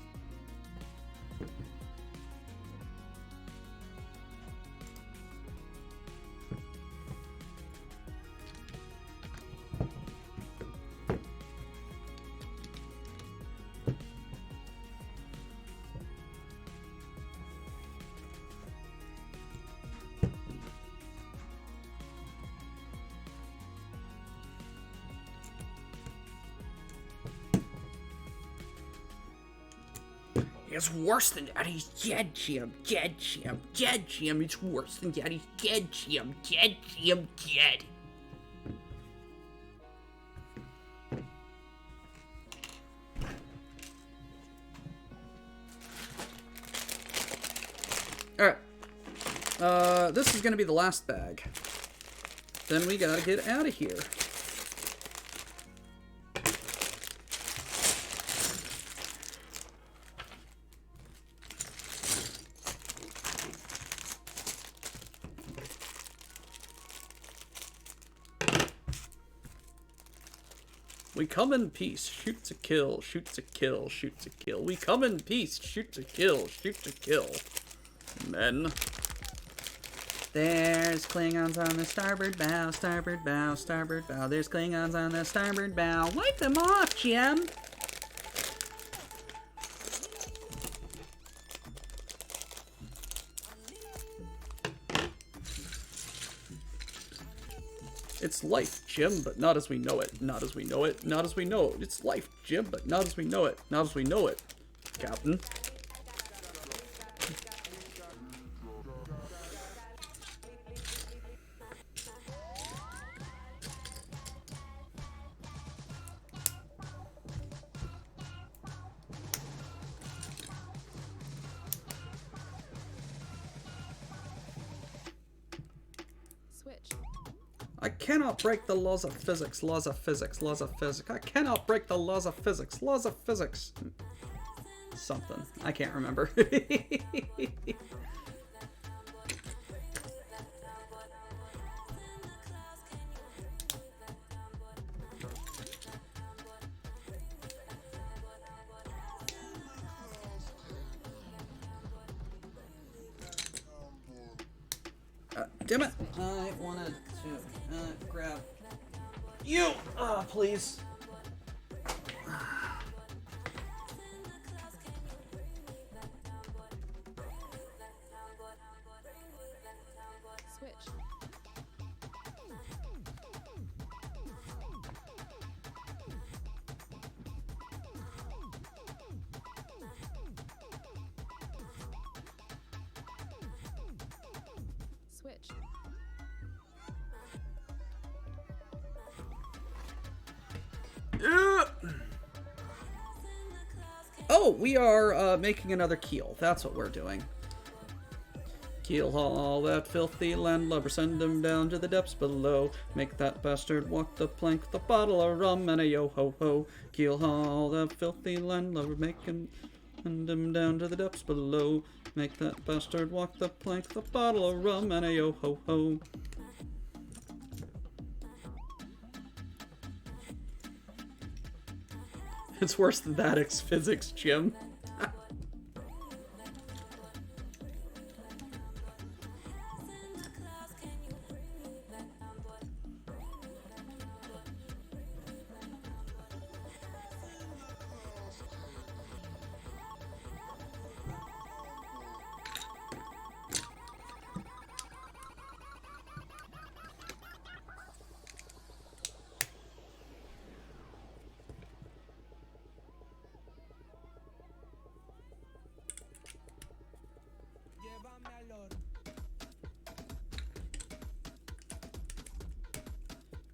It's worse than Daddy's dead, Jim. Dead, Jim. Dead, Jim. It's worse than Daddy's dead, Jim. Dead, Jim. Dead. Alright. This is gonna be the last bag. Then we gotta get out of here. We come in peace, shoot to kill, shoot to kill, shoot to kill. We come in peace, shoot to kill, shoot to kill. Men. There's Klingons on the starboard bow, starboard bow, starboard bow. There's Klingons on the starboard bow. Wipe them off, Jim! It's life, Jim, but not as we know it. Not as we know it. Not as we know it. It's life, Jim, but not as we know it. Not as we know it, Captain. Switch. I cannot break the laws of physics, laws of physics, laws of physics. I cannot break the laws of physics, laws of physics. Something. I can't remember. Damn it! I wanted to grab you! Please. Switch. Switch. Oh, we are making another keel. That's what we're doing. Keel haul that filthy landlubber, send him down to the depths below. Make that bastard walk the plank with a bottle of rum and a yo-ho-ho. Keel haul that filthy landlubber, send him down to the depths below. Make that bastard walk the plank with a bottle of rum and a yo-ho-ho. It's worse than that, it's physics, Jim.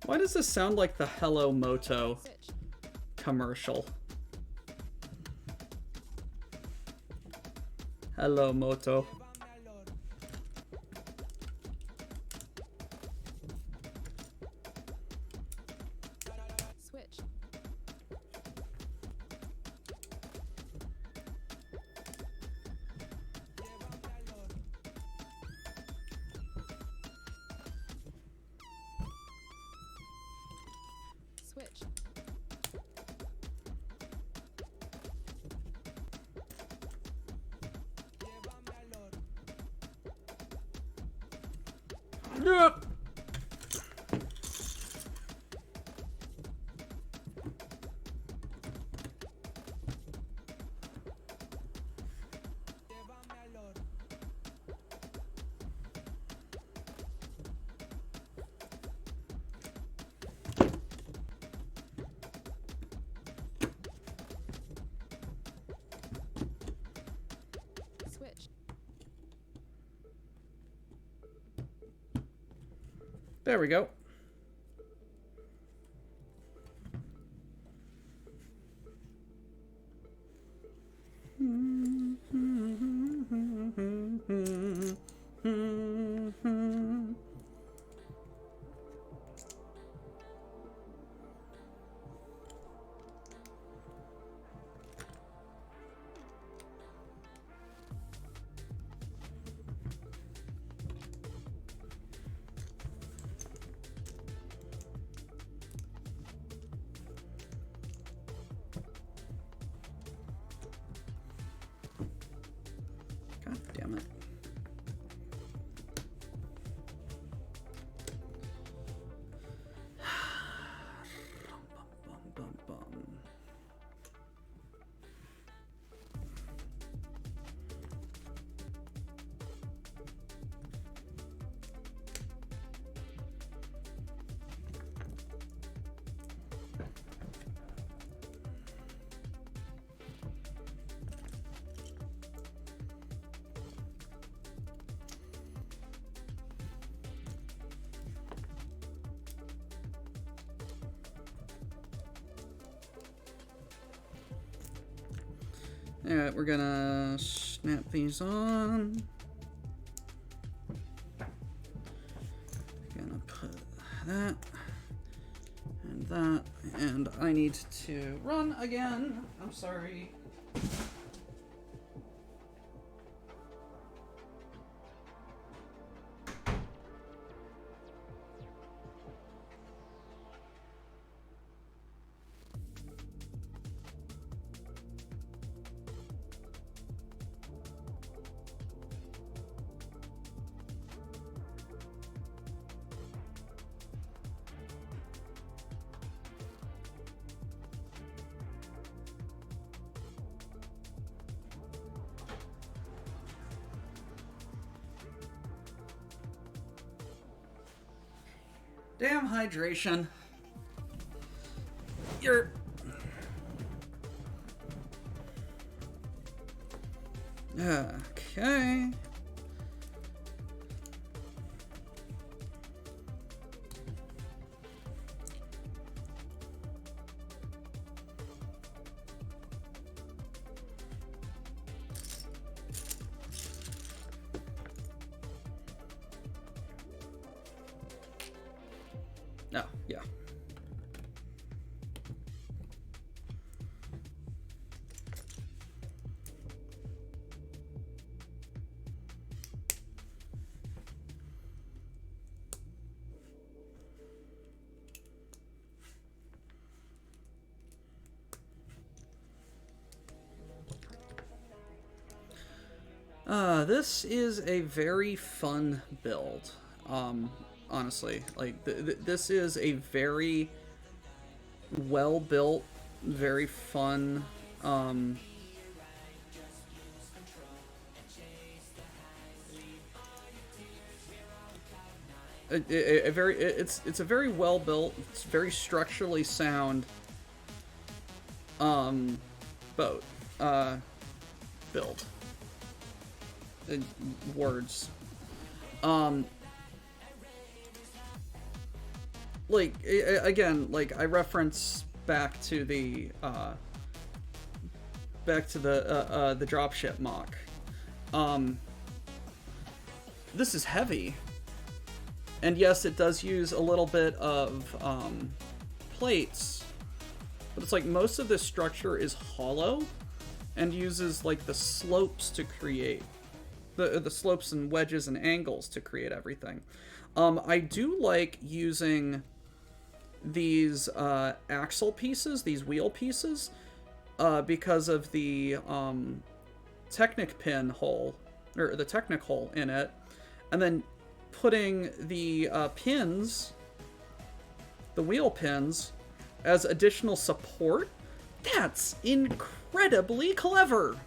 Why does this sound like the Hello Moto Switch. commercial? Hello Moto. Switch. Switch. Yep. Switch. There we go. God damn it. Alright, we're gonna snap these on. Gonna put that and that, and I need to run again. I'm sorry. Damn hydration. You're... Okay. Oh, yeah. This is a very fun build. Honestly, like this is a very well built, very fun. It's a very well built, it's very structurally sound. Boat. Build. Words. Like, again, like, I reference back to the dropship mock. This is heavy. And yes, it does use a little bit of, plates, but it's like most of this structure is hollow and uses, like, the slopes to create the slopes and wedges and angles to create everything. I do like using these axle pieces, these wheel pieces, because of the Technic pin hole, or the Technic hole in it, and then putting the pins, the wheel pins, as additional support. That's incredibly clever!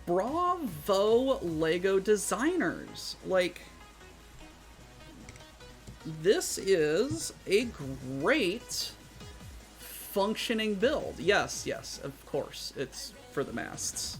Bravo, LEGO designers. Like, this is a great functioning build. Yes, yes, of course, it's for the masts.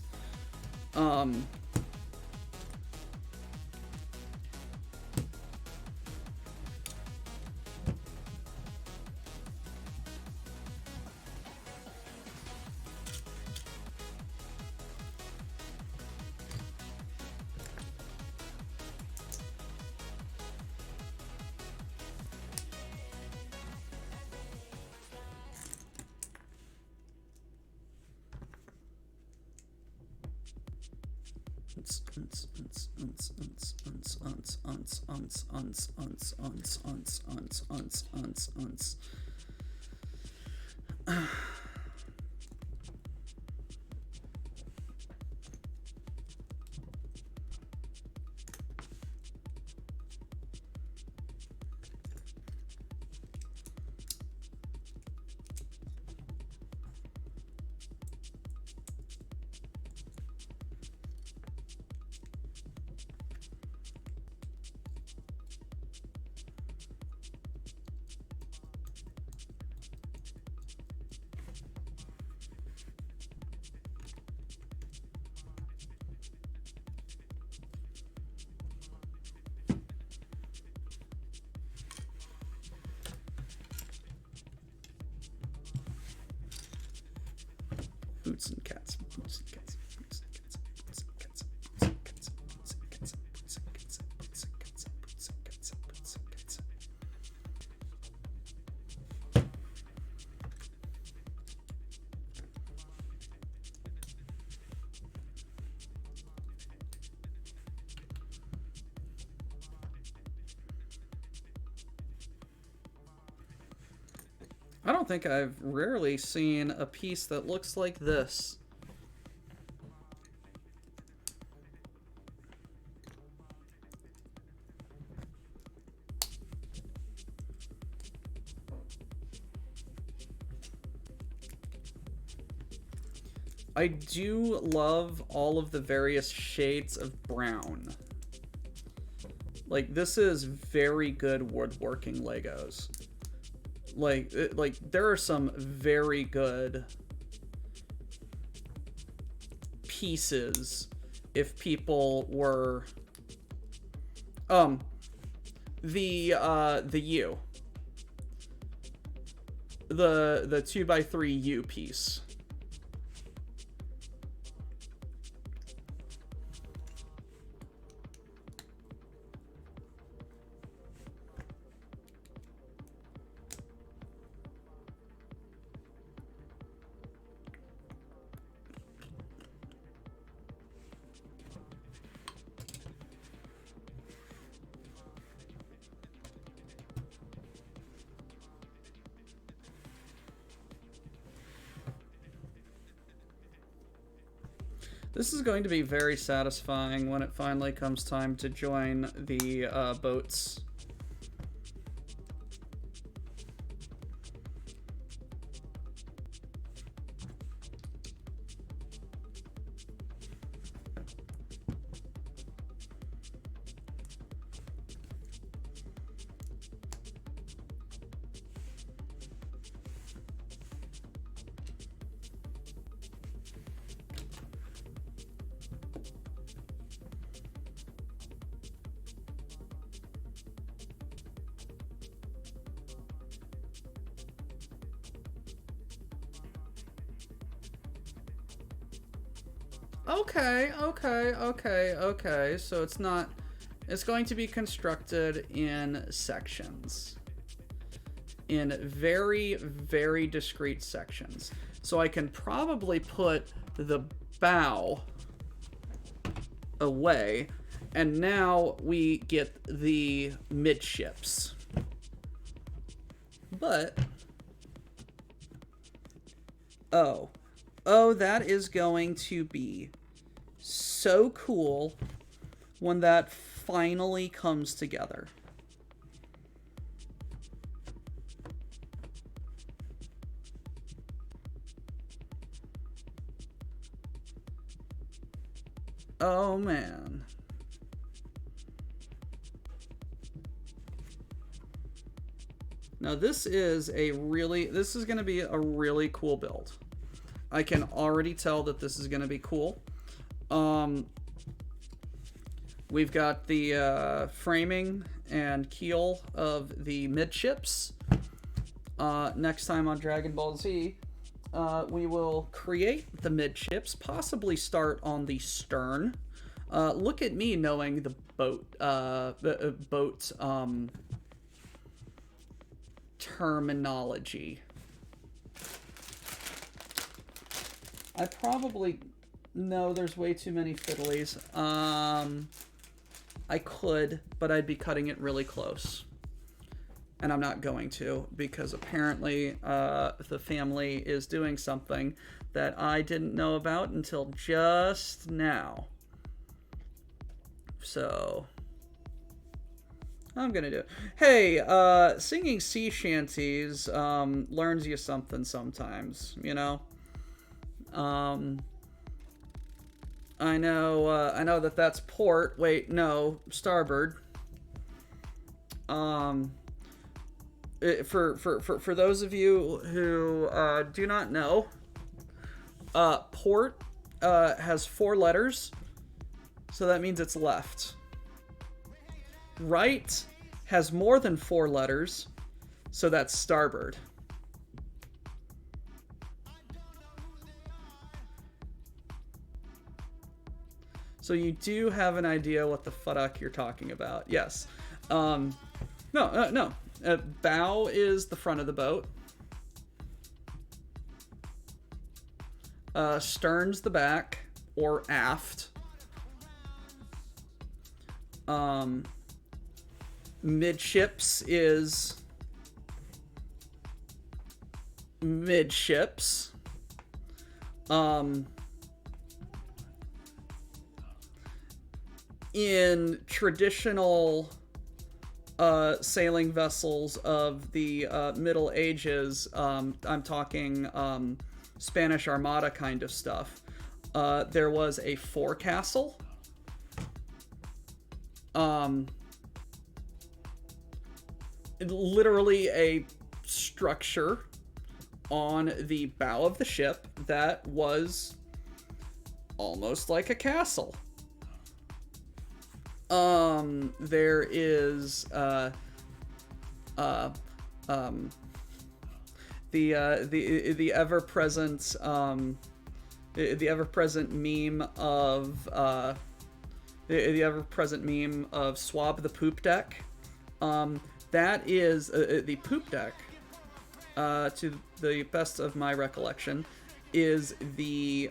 I don't think I've rarely seen a piece that looks like this. I do love all of the various shades of brown. Like, this is very good woodworking Legos. Like there are some very good pieces if people were the U, the 2x3 U piece. This is going to be very satisfying when it finally comes time to join the boats. Okay. So it's going to be constructed in sections. In very, very discrete sections. So I can probably put the bow away, and now we get the midships. But, oh, that is going to be so cool when that finally comes together. Oh man. Now this is going to be a really cool build. I can already tell that this is going to be cool. We've got the framing and keel of the midships. Next time on Dragon Ball Z, we will create the midships, possibly start on the stern. Look at me knowing the boat terminology. I probably know there's way too many fiddlies. I could, but I'd be cutting it really close. And I'm not going to, because apparently the family is doing something that I didn't know about until just now. So I'm gonna do it. Hey, singing sea shanties learns you something sometimes, you know? I know that's port. Wait, no, starboard. For those of you who do not know, port has 4 letters, so that means it's left. Right has more than 4 letters, so that's starboard. So you do have an idea what the fuck you're talking about. Yes. No. Bow is the front of the boat. Stern's the back or aft. Midships is midships. In traditional sailing vessels of the Middle Ages, I'm talking Spanish Armada kind of stuff, there was a forecastle. Literally a structure on the bow of the ship that was almost like a castle. There is the ever-present the ever-present meme of the ever-present meme of Swab the poop deck. That is the poop deck, to the best of my recollection, is the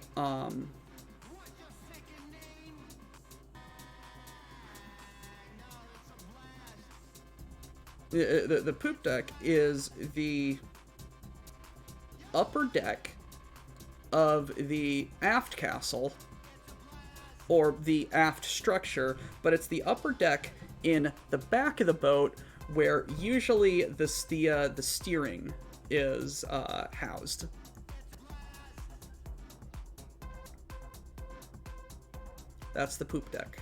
the poop deck is the upper deck of the aft castle, or the aft structure, but it's the upper deck in the back of the boat where usually the steering is housed. That's the poop deck.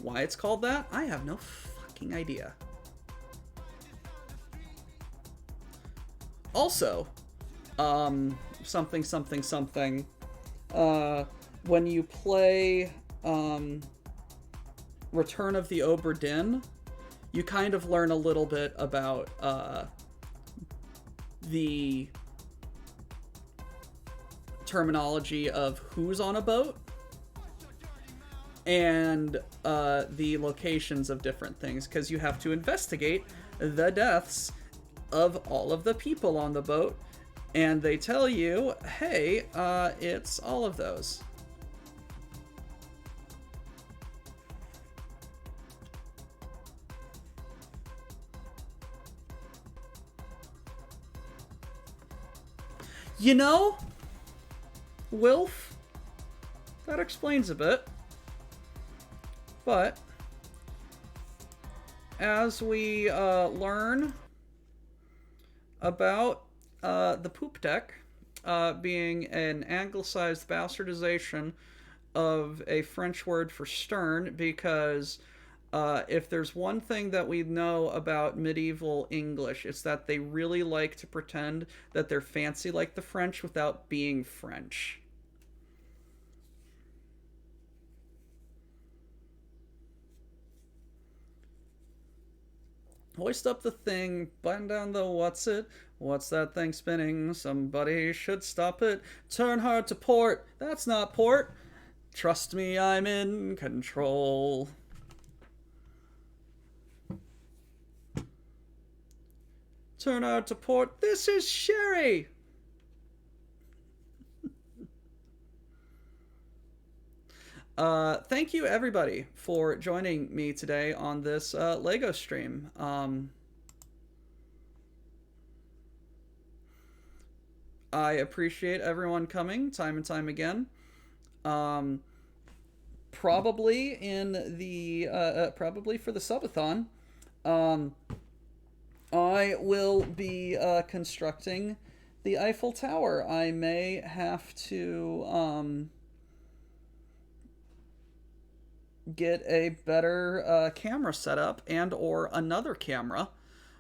Why it's called that, I have no fucking idea. Also, something, when you play, Return of the Obra Dinn, you kind of learn a little bit about, the terminology of who's on a boat, and the locations of different things, because you have to investigate the deaths of all of the people on the boat, and they tell you, hey, it's all of those. You know, Wilf, that explains a bit. But as we learn about the poop deck being an anglicized bastardization of a French word for stern, because if there's one thing that we know about medieval English, it's that they really like to pretend that they're fancy like the French without being French. Hoist up the thing, button down the what's that thing spinning, somebody should stop it, turn hard to port, that's not port, trust me, I'm in control. Turn hard to port, this is sherry! Thank you everybody for joining me today on this LEGO stream. I appreciate everyone coming time and time again. Probably in the probably for the subathon, I will be constructing the Eiffel Tower. I may have to get a better camera setup and or another camera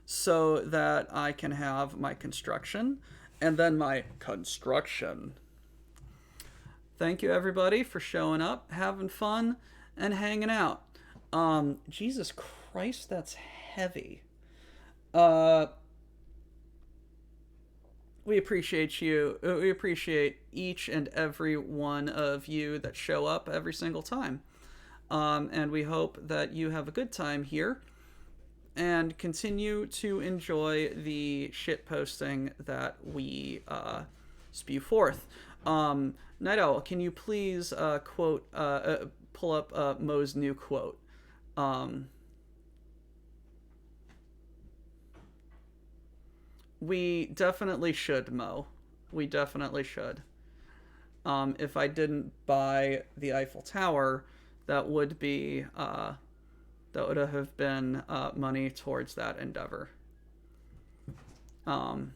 so that I can have my construction and then my construction. Thank you everybody for showing up, having fun, and hanging out. Jesus Christ, that's heavy. We appreciate you. We appreciate each and every one of you that show up every single time. And we hope that you have a good time here and continue to enjoy the shit posting that we spew forth. Night Owl, can you please pull up Mo's new quote? We definitely should, Mo. We definitely should. If I didn't buy the Eiffel Tower, that would be that would have been money towards that endeavor. But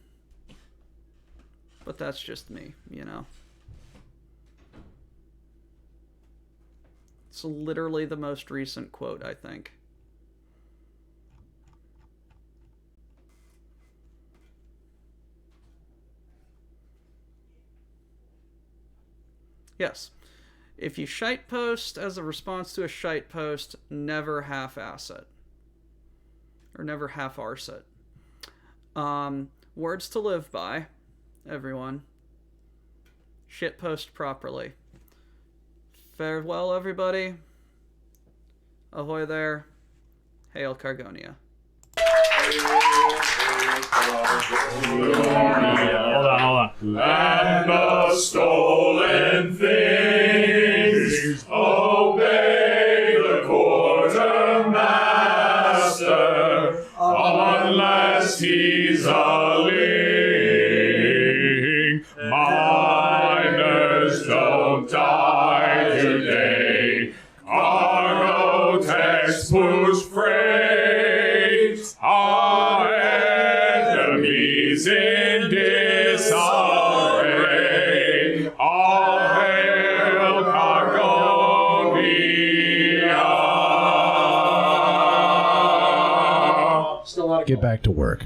that's just me, you know. It's literally the most recent quote, I think. Yes. If you shite post as a response to a shite post, never half-ass it. Or never half-arse it. Words to live by, everyone. Shit post properly. Farewell, everybody. Ahoy there. Hail Cargonia. Hold on. Land of stolen things, obey the quartermaster, unless he's a ling. Miners don't die today. Cargo text push freight. Our enemies in disarray. All hail Cargonia. Still a lot of Get back to work.